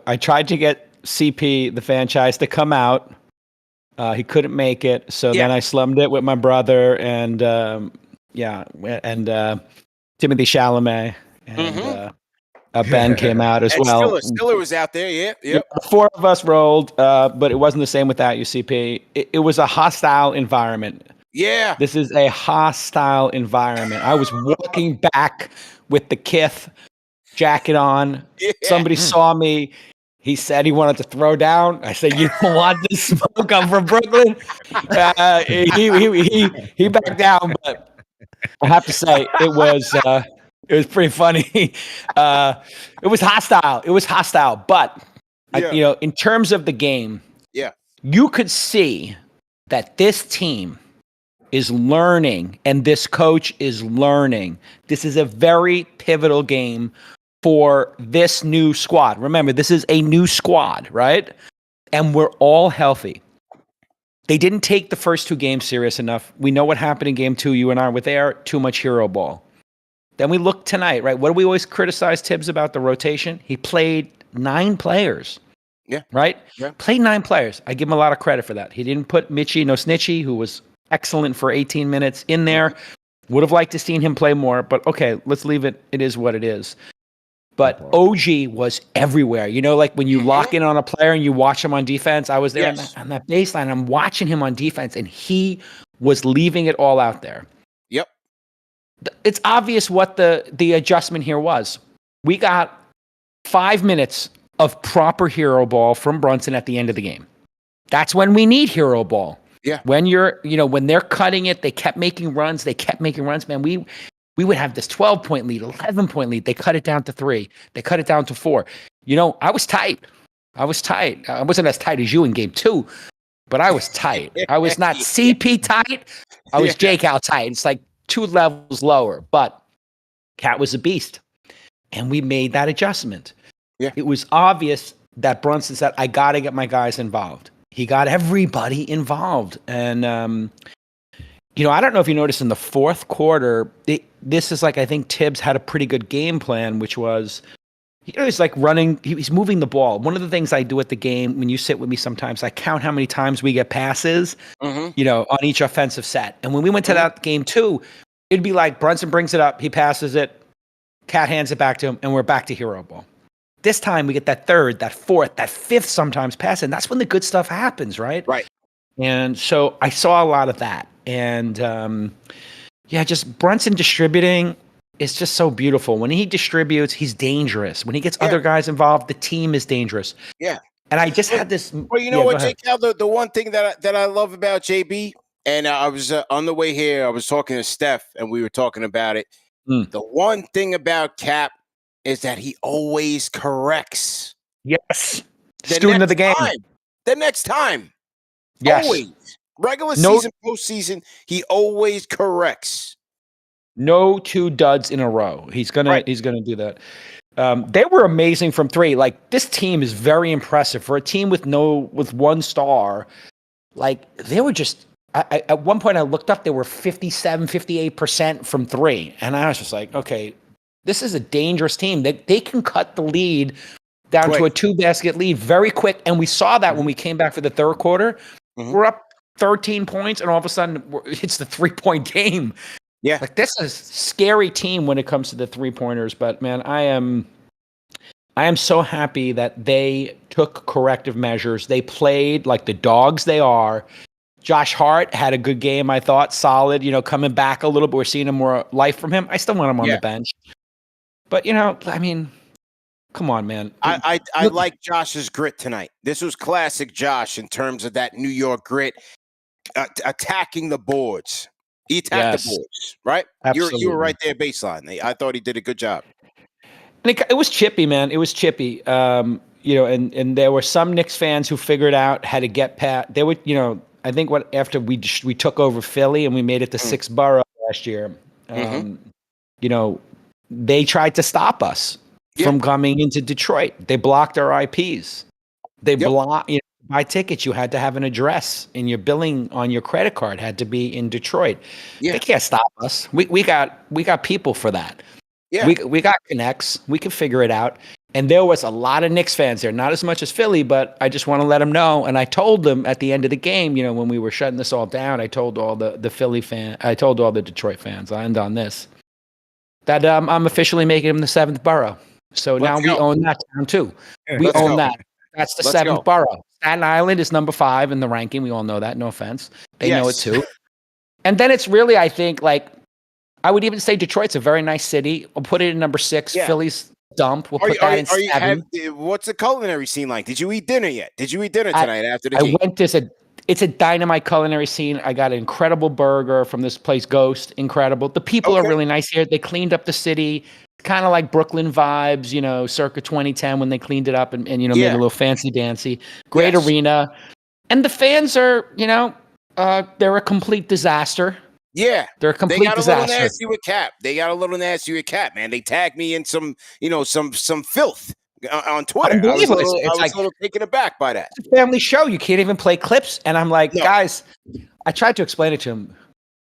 I tried to get CP, the franchise, to come out. He couldn't make it, so then I slummed it with my brother and Timothy Chalamet and Ben came out as well. Stiller was out there. Yeah. The four of us rolled, but it wasn't the same without you, CP. It was a hostile environment. Yeah. This is a hostile environment. I was walking back with the Kith jacket on. Yeah. Somebody saw me. He said he wanted to throw down. I said, "You don't want this smoke? I'm from Brooklyn." He backed down, but I have to say it was pretty funny. It was hostile. But in terms of the game, you could see that this team is learning, and this coach is learning. This is a very pivotal game for this new squad. Remember, this is a new squad, right? And we're all healthy. They didn't take the first 2 games serious enough. We know what happened in game 2. You and I were there. Too much hero ball. Then we look tonight, right? What do we always criticize Tibbs about the rotation? He played 9 players. Yeah. Right? Yeah. Played 9 players. I give him a lot of credit for that. He didn't put Mitchie No Snitchy, who was excellent for 18 minutes, in there. Would have liked to seen him play more, but okay, let's leave it. It is what it is. But OG was everywhere. You know, like when you lock in on a player and you watch him on defense, I was there on that baseline. I'm watching him on defense, and he was leaving it all out there. Yep. It's obvious what the adjustment here was. We got 5 minutes of proper hero ball from Brunson at the end of the game. That's when we need hero ball. Yeah. When when they're cutting it, they kept making runs. Man, we would have this 12-point lead, 11-point lead. They cut it down to 3. They cut it down to 4. I was tight. I wasn't as tight as you in game 2, but I was tight. I was not CP tight. I was J-Cal tight. It's like 2 levels lower, but Cat was a beast. And we made that adjustment. Yeah. It was obvious that Brunson said, I got to get my guys involved. He got everybody involved. And, I don't know if you noticed in the fourth quarter, this is like, I think Tibbs had a pretty good game plan, which was, he's like running, he's moving the ball. One of the things I do at the game, when you sit with me sometimes, I count how many times we get passes, on each offensive set. And when we went to that game 2, it'd be like Brunson brings it up, he passes it, Cat hands it back to him, and we're back to hero ball. This time we get that 3rd, that 4th, that 5th sometimes pass, and that's when the good stuff happens, right? Right. And so I saw a lot of that. And just Brunson distributing is just so beautiful. When he distributes, he's dangerous. When he gets other guys involved, the team is dangerous. Yeah. And I just had this. Well, you know what, JK, the one thing that I love about JB, and I was on the way here, I was talking to Steph, and we were talking about it. The one thing about Cap is that he always corrects. Yes. Student of the game. The next time. Yes. Always. Regular season, postseason, he always corrects. No 2 duds in a row. He's gonna do that. They were amazing from 3. Like, this team is very impressive for a team with 1 star. Like, they were just. At one point, I looked up. They were 57, 58% from 3, and I was just like, okay, this is a dangerous team. They can cut the lead down to a 2-basket lead very quick, and we saw that when we came back for the 3rd quarter. We're up 13 points, and all of a sudden, it's the 3-point game. Yeah. Like, this is a scary team when it comes to the 3-pointers, but, man, I am so happy that they took corrective measures. They played like the dogs they are. Josh Hart had a good game, I thought, solid, coming back a little bit. We're seeing more life from him. I still want him on the bench. But, come on, man. I like Josh's grit tonight. This was classic Josh in terms of that New York grit, attacking the boards. He attacked the boards, right? Absolutely. You were right there baseline. I thought he did a good job. And it was chippy, man. It was chippy. And there were some Knicks fans who figured out how to get past. They would, I think after we took over Philly and we made it to 6th borough last year, they tried to stop us from coming into Detroit. They blocked our IPs. They blocked. Buy tickets, you had to have an address, and your billing on your credit card had to be in Detroit. They can't stop us. We got people for that. Yeah. We got connects. We can figure it out. And there was a lot of Knicks fans there, not as much as Philly, but I just want to let them know. And I told them at the end of the game, when we were shutting this all down, I told all the Philly fans, I told all the Detroit fans, I end on this, that I'm officially making them the 7th borough. So now we own that town too. We own that. That's the 7th borough. Staten Island is number 5 in the ranking. We all know that. No offense. They know it too. And then it's really, I think, like, I would even say Detroit's a very nice city. We'll put it in number 6. Yeah. Philly's dump. We'll put that in 7. What's the culinary scene like? Did you eat dinner yet? Did you eat dinner tonight after the game? I went to it's a dynamite culinary scene. I got an incredible burger from this place, Ghost. Incredible. The people are really nice here. They cleaned up the city. Kind of like Brooklyn vibes, circa 2010 when they cleaned it up and made a little fancy dancy. Great arena. And the fans are, they're a complete disaster. Yeah, They're a they complete got a little disaster. nasty with Cap. Man. They tagged me in some filth on Twitter. I was Unbelievable. a It's like little taken aback by that. it's a family show. You can't even play clips. And I'm like, No. guys, I tried to explain it to him.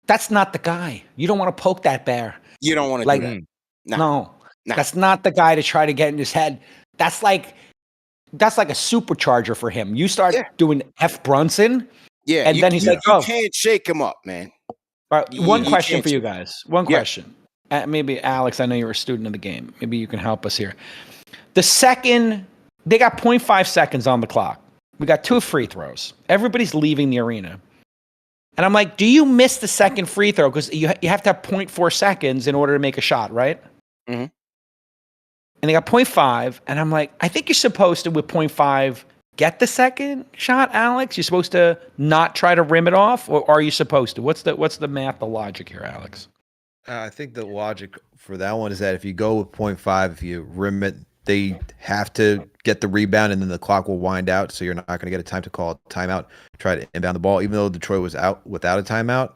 That's not the guy. You don't want to poke that bear. You don't want to Like, do that. no, Nah. that's not the guy to try to get in his head. That's like a supercharger for him. You start doing F Brunson, Yeah, and then he's like, you "Oh, can't shake him up, man." all right, one question can't for you shake- guys. One question. Maybe Alex, I know you're a student of the game. Maybe you can help us here. The second they got 0.5 seconds on the clock, we got 2 free throws. Everybody's leaving the arena. And I'm like, do you miss the second free throw? Because you have to have 0.4 seconds in order to make a shot, right? Mm-hmm. And they got 0.5. And I'm like, I think you're supposed to, with 0.5, get the second shot, Alex? You're supposed to not try to rim it off? Or are you supposed to? What's the math, the logic here, Alex? I think the logic for that one is that if you go with 0.5, if you rim it, they have to get the rebound and then the clock will wind out. So you're not going to get a time to call a timeout, try to inbound the ball. Even though Detroit was out without a timeout,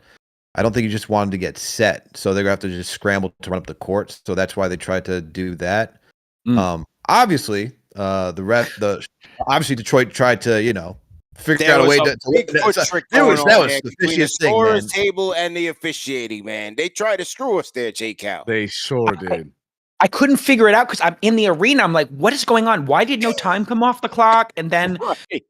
I don't think you just wanted to get set. So they're going to have to just scramble to run up the court. So that's why they tried to do that. Obviously, obviously Detroit tried to, figure out a way to big foot trick that going was on the there between the fishiest thing, scorer's man. table and the officiating, man. They tried to screw us there, J. Cal. They sure did. I couldn't figure it out because I'm in the arena. I'm like, what is going on? Why did no time come off the clock? And then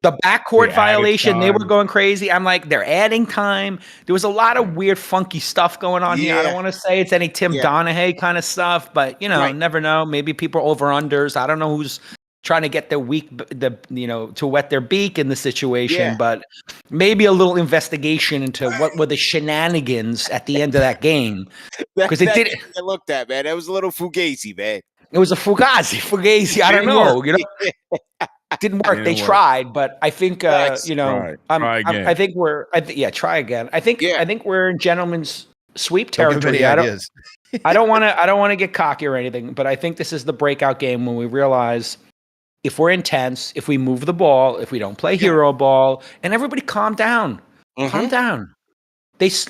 the backcourt violation, they were going crazy. I'm like, they're adding time. There was a lot of weird, funky stuff going on here. I don't want to say it's any Tim Donaghy kind of stuff, but never know. Maybe people are over-unders. I don't know who's trying to get their to wet their beak in the situation, but maybe a little investigation into what were the shenanigans at the end of that game. Because it did. I looked at, man. That was a little fugazi, man. It was a fugazi. I don't know. Didn't work. They tried, but I think Try again. I think try again. I think we're in gentleman's sweep territory. I don't want to get cocky or anything, but I think this is the breakout game when we realize if we're intense, if we move the ball, if we don't play hero ball, and everybody calm down. Calm down.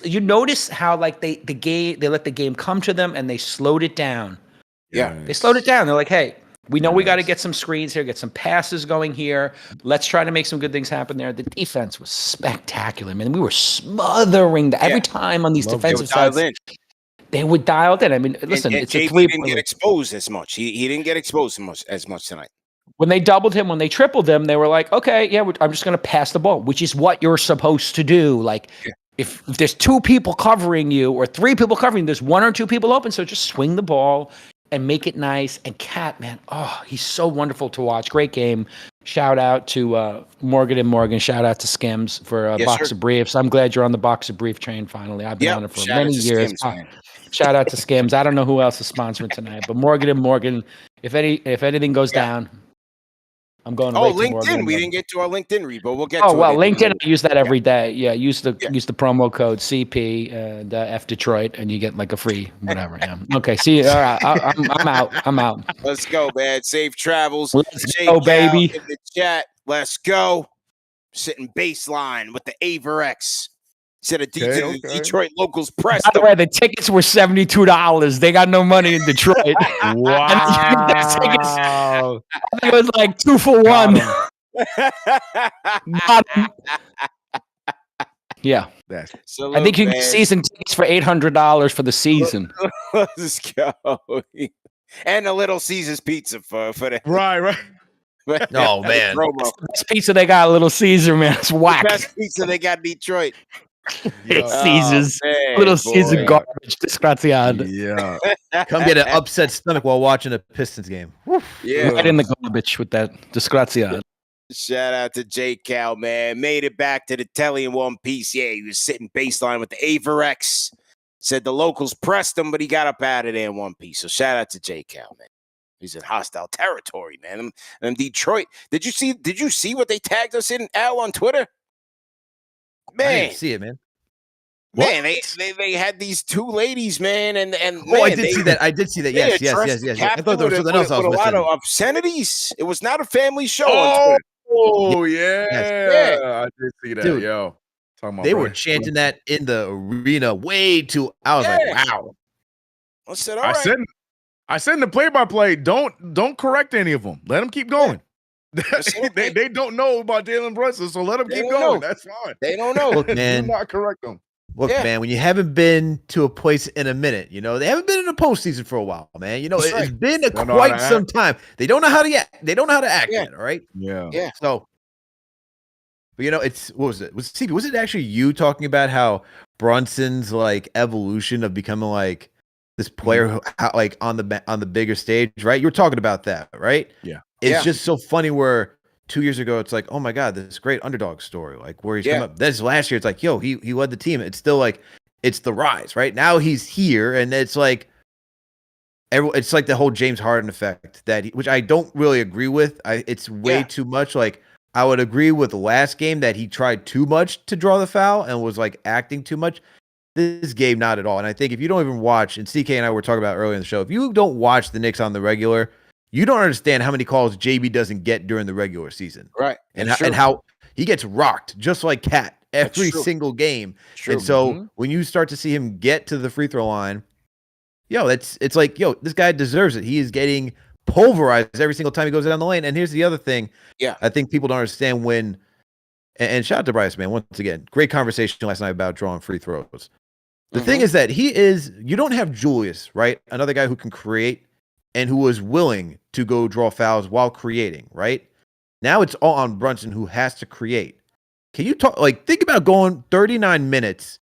You notice how like they let the game come to them and they slowed it down. Yeah. They slowed it down. They're like, hey, we know we got to get some screens here, get some passes going here. Let's try to make some good things happen there. The defense was spectacular, man. We were smothering every time on these defensive sides. They were dialed in. I mean, listen, and it's JB a three. Didn't get exposed as much. He didn't get exposed as much tonight. When they doubled him, when they tripled him, they were like, okay, yeah, I'm just going to pass the ball, which is what you're supposed to do. Like, if there's 2 people covering you or 3 people covering you, there's 1 or 2 people open. So just swing the ball and make it nice. And Cat, man, he's so wonderful to watch. Great game. Shout out to Morgan and Morgan. Shout out to Skims for a box of briefs. I'm glad you're on the box of brief train finally. I've been on it for many years. Skims, shout out to Skims. I don't know who else is sponsoring tonight, but Morgan and Morgan, if anything goes down, I'm going. LinkedIn. We didn't get to our LinkedIn read, but we'll get to it. Oh, well, LinkedIn, I use that every day. Yeah, use the promo code CP and F Detroit, and you get like a free whatever. Yeah. Okay, see you. All right, I'm out. Let's go, man. Safe travels. Let's go, baby. In the chat. Let's go. Sitting baseline with the Averex. Said a Detroit locals press. By the way, the tickets were $72. They got no money in Detroit. Wow. I think it was like 2 for 1. Yeah. Salute, I think you can get season tickets for $800 for the season. Let's go. And a little Caesar's pizza for the right. Oh man, the best pizza they got, a Little Caesar, man. It's whack. The best pizza they got in Detroit. Caesars, man, Little Caesar garbage. Disgraziad. Yeah. come get an upset stomach while watching a Pistons game. Yeah, Right in the garbage with that disgraziad. Shout out to J. Cal, man. Made it back to the telly in one piece. Yeah, he was sitting baseline with the Averex. Said the locals pressed him, but he got up out of there in one piece. So shout out to J. Cal, man. He's in hostile territory, man. And Detroit. Did you see what they tagged us in, Al, on Twitter? Man, I didn't see it, man. Man, they had these 2 ladies, man, and I did see that. I did see that. Yes. I thought there was something else I was with a missing. lot of obscenities. It was not a family show. Oh, on Twitter. yeah. I did see that, Dude. yo. They were chanting that in the arena way too. I was like, wow. I said, all right. I said in the play-by-play, don't correct any of them. Let them keep going. Yeah. they don't know about Jalen Brunson, so let them keep going. Know. That's fine. They don't know. Look, man, do not correct them. Look, man, when you haven't been to a place in a minute, they haven't been in a postseason for a while, man. It's been quite some time. They don't know how to act. They don't know how to act yet, all right? Yeah. So, but what was it? Was it actually you talking about how Brunson's like evolution of becoming like this player who, like on the bigger stage, right? You were talking about that, right? Yeah. It's just so funny where 2 years ago it's like, oh my God, this great underdog story, like where he's come up. This last year, it's like, yo, he led the team. It's still like it's the rise, right? Now he's here, and it's like it's like the whole James Harden effect which I don't really agree with. It's way too much. Like I would agree with the last game that he tried too much to draw the foul and was like acting too much. This game, not at all. And I think if you don't even watch, and CK and I were talking about earlier in the show, if you don't watch the Knicks on the regular, you don't understand how many calls JB doesn't get during the regular season. Right. And how he gets rocked just like Cat every single game. And so when you start to see him get to the free throw line, it's like, this guy deserves it. He is getting pulverized every single time he goes down the lane. And here's the other thing. Yeah. I think people don't understand when, and shout out to Bryce, man, once again, great conversation last night about drawing free throws. The thing is that you don't have Julius, right? Another guy who can create and who was willing to go draw fouls while creating, right? Now it's all on Brunson, who has to create. Can you think about going 39 minutes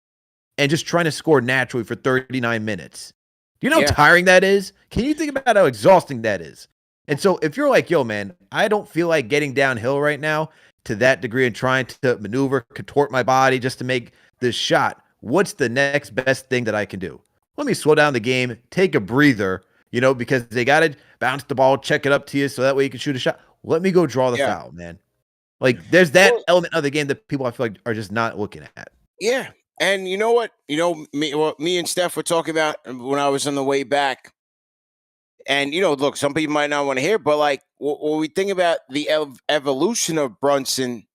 and just trying to score naturally for 39 minutes? Do you know how tiring that is? Can you think about how exhausting that is? And so if you're like, yo, man, I don't feel like getting downhill right now to that degree and trying to maneuver, contort my body just to make this shot, what's the next best thing that I can do? Let me slow down the game, take a breather, because they got to bounce the ball, check it up to you so that way you can shoot a shot. Let me go draw the foul, man. Like, there's that element of the game that people I feel like are just not looking at. Yeah. And you know what? Me and Steph were talking about when I was on the way back. And, look, some people might not want to hear, but like when we think about the evolution of Brunson,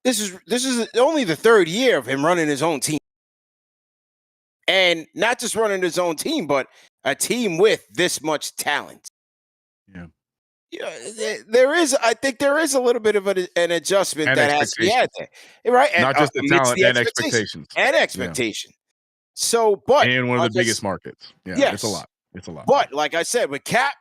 this is only the third year of him running his own team. And not just running his own team, but a team with this much talent. Yeah. I think there is a little bit of an adjustment and that has to be had there. Right? Not just the talent and expectations. And expectation. Yeah. So, but and one of the biggest markets. Yeah, yes. It's a lot. It's a lot. But like I said, with Cap,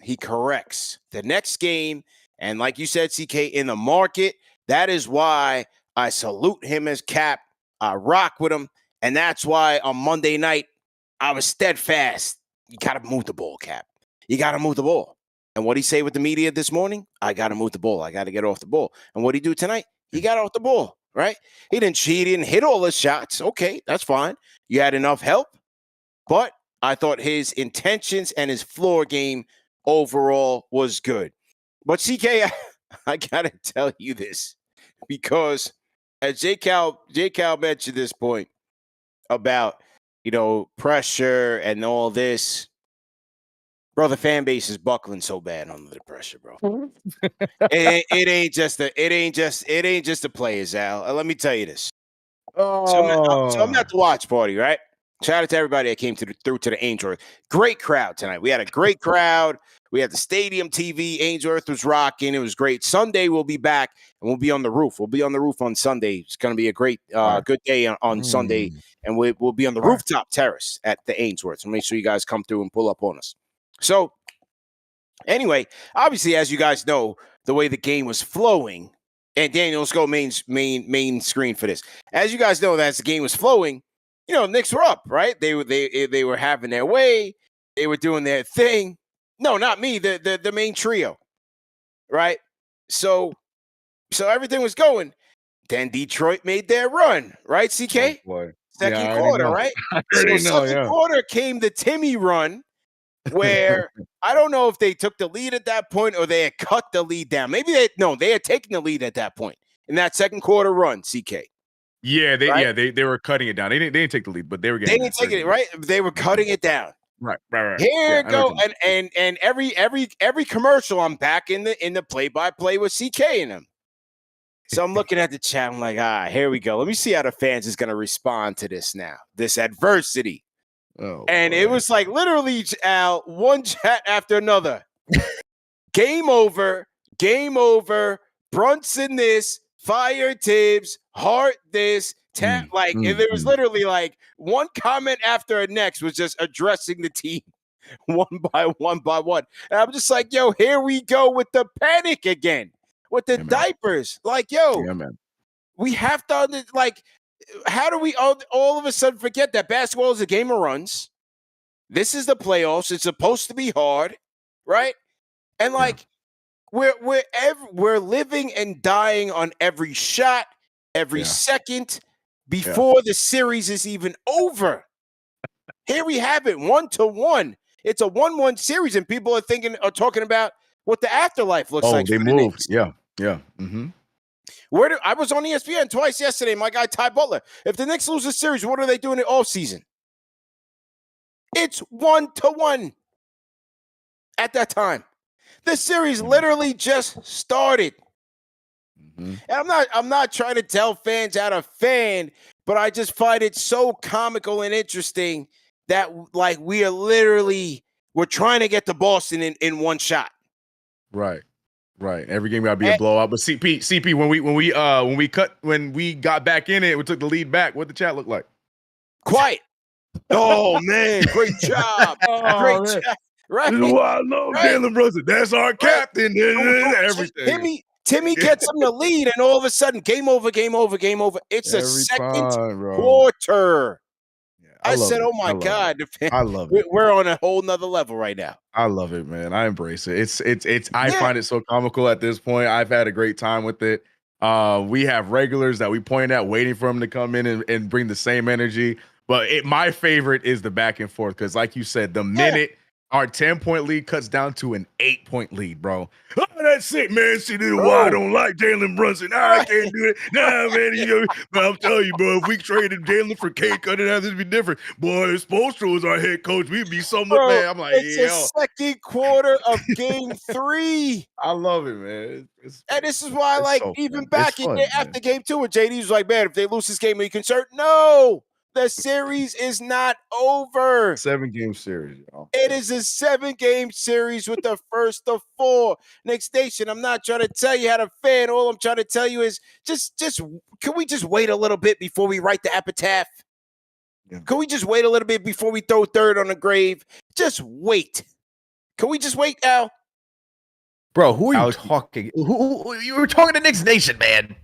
he corrects the next game. And like you said, CK, in the market, that is why I salute him as Cap. I rock with him. And that's why on Monday night, I was steadfast. You got to move the ball, Cap. You got to move the ball. And what he say with the media this morning? I got to move the ball. I got to get off the ball. And what he do tonight? He got off the ball, right? He didn't cheat. He didn't hit all his shots. Okay, that's fine. You had enough help. But I thought his intentions and his floor game overall was good. But CK, I got to tell you this because as J. Cal mentioned this point about, pressure and all this, bro, the fan base is buckling so bad under the pressure, bro. it ain't just the players, Al. Let me tell you this. So I'm at the watch party, right? Shout out to everybody that came through to the Ainsworth. Great crowd tonight. We had a great crowd. We had the stadium TV. Ainsworth was rocking. It was great. Sunday we'll be back and we'll be on the roof. We'll be on the roof on Sunday. It's going to be a great, good day on Sunday, and we'll be on the rooftop terrace at the Ainsworth. So make sure you guys come through and pull up on us. So, anyway, obviously, as you guys know, the way the game was flowing, and Daniel, let's go main screen for this. As you guys know, as the game was flowing, Knicks were up, right? They were having their way. They were doing their thing. No, not me. The main trio, right? So everything was going. Then Detroit made their run, right? CK, second quarter, right? So second quarter came the Timmy run. Where I don't know if they took the lead at that point or they had cut the lead down. Maybe they had taken the lead at that point in that second quarter run, CK. Yeah, they were cutting it down. They didn't take the lead, but they were getting. They didn't take it, right? They were cutting it down. Right. Here you go, and every commercial, I'm back in the play-by-play with CK in them. So I'm looking at the chat. I'm like, here we go. Let me see how the fans is gonna respond to this now, this adversity. And it was like literally, Al, one chat after another. Game over. Game over. Brunson this. Fire Tibbs. Hart this. And there was literally like one comment after the next was just addressing the team one by one by one. And I'm just like, yo, here we go with the panic again. With the diapers. Like, yo, we have to, like, how do we all of a sudden forget that basketball is a game of runs? This is the playoffs. It's supposed to be hard, right? And like, we're living and dying on every shot, every second before the series is even over. Here we have it, 1-1. It's a 1-1 series, and people are talking about what the afterlife looks like. They for moved. The Knicks. Yeah. Mm-hmm. I was on ESPN twice yesterday. My guy Ty Butler. If the Knicks lose the series, what are they doing in the offseason? It's 1-1 at that time. The series literally just started. And I'm not trying to tell fans how to fan, but I just find it so comical and interesting that like we're trying to get to Boston in one shot. Right. Every game gotta be a blowout. But CP, when we got back in it, we took the lead back. What the chat look like? Quiet. Oh man, great job. Great job. Right. This is why I love Jalen Brunson. That's our captain. Everything. Timmy gets him the lead, and all of a sudden, game over. It's the second quarter. I said, "Oh my God!" I love it. We're on a whole nother level right now. I love it, man. I embrace it. I find it so comical at this point. I've had a great time with it. We have regulars that we point at, waiting for them to come in and bring the same energy. But my favorite is the back and forth because, like you said, the minute our 10-point lead cuts down to an 8-point lead, bro. Oh, that's it, man. See, this is why I don't like Jalen Brunson. I can't do it. Nah, man. But I'm telling you, bro, if we traded Jalen for K, cutting out, this would be different. Boy, if Spoelstra was our head coach, we'd be somewhat, man. I'm like, it's the second quarter of game 3. I love it, man. And this is why, like, so even fun. back after game 2, when JD was like, man, if they lose this game, are you concerned? No. The series is not over. 7-game series, y'all. It is a 7-game series with the first of 4. Knicks Nation, I'm not trying to tell you how to fan. All I'm trying to tell you is just can we just wait a little bit before we write the epitaph? Yeah. Can we just wait a little bit before we throw third on the grave? Just wait. Can we just wait, Al? Bro, who are you talking? Who you were talking to Knicks Nation, man.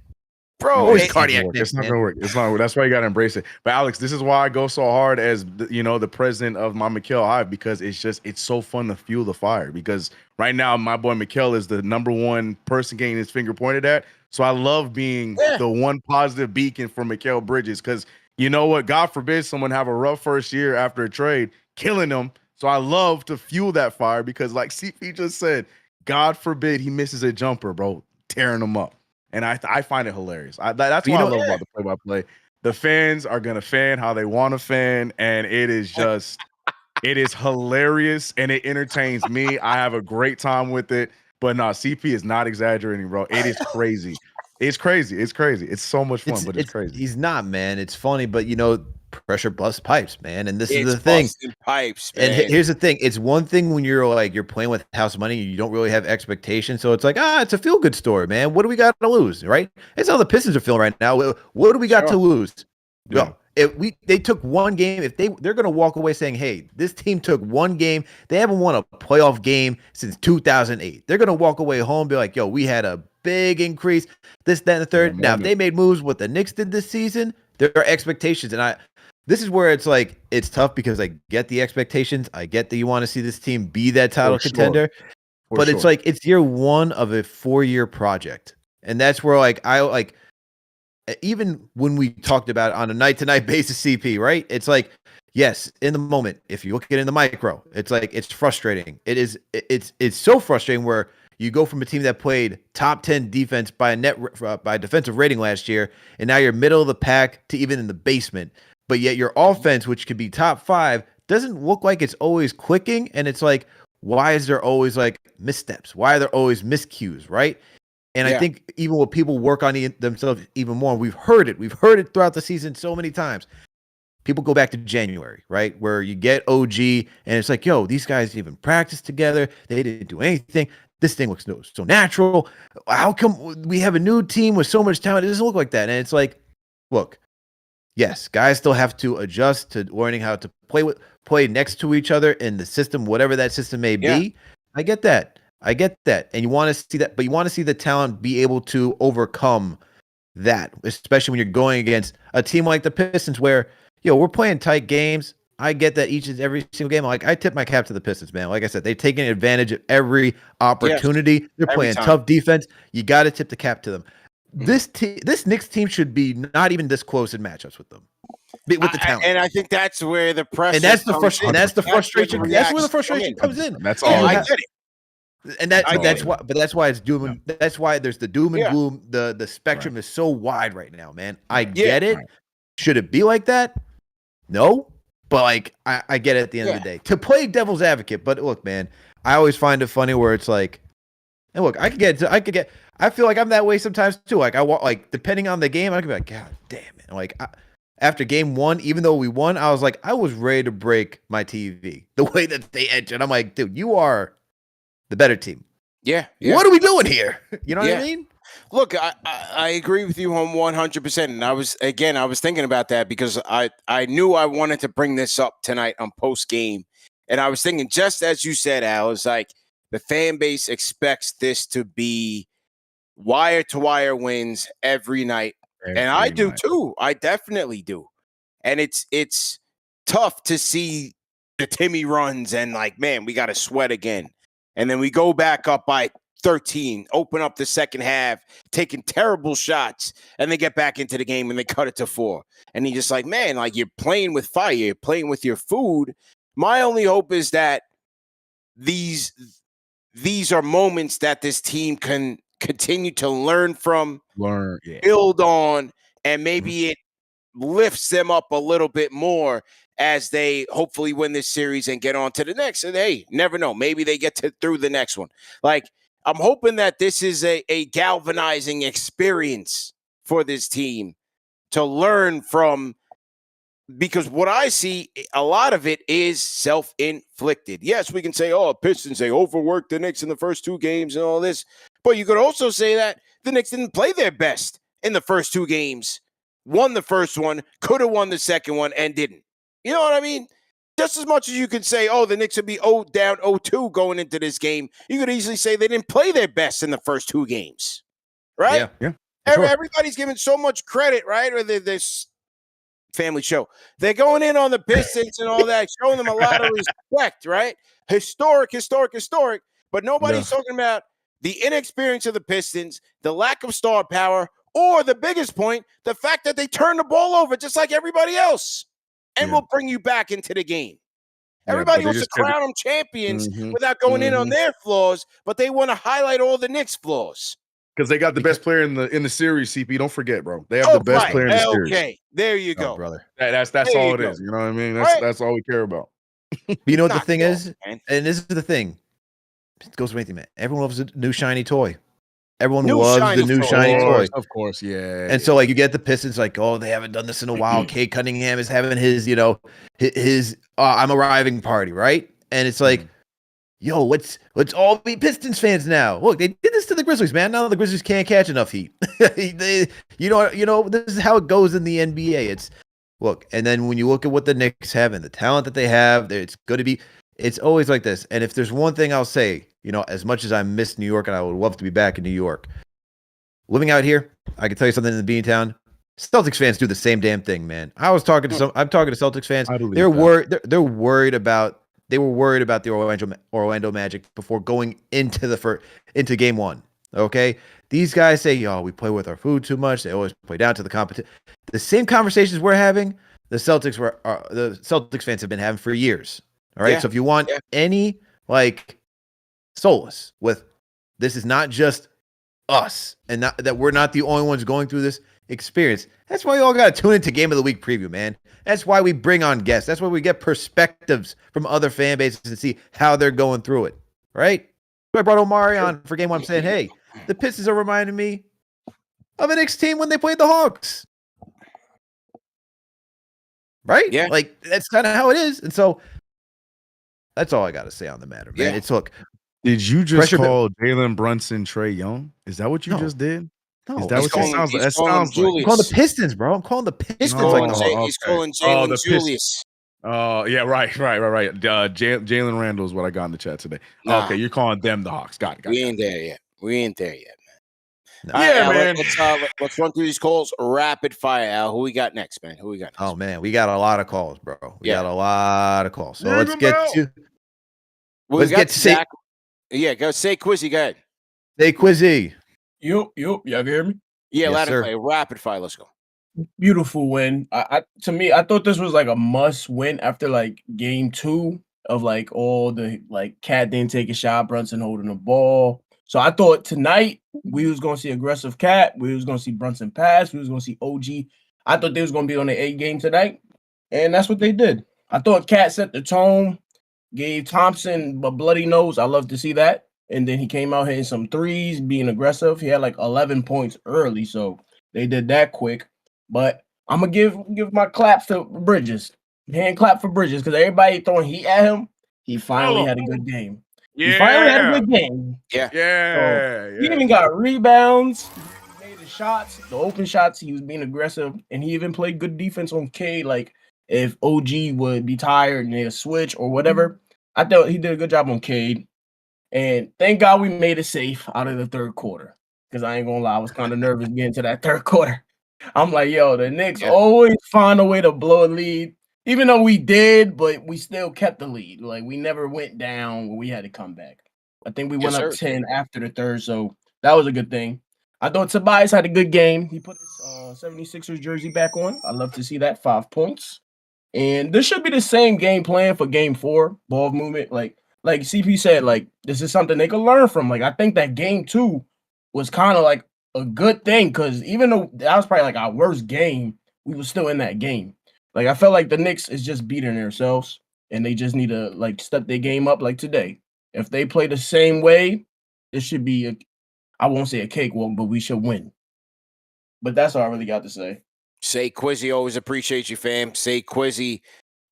Bro, it's cardiac. It's not gonna work. It's not. That's why you gotta embrace it. But Alex, this is why I go so hard as the president of my Mikal Hive, because it's so fun to fuel the fire. Because right now, my boy Mikal is the number one person getting his finger pointed at. So I love being the one positive beacon for Mikal Bridges. Because you know what? God forbid someone have a rough first year after a trade, killing them. So I love to fuel that fire because, like CP just said, God forbid he misses a jumper, bro, tearing them up. And I find it hilarious. That's what I love about the play-by-play. The fans are going to fan how they want to fan, and it is hilarious, and it entertains me. I have a great time with it. But no, CP is not exaggerating, bro. It is crazy. It's crazy. It's so much fun, but it's crazy. He's not, man. It's funny, but pressure busts pipes, man. And this is the thing. Pipes, man. And here's the thing. It's one thing when you're playing with house money and you don't really have expectations. So it's like, it's a feel-good story, man. What do we got to lose, right? It's how the Pistons are feeling right now. What do we got to lose? Yeah. They took one game. If they're going to walk away saying, hey, this team took one game. They haven't won a playoff game since 2008. They're going to walk away home and be like, yo, we had a big increase, this, that, and the third. Now, if they made moves what the Knicks did this season, there are expectations. And this is where it's like, it's tough because I get the expectations. I get that you want to see this team be that title contender. But it's like, it's year one of a 4-year project. And that's where even when we talked about it on a night-to-night basis, CP, right? It's like, yes, in the moment, if you look at it in the micro, it's like, it's frustrating. It's so frustrating where you go from a team that played top 10 defense by defensive rating last year, and now you're middle of the pack to even in the basement. But yet your offense, which could be top 5, doesn't look like it's always clicking. And it's like, why is there always like missteps? Why are there always miscues, right? And I think even when people work on themselves even more, we've heard it throughout the season so many times. People go back to January, right? Where you get OG and it's like, yo, these guys even practiced together. They didn't do anything. This thing looks so natural. How come we have a new team with so much talent? It doesn't look like that. And it's like, look, yes, guys still have to adjust to learning how to play next to each other in the system, whatever that system may be. I get that. And you want to see that, but you want to see the talent be able to overcome that, especially when you're going against a team like the Pistons where, we're playing tight games. I get that each and every single game. Like, I tip my cap to the Pistons, man. Like I said, they've taken advantage of every opportunity. They're playing tough defense. You got to tip the cap to them. This Knicks team should be not even this close in matchups with them, with the talent. And I think that's where the pressure and that's the frustration. That's where the frustration comes in. That's all. I get it. And that's why. But that's why it's doom. That's why there's the doom and gloom. The spectrum is so wide right now, man. I get it. Should it be like that? No. But like I get it at the end of the day. To play devil's advocate, but look, man, I always find it funny where it's like, and look, I feel like I'm that way sometimes too. Like depending on the game, I could be like, God damn it. Like after game 1, even though we won, I was like, I was ready to break my TV the way that they entered. I'm like, dude, you are the better team. Yeah. What are we doing here? You know what I mean? Look, I agree with you on 100%. And I was thinking about that because I knew I wanted to bring this up tonight on post game. And I was thinking, just as you said, Al, it's like the fan base expects this to be wire to wire wins every night. And I do too. I definitely do. And it's tough to see the Timmy runs and like, man, we got to sweat again. And then we go back up by 13, open up the second half, taking terrible shots, and they get back into the game and they cut it to 4. And you're just like, man, like you're playing with fire, you're playing with your food. My only hope is that these are moments that this team can continue to learn from, build on, and maybe it lifts them up a little bit more as they hopefully win this series and get on to the next. And hey, never know. Maybe they get through the next one. Like, I'm hoping that this is a galvanizing experience for this team to learn from, because what I see, a lot of it is self-inflicted. Yes, we can say, Pistons, they overworked the Knicks in the first 2 games and all this. But you could also say that the Knicks didn't play their best in the first 2 games. Won the first one, could have won the second one, and didn't. You know what I mean? Just as much as you could say, the Knicks would be down 0-2 going into this game, you could easily say they didn't play their best in the first 2 games, right? Yeah. Everybody's giving so much credit, right? Or this family show. They're going in on the Pistons and all that, showing them a lot of respect, right? Historic. But nobody's talking about the inexperience of the Pistons, the lack of star power, or the biggest point, the fact that they turned the ball over just like everybody else. And we'll bring you back into the game. Everybody wants to crown them champions without going in on their flaws, but they want to highlight all the Knicks' flaws. Because they got the best player in the series, CP. Don't forget, bro. They have the best player in the series. Okay, there you go, brother. That's all it is. You know what I mean? That's all we care about. But you know what the thing is? And this is the thing. It goes with anything, man. Everyone loves a new shiny toy. Everyone loves the new shiny toy. Of course, yeah. And so, like, you get the Pistons, like, they haven't done this in a while. Kate Cunningham is having his I'm arriving party, right? And it's like, let's all be Pistons fans now. Look, they did this to the Grizzlies, man. Now the Grizzlies can't catch enough heat. You know, this is how it goes in the NBA. And then when you look at what the Knicks have and the talent that they have, it's always like this. And if there's one thing I'll say, as much as I miss New York and I would love to be back in New York, living out here, I can tell you something in the Beantown. Celtics fans do the same damn thing, man. I'm talking to Celtics fans. They were worried about the Orlando Magic before going into game 1. Okay, these guys say, we play with our food too much. They always play down to the competition. The same conversations we're having, the Celtics fans have been having for years. All right, so if you want any solace with this, is not just us, and that we're not the only ones going through this experience. That's why you all got to tune into Game of the Week preview, man. That's why we bring on guests. That's why we get perspectives from other fan bases and see how they're going through it, right? So I brought Omari on for game 1. I'm saying, hey, the Pistons are reminding me of a Knicks team when they played the Hawks. Right? Yeah. Like, that's kind of how it is. And so that's all I got to say on the matter, man. Yeah. It's look. Did you just Pressure- call Jalen Brunson Trae Young? Is that what you No. just did? No, Is that He's what you calling- sounds like? he's That calling sounds like. I'm Julius. calling the Pistons, bro. I'm calling the Pistons No. like the Oh, Hawks. He's calling Jalen the Pistons. Julius. Oh, yeah, right. Jalen Randall is what I got in the chat today. Nah. Okay, you're calling them the Hawks. Got it. We ain't there yet. No. All right, Yeah, Al, man. let's run through these calls rapid fire. Al, who we got next, man? Who we got next? Oh man, we got a lot of calls, bro. We Yeah. got a lot of calls. So Ring let's them get out. to Well, let's we got get to say Zach. Yeah, go Sayquizzy. Go ahead. Sayquizzy. Y'all can hear me? Yeah, Yes, let sir. it play. Rapid fire. Let's go. Beautiful win. To me, I thought this was like a must win after like game 2 of like all the like Cat didn't take a shot, Brunson holding the ball. So I thought tonight we was gonna see aggressive Cat, we was gonna see Brunson pass, we was gonna see OG. I thought they was gonna be on the 8 game tonight, and that's what they did. I thought Cat set the tone, gave Thompson a bloody nose. I love to see that. And then he came out hitting some threes, being aggressive. He had like 11 points early, so they did that quick. But I'm gonna give my claps to Bridges, hand clap for Bridges, because everybody throwing heat at him. He finally had a good game. He finally had a good game. Yeah. Yeah. He even got rebounds. He made his shots, the open shots. He was being aggressive, and he even played good defense on K. Like if OG would be tired and they'd switch or whatever, I thought he did a good job on Cade. And thank God we made it safe out of the third quarter. Because I ain't gonna lie, I was kind of nervous getting to that third quarter. I'm like, yo, the Knicks always find a way to blow a lead. Even though we did, but we still kept the lead. Like we never went down when we had to come back. I think we went up 10 after the third, so that was a good thing. I thought Tobias had a good game. He put his 76ers jersey back on. I love to see that. 5 points. And this should be the same game plan for game 4, ball movement. Like CP said, like this is something they could learn from. Like I think that game 2 was kind of like a good thing because even though that was probably like our worst game, we were still in that game. Like I felt like the Knicks is just beating themselves and they just need to like step their game up like today. If they play the same way, it should be I won't say a cakewalk, but we should win. But that's all I really got to say. Sayquizzy, always appreciate you, fam. Sayquizzy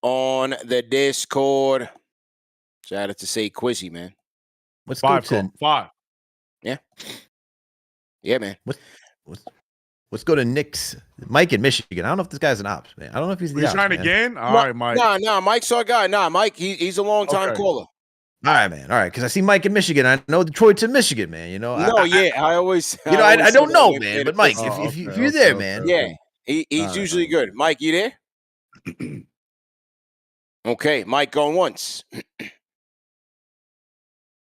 on the Discord. Shout out to Sayquizzy, man. Let's Five. go to 5. Yeah. Yeah, man. Let's go to Knicks. Mike in Michigan. I don't know if this guy's an ops, man. I don't know if he's the You ops, trying man. again? All right, Mike. Nah, Mike's our guy. Nah, Mike, he's a long time Okay. caller. All right, man. All right, because I see Mike in Michigan. I know Detroit's in Michigan, man. You know. I always. I always don't say know, that man. when But they Mike, play if the- you're there, man. Yeah, he's usually good. Mike, you there? Okay, Mike going once.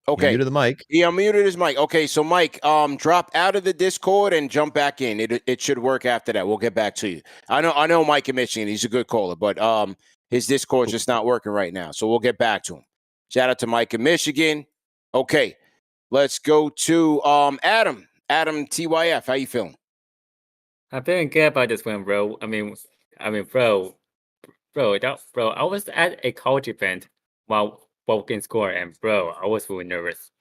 Okay. Muted the mic. Yeah, muted his mic. Okay, so Mike, drop out of the Discord and jump back in. It should work after that. We'll get back to you. I know Mike in Michigan. He's a good caller, but his Discord's just not working right now. So we'll get back to him. Shout out to Mike in Michigan. Okay, let's go to Adam. Adam TYF. How you feeling? I'm feeling good about this one, bro. I mean, bro, I was at a college event while Vulcan score, and bro, I was really nervous.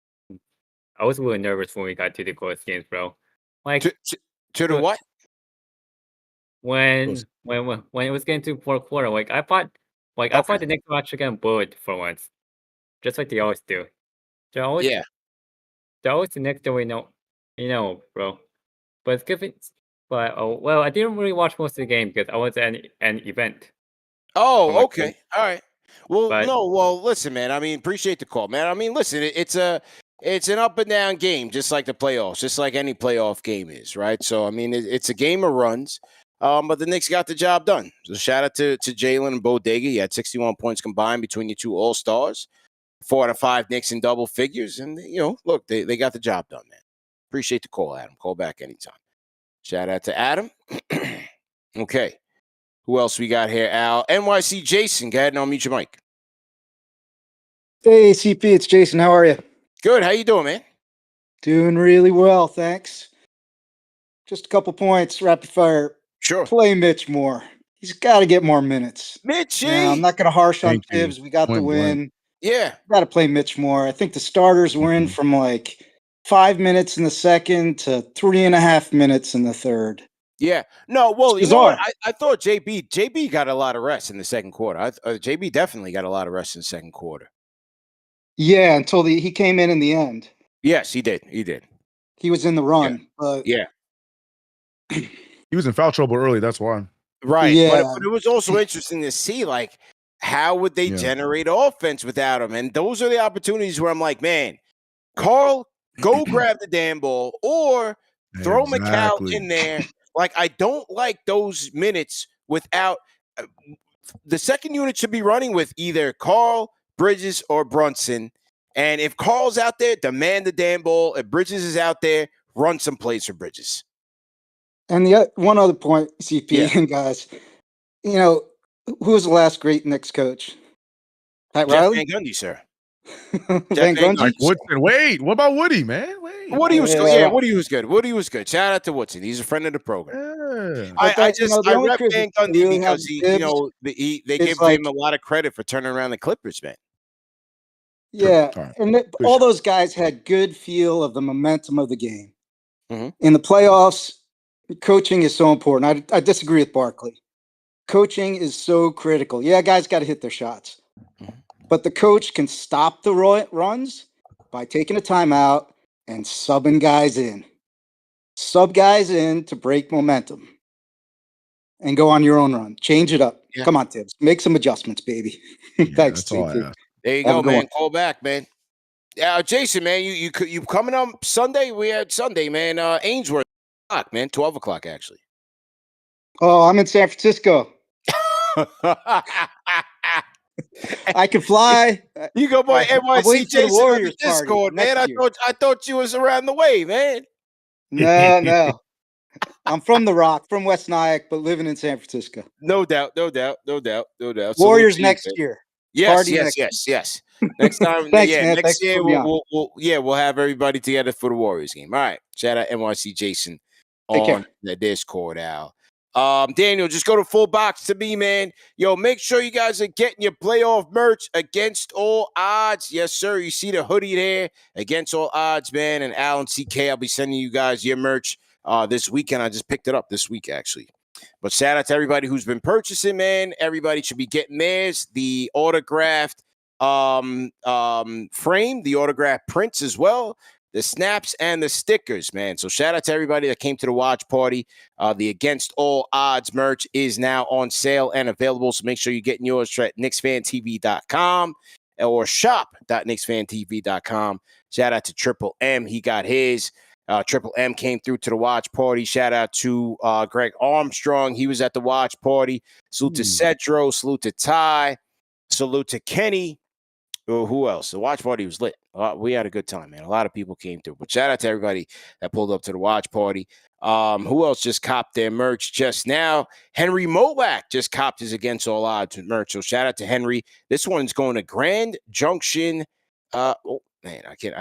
I was really nervous when we got to the close games, bro. Like to the what? When it was getting to fourth quarter, I thought the Knicks were actually getting bullied for once, just like they always do. They're always the Knicks that we know, bro. But it's good. But well, I didn't really watch most of the game because I was at an event. Oh, okay. All right. Well, But- no. Well, listen, man. I mean, appreciate the call, man. I mean, listen, it's an up and down game, just like the playoffs, just like any playoff game is, right? So, I mean, it's a game of runs. But the Knicks got the job done. So, shout out to Jalen and Bodega. He had 61 points combined between the two All Stars. 4 out of 5 Knicks in double figures, and look, they got the job done, man. Appreciate the call, Adam. Call back anytime. Shout out to Adam. Okay. Who else we got here, Al? NYC Jason. Go ahead and unmute your mic. Hey, CP, it's Jason. How are you? Good. How you doing, man? Doing really well, thanks. Just a couple points, rapid fire. Sure. Play Mitch more. He's got to get more minutes. Mitchie! Yeah, I'm not going to harsh on Thank you. Tibbs. We got the Point blank. win. Yeah. Got to play Mitch more. I think the starters were in from like 5 minutes in the second to 3.5 minutes in the third. Yeah. No, well, It's you know what? bizarre. I thought JB got a lot of rest in the second quarter. JB definitely got a lot of rest in the second quarter. Yeah, until he came in the end. Yes, he did. He did. He was in the run, but Yeah. He was in foul trouble early. That's why. Right. Yeah. But it was also interesting to see, like, how would they generate offense without him? And those are the opportunities where I'm like, man, Karl, go grab the damn ball or throw Mikal in there. Like, I don't like those minutes without the second unit should be running with either Karl, Bridges, or Brunson. And if Karl's out there, demand the damn ball. If Bridges is out there, run some plays for Bridges. And the one other point, CP and guys, you know, who was the last great Knicks coach? Pat Jeff Riley? Van Gundy, sir. Van Gundy? Woodson. Wait, what about Woody, man? Wait. Woody was good. Yeah, Woody was good. Woody was good. Shout out to Woodson. He's a friend of the program. Yeah. I only rep Van Gundy really because have they is give like- him a lot of credit for turning around the Clippers, man. Yeah, Sure. and all those guys had good feel of the momentum of the game. Mhm. In the playoffs, coaching is so important. I disagree with Barkley. Coaching is so critical. Yeah, guys got to hit their shots, but the coach can stop the runs by taking a timeout and subbing guys in. Sub guys in to break momentum and go on your own run. Change it up. Yeah. Come on, Tibbs. Make some adjustments, baby. Thanks, that's all I CP. ask. There you Have a go, good man. one. Call back, man. Yeah, Jason, man, you coming on Sunday? We had Sunday, man. Ainsworth, man, 12 o'clock actually. Oh, I'm in San Francisco. I can fly. You go, boy, I'm NYC waiting for the Jason on the Warriors party Discord, man. next year. I thought you was around the way, man. No. I'm from the Rock, from West Nyack, but living in San Francisco. No doubt. Warriors Salute to you, next man. year. Yes, Party yes, next yes. Next time, Thanks, yeah, man. next Thanks year for putting me on. we'll have everybody together for the Warriors game. All right. Shout out NYC Jason Take care. on the Discord, Al. Daniel, just go to full box to me, man. Yo, make sure you guys are getting your playoff merch against all odds. Yes, sir. You see the hoodie there, against all odds, man. And Al and CK, I'll be sending you guys your merch this weekend. I just picked it up this week, actually. But shout out to everybody who's been purchasing, man. Everybody should be getting theirs. The autographed frame, the autographed prints as well, the snaps and the stickers, man. So shout out to everybody that came to the watch party. The Against All Odds merch is now on sale and available. So make sure you're getting yours at KnicksFanTV.com or shop.KnicksFanTV.com. Shout out to Triple M. He got his. Triple M came through to the watch party. Shout out to Greg Armstrong. He was at the watch party. Salute to Cedro. Salute to Ty. Salute to Kenny. Who else? The watch party was lit. We had a good time, man. A lot of people came through. But shout out to everybody that pulled up to the watch party. Who else just copped their merch just now? Henry Mowak just copped his Against All Odds merch. So shout out to Henry. This one's going to Grand Junction. Oh man, I can't.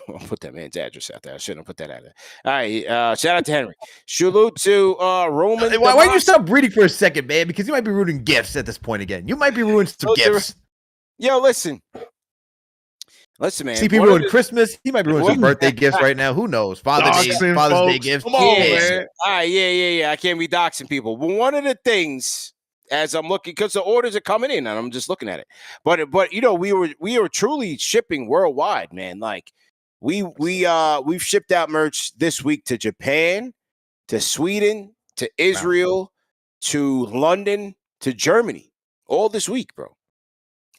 I'll put that man's address out there. I shouldn't have put that out there. All right. Shout out to Henry. Salute to Roman. Why don't you stop reading for a second, man? Because you might be ruining gifts at this point again. You might be ruining some gifts. Yo, listen, man. CP ruined Christmas. He might be ruining some birthday gifts right now. Who knows? Father's Day gifts. Come on, man. All right, yeah. I can't be doxing people. But one of the things, as I'm looking, because the orders are coming in, and I'm just looking at it. But you know, we were truly shipping worldwide, man. Like we've shipped out merch this week to Japan, to Sweden, to Israel, to London, to Germany, all this week, bro.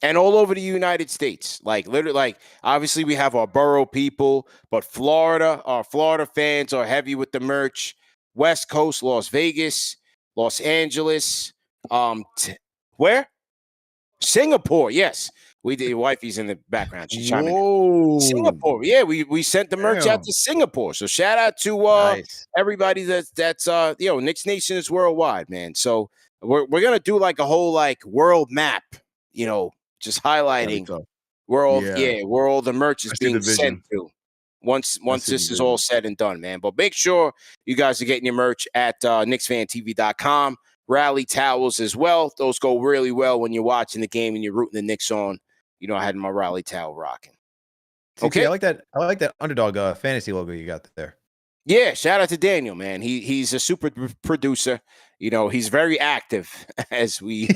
And all over the United States. Like, literally, like, obviously we have our borough people, but our Florida fans are heavy with the merch. West Coast, Las Vegas, Los Angeles, where? Singapore, yes. We did. Wifey's in the background. She's chiming in. Singapore, yeah. We sent the merch out to Singapore. So shout out to everybody that's Knicks Nation is worldwide, man. So we're gonna do like a whole like world map, you know. Just highlighting where all the merch is being sent to once this is all said and done, man. But make sure you guys are getting your merch at KnicksFanTV.com. Rally towels as well. Those go really well when you're watching the game and you're rooting the Knicks on. You know, I had my rally towel rocking. Okay, I like that. I like that Underdog fantasy logo you got there. Yeah, shout out to Daniel, man. He's a super producer. You know, he's very active as we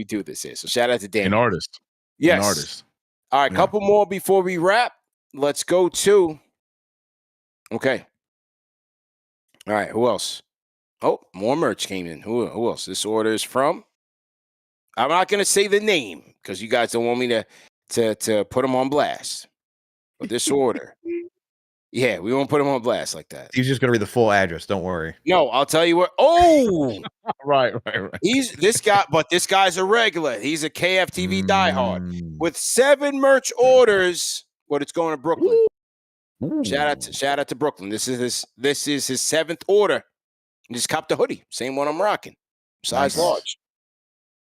do this here. So shout out to Daniel. An artist. Yes. An artist. All right, Yeah. couple more before we wrap. Let's go to. Okay. All right, who else? Oh, more merch came in. Who else? This order is from. I'm not gonna say the name because you guys don't want me to put them on blast. But this order. Yeah, we won't put him on blast like that. He's just gonna read the full address. Don't worry. No, I'll tell you what. Oh, right. He's this guy, but this guy's a regular. He's a KFTV diehard with 7 merch orders. But it's going to Brooklyn. Shout out to Brooklyn. This is his 7th order. He just copped the hoodie, same one I'm rocking, size large.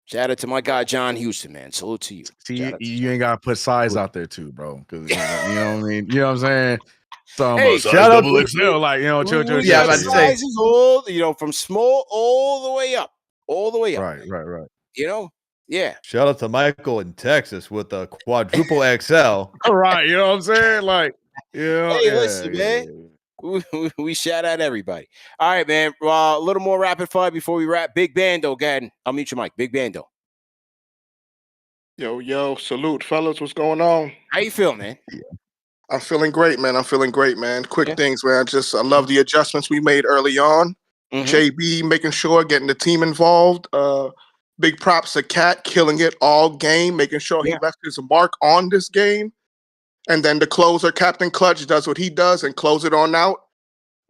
Shout out to my guy John Houston, man. Salute to you. See, you ain't gotta put size out there too, bro. Because you know what I mean. You know what I'm saying? So Hey, shout out to XL, like chill. Yeah, about to say sizes all from small all the way up, Right. You know, yeah. Shout out to Michael in Texas with a quadruple XL. All right, you know what I'm saying? Like, Hey, listen, man. We shout out everybody. All right, man. A little more rapid fire before we wrap. Big Bando, go ahead. I'll mute your mic. Big Bando. Yo, salute, fellas. What's going on? How you feel, man? I'm feeling great, man. Quick things, man. I love the adjustments we made early on. JB making sure, getting the team involved. Big props to Cat, killing it all game, making sure he left his mark on this game. And then the closer, Captain Clutch, does what he does and close it on out.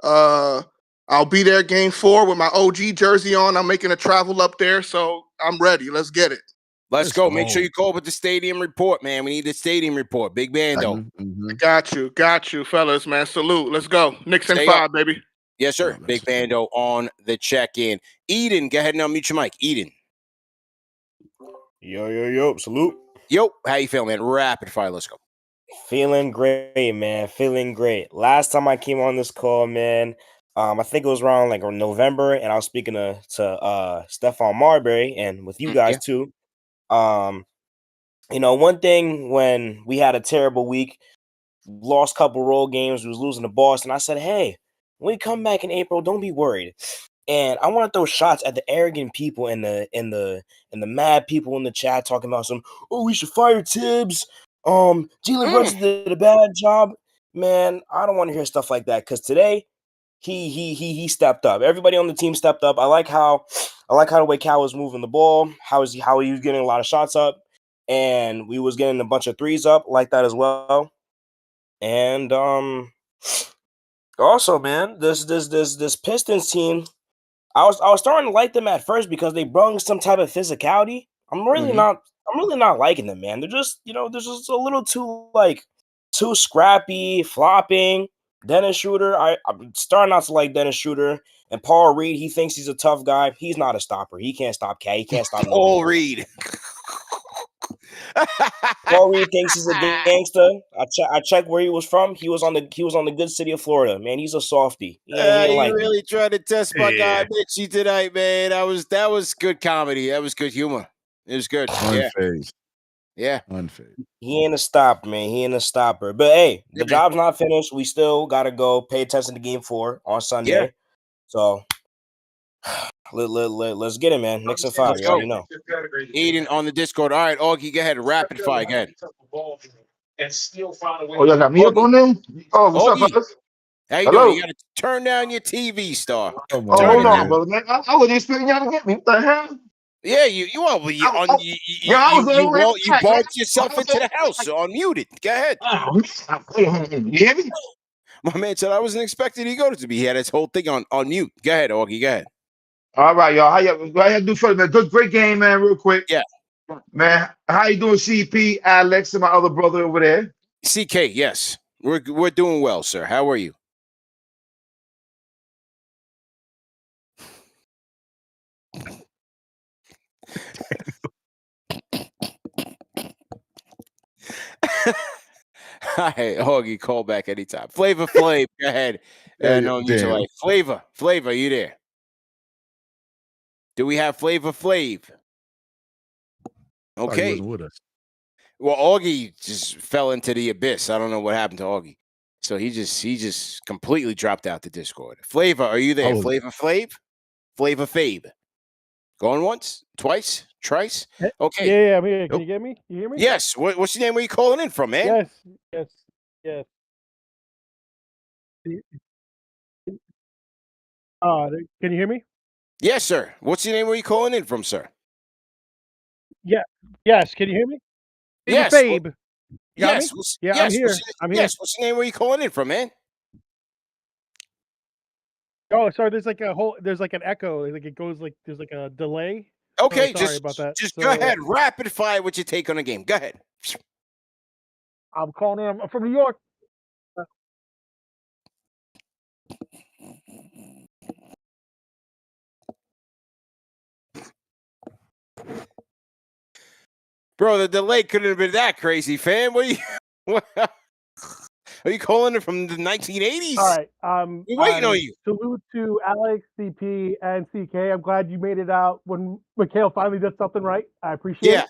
I'll be there game 4 with my OG jersey on. I'm making a travel up there, so I'm ready. Let's get it. Let's go. Make sure you call with the stadium report, man. We need the stadium report. Big Bando. Got you, fellas, man. Salute. Let's go. Knicks in 5, baby. Yes, sir. Big Bando on the check-in. Eden, go ahead and unmute your mic. Eden. Yo. Salute. Yo, how you feeling, man? Rapid fire. Let's go. Feeling great, man. Feeling great. Last time I came on this call, man, I think it was around like November, and I was speaking to Stephon Marbury and with you guys too. One thing when we had a terrible week, lost couple road games, we was losing to Boston. I said, hey, when we come back in April, don't be worried. And I want to throw shots at the arrogant people and the mad people in the chat talking about we should fire Tibbs. Jalen Brunson did a bad job. Man, I don't want to hear stuff like that because today he stepped up. Everybody on the team stepped up. I like how the way Cal was moving the ball, how he was getting a lot of shots up, and we was getting a bunch of threes up like that as well. And also, man, this Pistons team, I was starting to like them at first because they brought some type of physicality. I'm really not liking them, man. They're just, they're just a little too scrappy, flopping. Dennis Schroeder, I'm starting not to like Dennis Schroeder. And Paul Reed, he thinks he's a tough guy. He's not a stopper. He can't stop Cat. He can't stop Paul Reed. Paul Reed thinks he's a gangster. I checked where he was from. He was on the good city of Florida. Man, he's a softie. You really tried to test my guy Mitchie tonight, man. That was good comedy. That was good humor. It was good. Unfazed. Yeah. Unfazed. He ain't a stopper, man. He ain't a stopper. But hey, the job's not finished. We still gotta go pay attention to game 4 on Sunday. Yeah. So let's get it, man. Knicks in 5. You already know. Eden on the Discord. All right, Augie, go ahead. Rapid fire. Go ahead. Oh, y'all got me up on there? Oh, what's up, fellas? How you doing? You gotta turn down your TV, Star. Oh, hold on, brother, man. I wasn't expecting y'all to get me. What the hell? Yeah, you bumped yourself into the house, so unmuted. Go ahead. You hear me? My man said I wasn't expecting you to be. He had his whole thing on mute. Go ahead, Augie. Go ahead. All right, y'all. How y'all do first, man? Great game, man. Real quick. Yeah. Man, how you doing, CP, Alex, and my other brother over there? CK, yes. We're doing well, sir. How are you? Hi, Augie, call back anytime. Flavor Flav, go ahead. No need to like Flavor, you there? Do we have Flavor Flav? Okay. He wasn't with us. Well, Aguie just fell into the abyss. I don't know what happened to Aguie. So he just completely dropped out the Discord. Flavor, are you there? Holy. Flavor Fabe. Going once, twice, thrice. Okay. Yeah, I'm here. Can you get me? You hear me? Yes. What's your name? Where you calling in from, man? Yes. Can you hear me? Yes, sir. What's your name? Where you calling in from, sir? Yeah. Yes. Can you hear me? Yes. Fabe. Got Yes. me? Yeah, I'm here. Yes. What's your name? Where you calling in from, man? Oh, sorry. There's like an echo. Like it goes like there's like a delay. Okay, sorry about that. Just go ahead. Rapid fire with your take on the game. Go ahead. I'm calling in. I'm from New York. Bro, the delay couldn't have been that crazy, fam. What are you calling it from the 1980s? All right. We're waiting on you. Salute to Alex, CP, and CK. I'm glad you made it out when Mikal finally did something right. I appreciate it.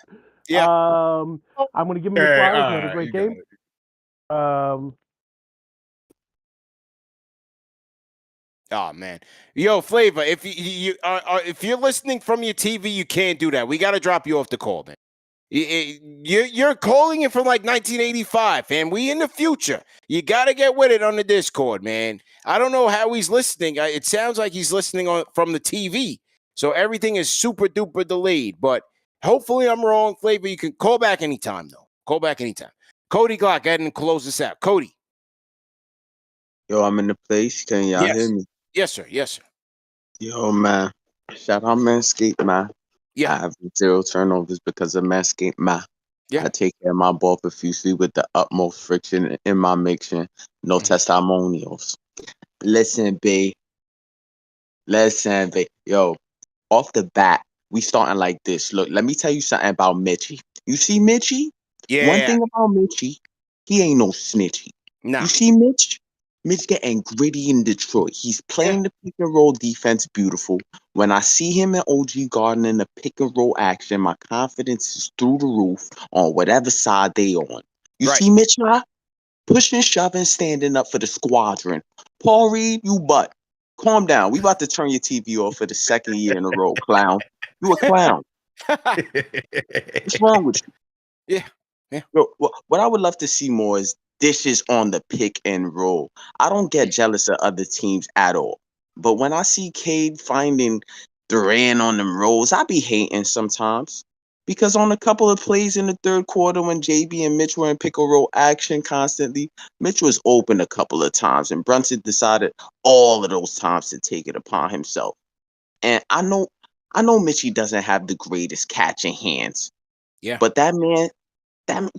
Yeah. I'm going to give him the flowers. He had a great game. Oh man, yo, Flavor, if if you're listening from your TV, you can't do that. We got to drop you off the call, man. You're calling it from like 1985, and we in the future. You got to get with it on the Discord, man. I don't know how he's listening. It sounds like he's listening from the TV, so everything is super duper delayed. But hopefully, I'm wrong, Flavor. You can call back anytime, though. Call back anytime. Cody Glock, go ahead and close this out. Cody. Yo, I'm in the place. Can y'all hear me? Yes, sir. Yes, sir. Yo, man. Shout out Manscaped, man. Yeah. I have 0 turnovers because of Manscaped, man. Yeah. I take care of my ball profusely with the utmost friction in my mixture. No testimonials. Listen, B. Yo, off the bat, we starting like this. Look, let me tell you something about Mitchie. You see Mitchie? Yeah. One thing about Mitchie, he ain't no snitchy. Nah. You see Mitch? Mitch getting gritty in Detroit. He's playing the pick and roll defense beautiful. When I see him in OG Garden in the pick and roll action, my confidence is through the roof on whatever side they on. You see Mitch now? Pushing, shoving, standing up for the squadron. Paul Reed, you butt. Calm down. We about to turn your TV off for the second year in a row, clown. You a clown. What's wrong with you? Yeah. Yo, what I would love to see more is dishes on the pick and roll. I don't get jealous of other teams at all. But when I see Cade finding Durant on them rolls, I be hating sometimes. Because on a couple of plays in the third quarter when JB and Mitch were in pick and roll action constantly, Mitch was open a couple of times and Brunson decided all of those times to take it upon himself. And I know Mitchie doesn't have the greatest catching hands. Yeah. But that man,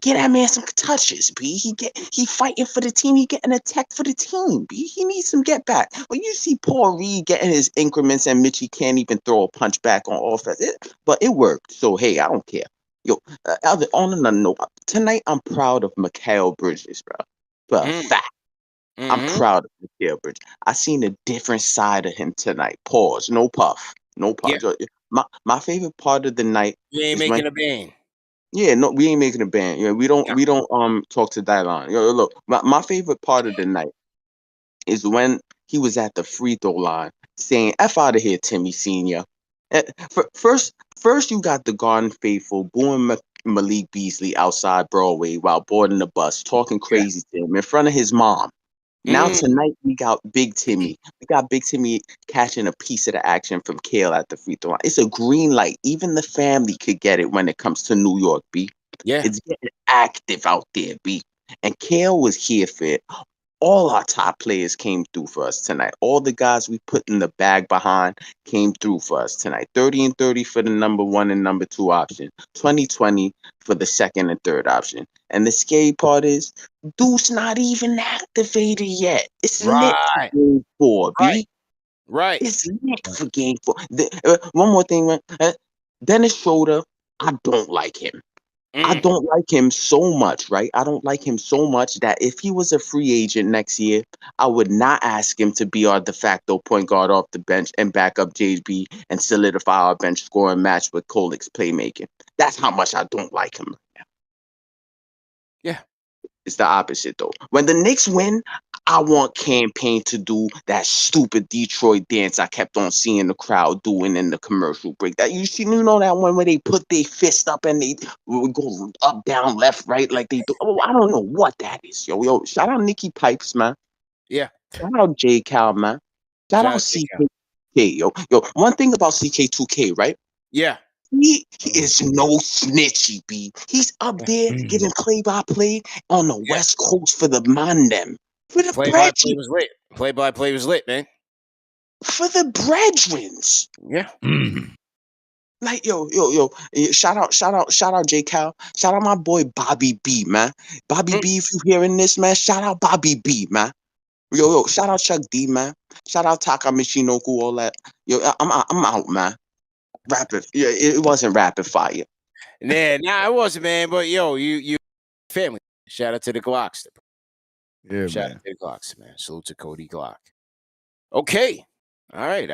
get that man some touches, B. He fighting for the team. He getting a tech for the team, B. He needs some get back. When you see Paul Reed getting his increments and Mitchie can't even throw a punch back on offense, but it worked. So hey, I don't care. Yo, on another note, tonight I'm proud of Mikal Bridges, bro. For a fact, I'm proud of Mikal Bridges. I seen a different side of him tonight. Pause. No puff. No puff. My favorite part of the night. You ain't is making a band. Yeah, no, we ain't making a band. Yeah, we don't talk to Dylon. Yo, look, my favorite part of the night is when he was at the free throw line saying, F out of here, Timmy Senior. First you got the Garden Faithful booing Malik Beasley outside Broadway while boarding the bus, talking crazy to him in front of his mom. Now tonight we got Big Timmy. We got Big Timmy catching a piece of the action from Kale at the free throw line. It's a green light. Even the family could get it when it comes to New York, B. Yeah. It's getting active out there, B. And Kale was here for it. All our top players came through for us tonight. All the guys we put in the bag behind came through for us tonight. 30 and 30 for the number 1 and number 2 option. 20-20 for the second and third option. And the scary part is, Deuce not even activated yet. It's lit for game 4, B. Right. It's lit for game 4. One more thing, man. Dennis Schroeder, I don't like him. I don't like him so much, right? I don't like him so much that if he was a free agent next year, I would not ask him to be our de facto point guard off the bench and back up JB and solidify our bench scoring match with Kolik's playmaking. That's how much I don't like him. It's the opposite though. When the Knicks win, I want campaign to do that stupid Detroit dance I kept on seeing the crowd doing in the commercial break. That you know that one where they put their fist up and they would go up, down, left, right, like they do. Oh, I don't know what that is, yo. Shout out Nikki Pipes, man. Yeah. Shout out J Cal, man. Shout out J-Cal. CK, yo. One thing about CK2K, right? Yeah. He is no snitchy, B. He's up there getting play-by-play on the West Coast for the man them. For the Play-by-play was lit. Play-by-play was lit, man. For the brethrens. Yeah. Like, yo, shout out J Cal. Shout out my boy Bobby B, man. Bobby B, if you hearing this, man, shout out Bobby B, man. Yo, shout out Chuck D, man. Shout out Taka Michinoku, all that. Yo, I'm out, man. Rapid, yeah, it wasn't rapid fire. Nah, it wasn't, man. But yo, you family. Shout out to the Glocks. Yeah, Shout man. out to the Glocks, man. Salute to Cody Glock. Okay. All right.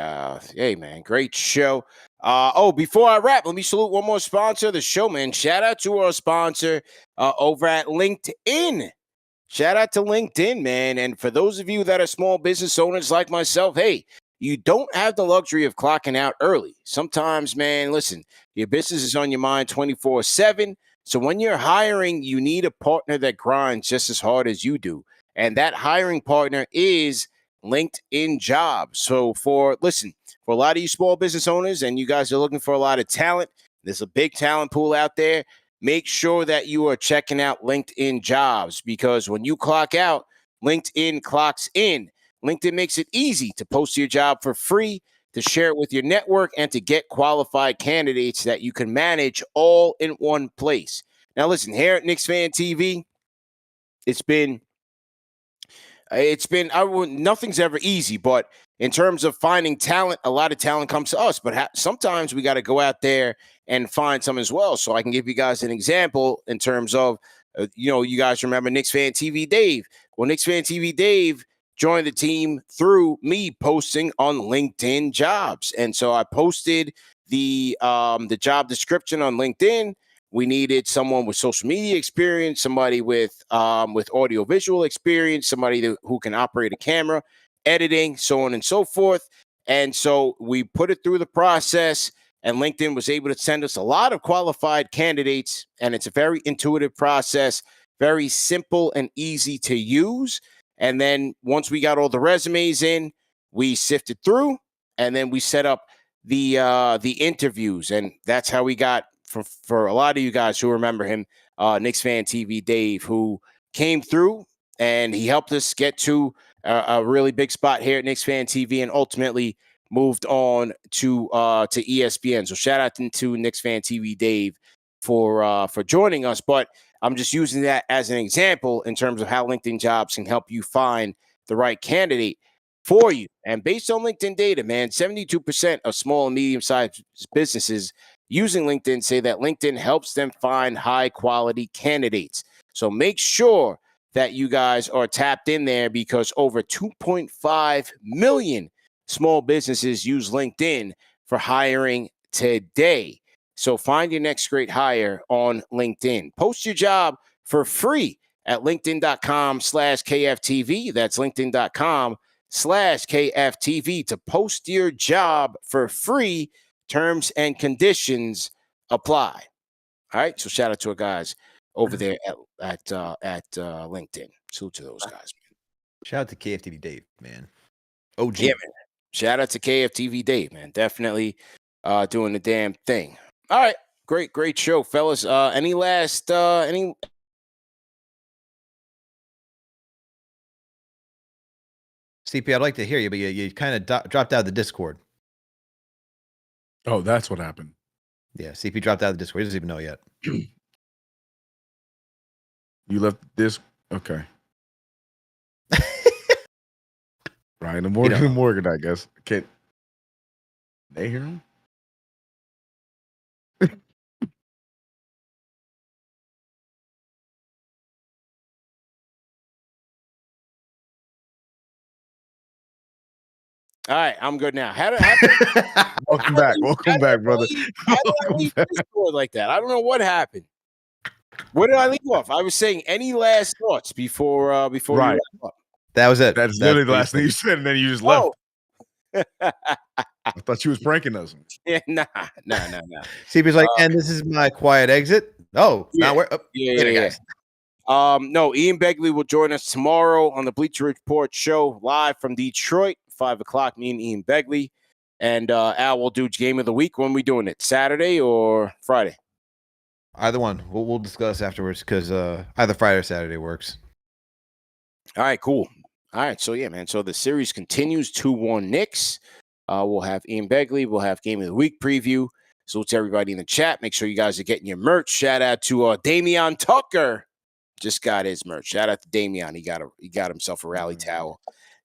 Hey, man, great show. Before I wrap, let me salute one more sponsor of the show, man. Shout out to our sponsor over at LinkedIn. Shout out to LinkedIn, man. And for those of you that are small business owners like myself, hey, you don't have the luxury of clocking out early. Sometimes, man, listen, your business is on your mind 24/7. So when you're hiring, you need a partner that grinds just as hard as you do. And that hiring partner is LinkedIn Jobs. So for a lot of you small business owners and you guys are looking for a lot of talent, there's a big talent pool out there. Make sure that you are checking out LinkedIn Jobs, because when you clock out, LinkedIn clocks in. LinkedIn makes it easy to post your job for free, to share it with your network, and to get qualified candidates that you can manage all in one place. Now, listen, here at KnicksFanTV, nothing's ever easy, but in terms of finding talent, a lot of talent comes to us, but sometimes we got to go out there and find some as well. So I can give you guys an example in terms of, you guys remember KnicksFanTV Dave. Well, KnicksFanTV Dave joined the team through me posting on LinkedIn Jobs. And so I posted the job description on LinkedIn. We needed someone with social media experience, somebody with audio visual experience, somebody who can operate a camera, editing, so on and so forth. And so we put it through the process, and LinkedIn was able to send us a lot of qualified candidates. And it's a very intuitive process, very simple and easy to use. And then once we got all the resumes in, we sifted through, and then we set up the interviews. And that's how we got, for a lot of you guys who remember him, KnicksFanTV Dave, who came through and he helped us get to a really big spot here at KnicksFanTV, and ultimately moved on to ESPN. So shout out to KnicksFanTV Dave for joining us. But I'm just using that as an example in terms of how LinkedIn Jobs can help you find the right candidate for you. And based on LinkedIn data, man, 72% of small and medium-sized businesses using LinkedIn say that LinkedIn helps them find high-quality candidates. So make sure that you guys are tapped in there, because over 2.5 million small businesses use LinkedIn for hiring today. So find your next great hire on LinkedIn. Post your job for free at linkedin.com/KFTV. That's linkedin.com/KFTV to post your job for free. Terms and conditions apply. All right. So shout out to our guys over there at LinkedIn. Salute to those guys, man. Shout out to KFTV Dave, man. OG. Yeah, man. Shout out to KFTV Dave, man. Definitely doing the damn thing. All right. Great show, fellas. Any last CP, I'd like to hear you, but you kind of dropped out of the Discord. Oh, that's what happened. Yeah, CP dropped out of the Discord. He doesn't even know yet. You left this? Okay. Ryan Morgan, I guess. Can't they hear him? All right, I'm good now. Welcome back, brother. How did I leave Discord like that? I don't know what happened. Where did I leave off? I was saying any last thoughts before you Right. wrap up. That was it. That's literally the last thing you said, and then you just left. Oh. I thought you was pranking us. Yeah, nah. CP's like, and this is my quiet exit. Oh, not where? Oh, later, guys. No, Ian Begley will join us tomorrow on the Bleacher Report show live from Detroit, 5:00. Me and Ian Begley. And Al will do Game of the Week. When we doing it? Saturday or Friday? Either one. We'll discuss afterwards because either Friday or Saturday works. All right, cool. All right, so yeah, man. So the series continues 2-1 Knicks. We'll have Ian Begley. We'll have Game of the Week preview. So to everybody in the chat, make sure you guys are getting your merch. Shout out to Damian Tucker. Just got his merch. Shout out to Damian. He got himself a rally towel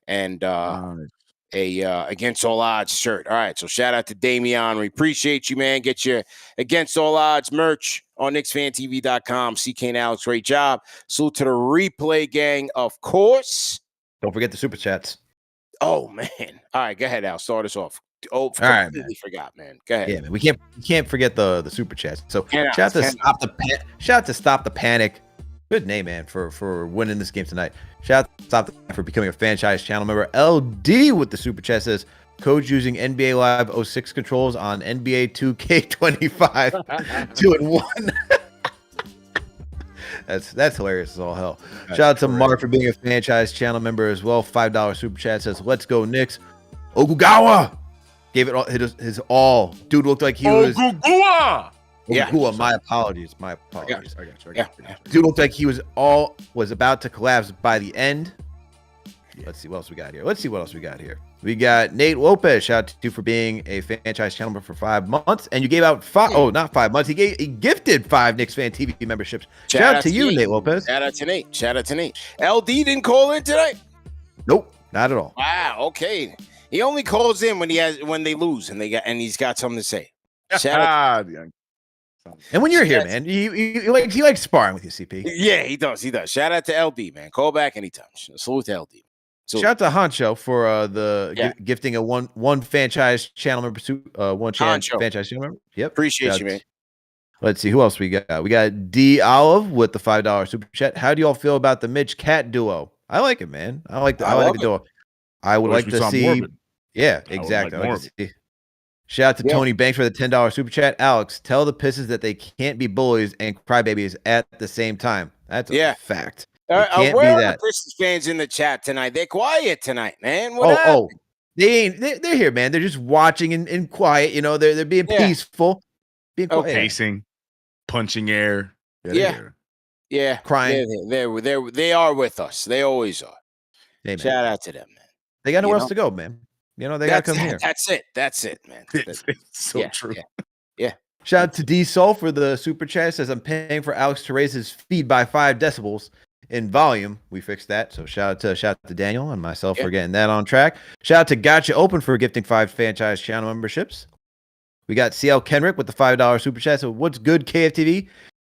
and a Against All Odds shirt. All right, so shout out to Damian. We appreciate you, man. Get your Against All Odds merch on KnicksFanTV.com. CK and Alex, great job. Salute to the replay gang, of course. Don't forget the super chats. Oh man! All right, go ahead, Al. Start us off. Oh, completely forgot, man. Go ahead. Yeah, man. We can't forget the super chats. So shout out to Stop the Panic. Good name, man, for winning this game tonight. Shout out to Stop the Panic for becoming a franchise channel member. LD with the super chat says, coach using NBA Live 06 controls on NBA 2K25 2-1. That's hilarious as all hell. Shout out to Mark for being a franchise channel member as well. $5 super chat says, let's go Knicks. Okugawa gave it all his all. Dude looked like he was my apologies. I got you. Yeah. Dude looked like he was about to collapse by the end. Let's see what else we got here. We got Nate Lopez. Shout out to you for being a franchise channel member for 5 months. And you gave out not 5 months. He gifted 5 Knicks Fan TV memberships. Shout out to you, Nate Lopez. Shout out to Nate. LD didn't call in tonight? Nope, not at all. Wow, okay. He only calls in when they lose and he's got something to say. Shout out. And when you're here, man, he likes sparring with you, CP. Yeah, he does. Shout out to LD, man. Call back anytime. Salute to LD. Shout out to Honcho for gifting a one franchise channel member, franchise channel member. Yep, appreciate you, man. Let's see who else we got. We got D Olive with the $5 super chat. How do y'all feel about the Mitch Cat duo? I like it, man. I like the duo. I would like to see. Yeah, exactly. Shout out to Tony Banks for the $10 super chat. Alex, tell the Pistons that they can't be bullies and crybabies at the same time. That's a fact. Where are the Pistons fans in the chat tonight? They're quiet tonight, man. They're here, man. They're just watching and quiet. You know, they're being peaceful, being quiet. Pacing, punching air. Yeah, crying. They are with us. They always are. Hey, shout out to them, man. They got nowhere else to go, man. You know, they got to come here. That's it, man. It's so true. Yeah. Shout out to D Soul for the super chat. Says, I'm paying for Alex to raise his feed by 5 decibels in volume. We fixed that. So shout out to Daniel and myself for getting that on track. Shout out to Gotcha Open for gifting 5 franchise channel memberships. We got CL Kenrick with the $5 super chat. So what's good, KFTV?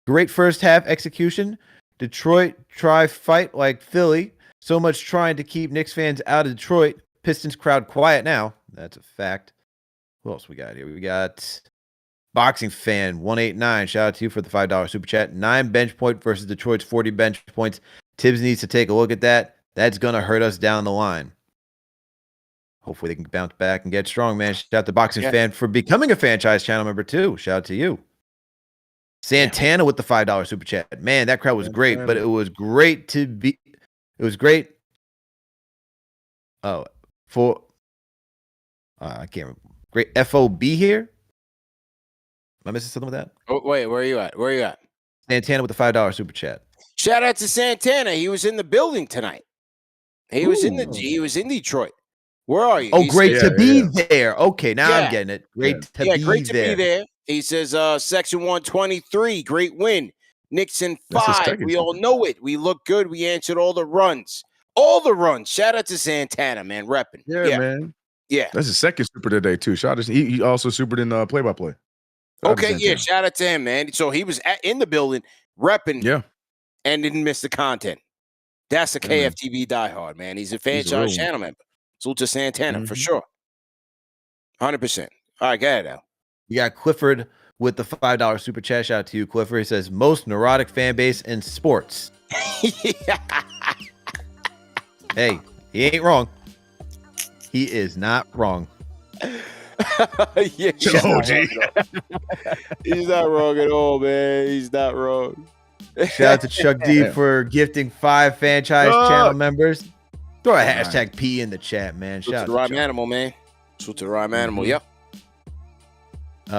Great first half execution. Detroit try fight like Philly. So much trying to keep Knicks fans out of Detroit. Pistons crowd quiet now. That's a fact. Who else we got here? We got Boxing Fan 189. Shout out to you for the $5 super chat. 9 bench point versus Detroit's 40 bench points. Tibbs needs to take a look at that. That's gonna hurt us down the line. Hopefully they can bounce back and get strong, man. Shout out to Boxing Fan for becoming a franchise channel member too. Shout out to you. Santana with the $5 super chat. Man, that crowd was great, but it was great to be. It was great. Oh, I can't remember. Great FOB here. Am I missing something with that? Oh, wait, where are you at? Santana with the $5 super chat. Shout out to Santana. He was in the building tonight. He was in Detroit. Where are you? Oh, great to be there. Okay, now I'm getting it. Great to be there. He says, Section 123, great win. Knicks in 5. We all know it. We look good. We answered all the runs. Shout out to Santana, man. Repping. Yeah, man. Yeah. That's his second super today, too. Shout out to he also supered in play-by-play. Shout out to him, man. So he was in the building, repping, and didn't miss the content. That's a KFTV diehard, man. He's a franchise channel member. Salute to Santana for sure. 100%. All right, go ahead, Al. We got Clifford with the $5 super chat. Shout out to you, Clifford. He says, most neurotic fan base in sports. Hey, he ain't wrong. He is not wrong. Yeah, he's not wrong at all, man. He's not wrong. Shout out to Chuck D for gifting 5 franchise channel members. Throw a hashtag P in the chat, man. Shout out to the Rhyme Animal, man. Shout to the Rhyme Animal. Yep.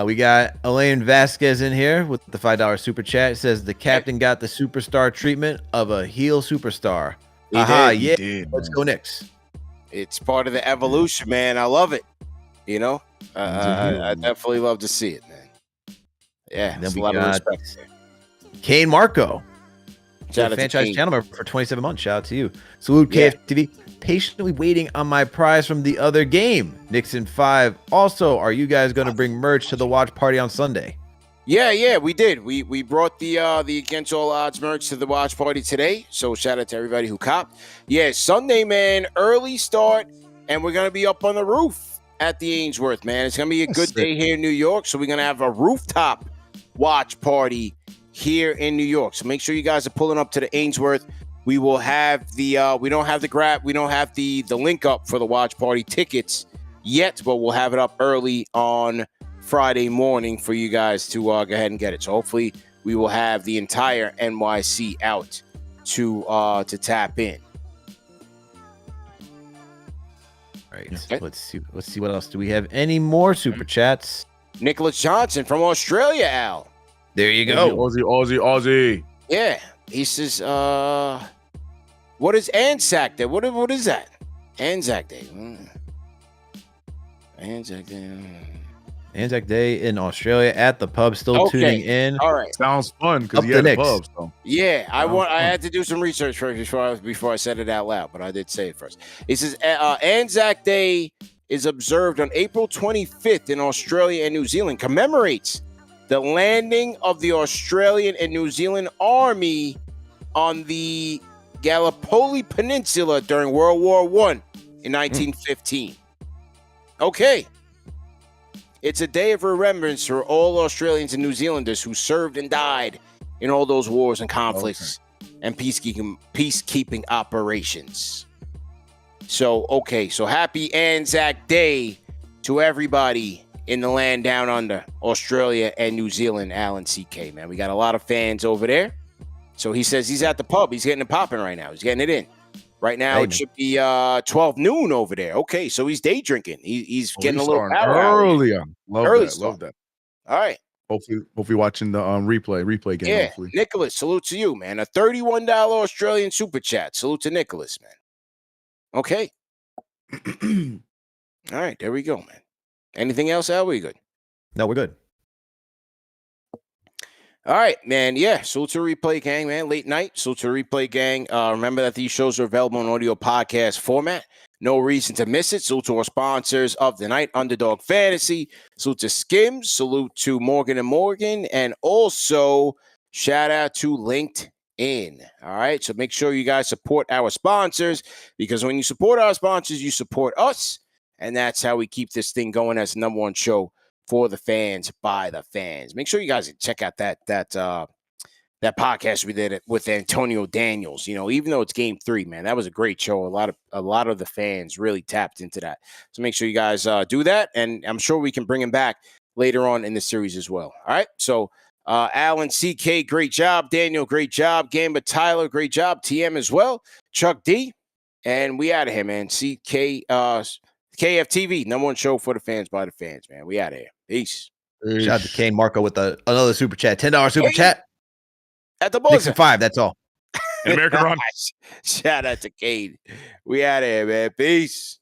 We got Elaine Vasquez in here with the $5 super chat. It says the captain got the superstar treatment of a heel superstar. He did. Let's go Knicks. It's part of the evolution, man. I love it. You know, I definitely love to see it, man. Yeah, Then we a lot of got respect there. Kane Marco. Shout out to franchise Kane. channel member for 27 months. Shout out to you. Salute KFTV. Patiently waiting on my prize from the other game. Knicks in 5. Also, are you guys going to bring merch to the watch party on Sunday? Yeah, we did. We brought the Against All Odds merch to the watch party today. So shout out to everybody who copped. Yeah, Sunday, man, early start, and we're gonna be up on the roof at the Ainsworth, man. It's gonna be a good day here in New York. So we're gonna have a rooftop watch party here in New York. So make sure you guys are pulling up to the Ainsworth. We will have the we don't have the link up for the watch party tickets yet, but we'll have it up early on Friday morning for you guys to go ahead and get it. So hopefully we will have the entire NYC out to tap in. Right. Okay. Let's see what else. Do we have any more super chats? Nicholas Johnson from Australia, Al. There you go. Aussie. Yeah. He says, what is Anzac Day? What is that? Anzac Day. Anzac Day. Anzac Day in Australia at the pub, still tuning in. All right, sounds fun because Up he had the a Knicks. pub. So. Yeah, I had to do some research first before I said it out loud, but I did say it first. It says Anzac Day is observed on April 25th in Australia and New Zealand, commemorates the landing of the Australian and New Zealand Army on the Gallipoli Peninsula during World War I in 1915. Okay. It's a day of remembrance for all Australians and New Zealanders who served and died in all those wars and conflicts and peacekeeping operations. So happy Anzac Day to everybody in the land down under, Australia and New Zealand, Alan CK, man. We got a lot of fans over there. So he says he's at the pub. He's getting it popping right now. He's getting it in. Right now, it should be 12 noon over there. Okay, so he's day drinking. He's getting a little power early. Love that. All right. Hopefully watching the replay game. Yeah, hopefully. Nicholas, salute to you, man. A $31 Australian super chat. Salute to Nicholas, man. Okay. All right, there we go, man. Anything else, Al? We good? No, we're good. All right, man. Yeah, salute to Replay Gang, man. Late night. Salute to Replay Gang. Remember that these shows are available in audio podcast format. No reason to miss it. Salute to our sponsors of the night, Underdog Fantasy. Salute to Skims. Salute to Morgan & Morgan. And also, shout out to LinkedIn. All right, so make sure you guys support our sponsors, because when you support our sponsors, you support us. And that's how we keep this thing going as the #1 show for the fans, by the fans. Make sure you guys check out that podcast we did with Antonio Daniels. You know, even though it's game 3, man, that was a great show. A lot of the fans really tapped into that. So make sure you guys do that, and I'm sure we can bring him back later on in the series as well. All right. So Alan CK, great job. Daniel, great job. Gamba Tyler, great job. TM as well. Chuck D, and we out of here, man. CK. KFTV, #1 show for the fans, by the fans, man. We out of here. Peace. Shout out to Kane Marco with another super chat. $10 super chat. At the Knicks in 5, that's all. American Run. Shout out to Kane. We out of here, man. Peace.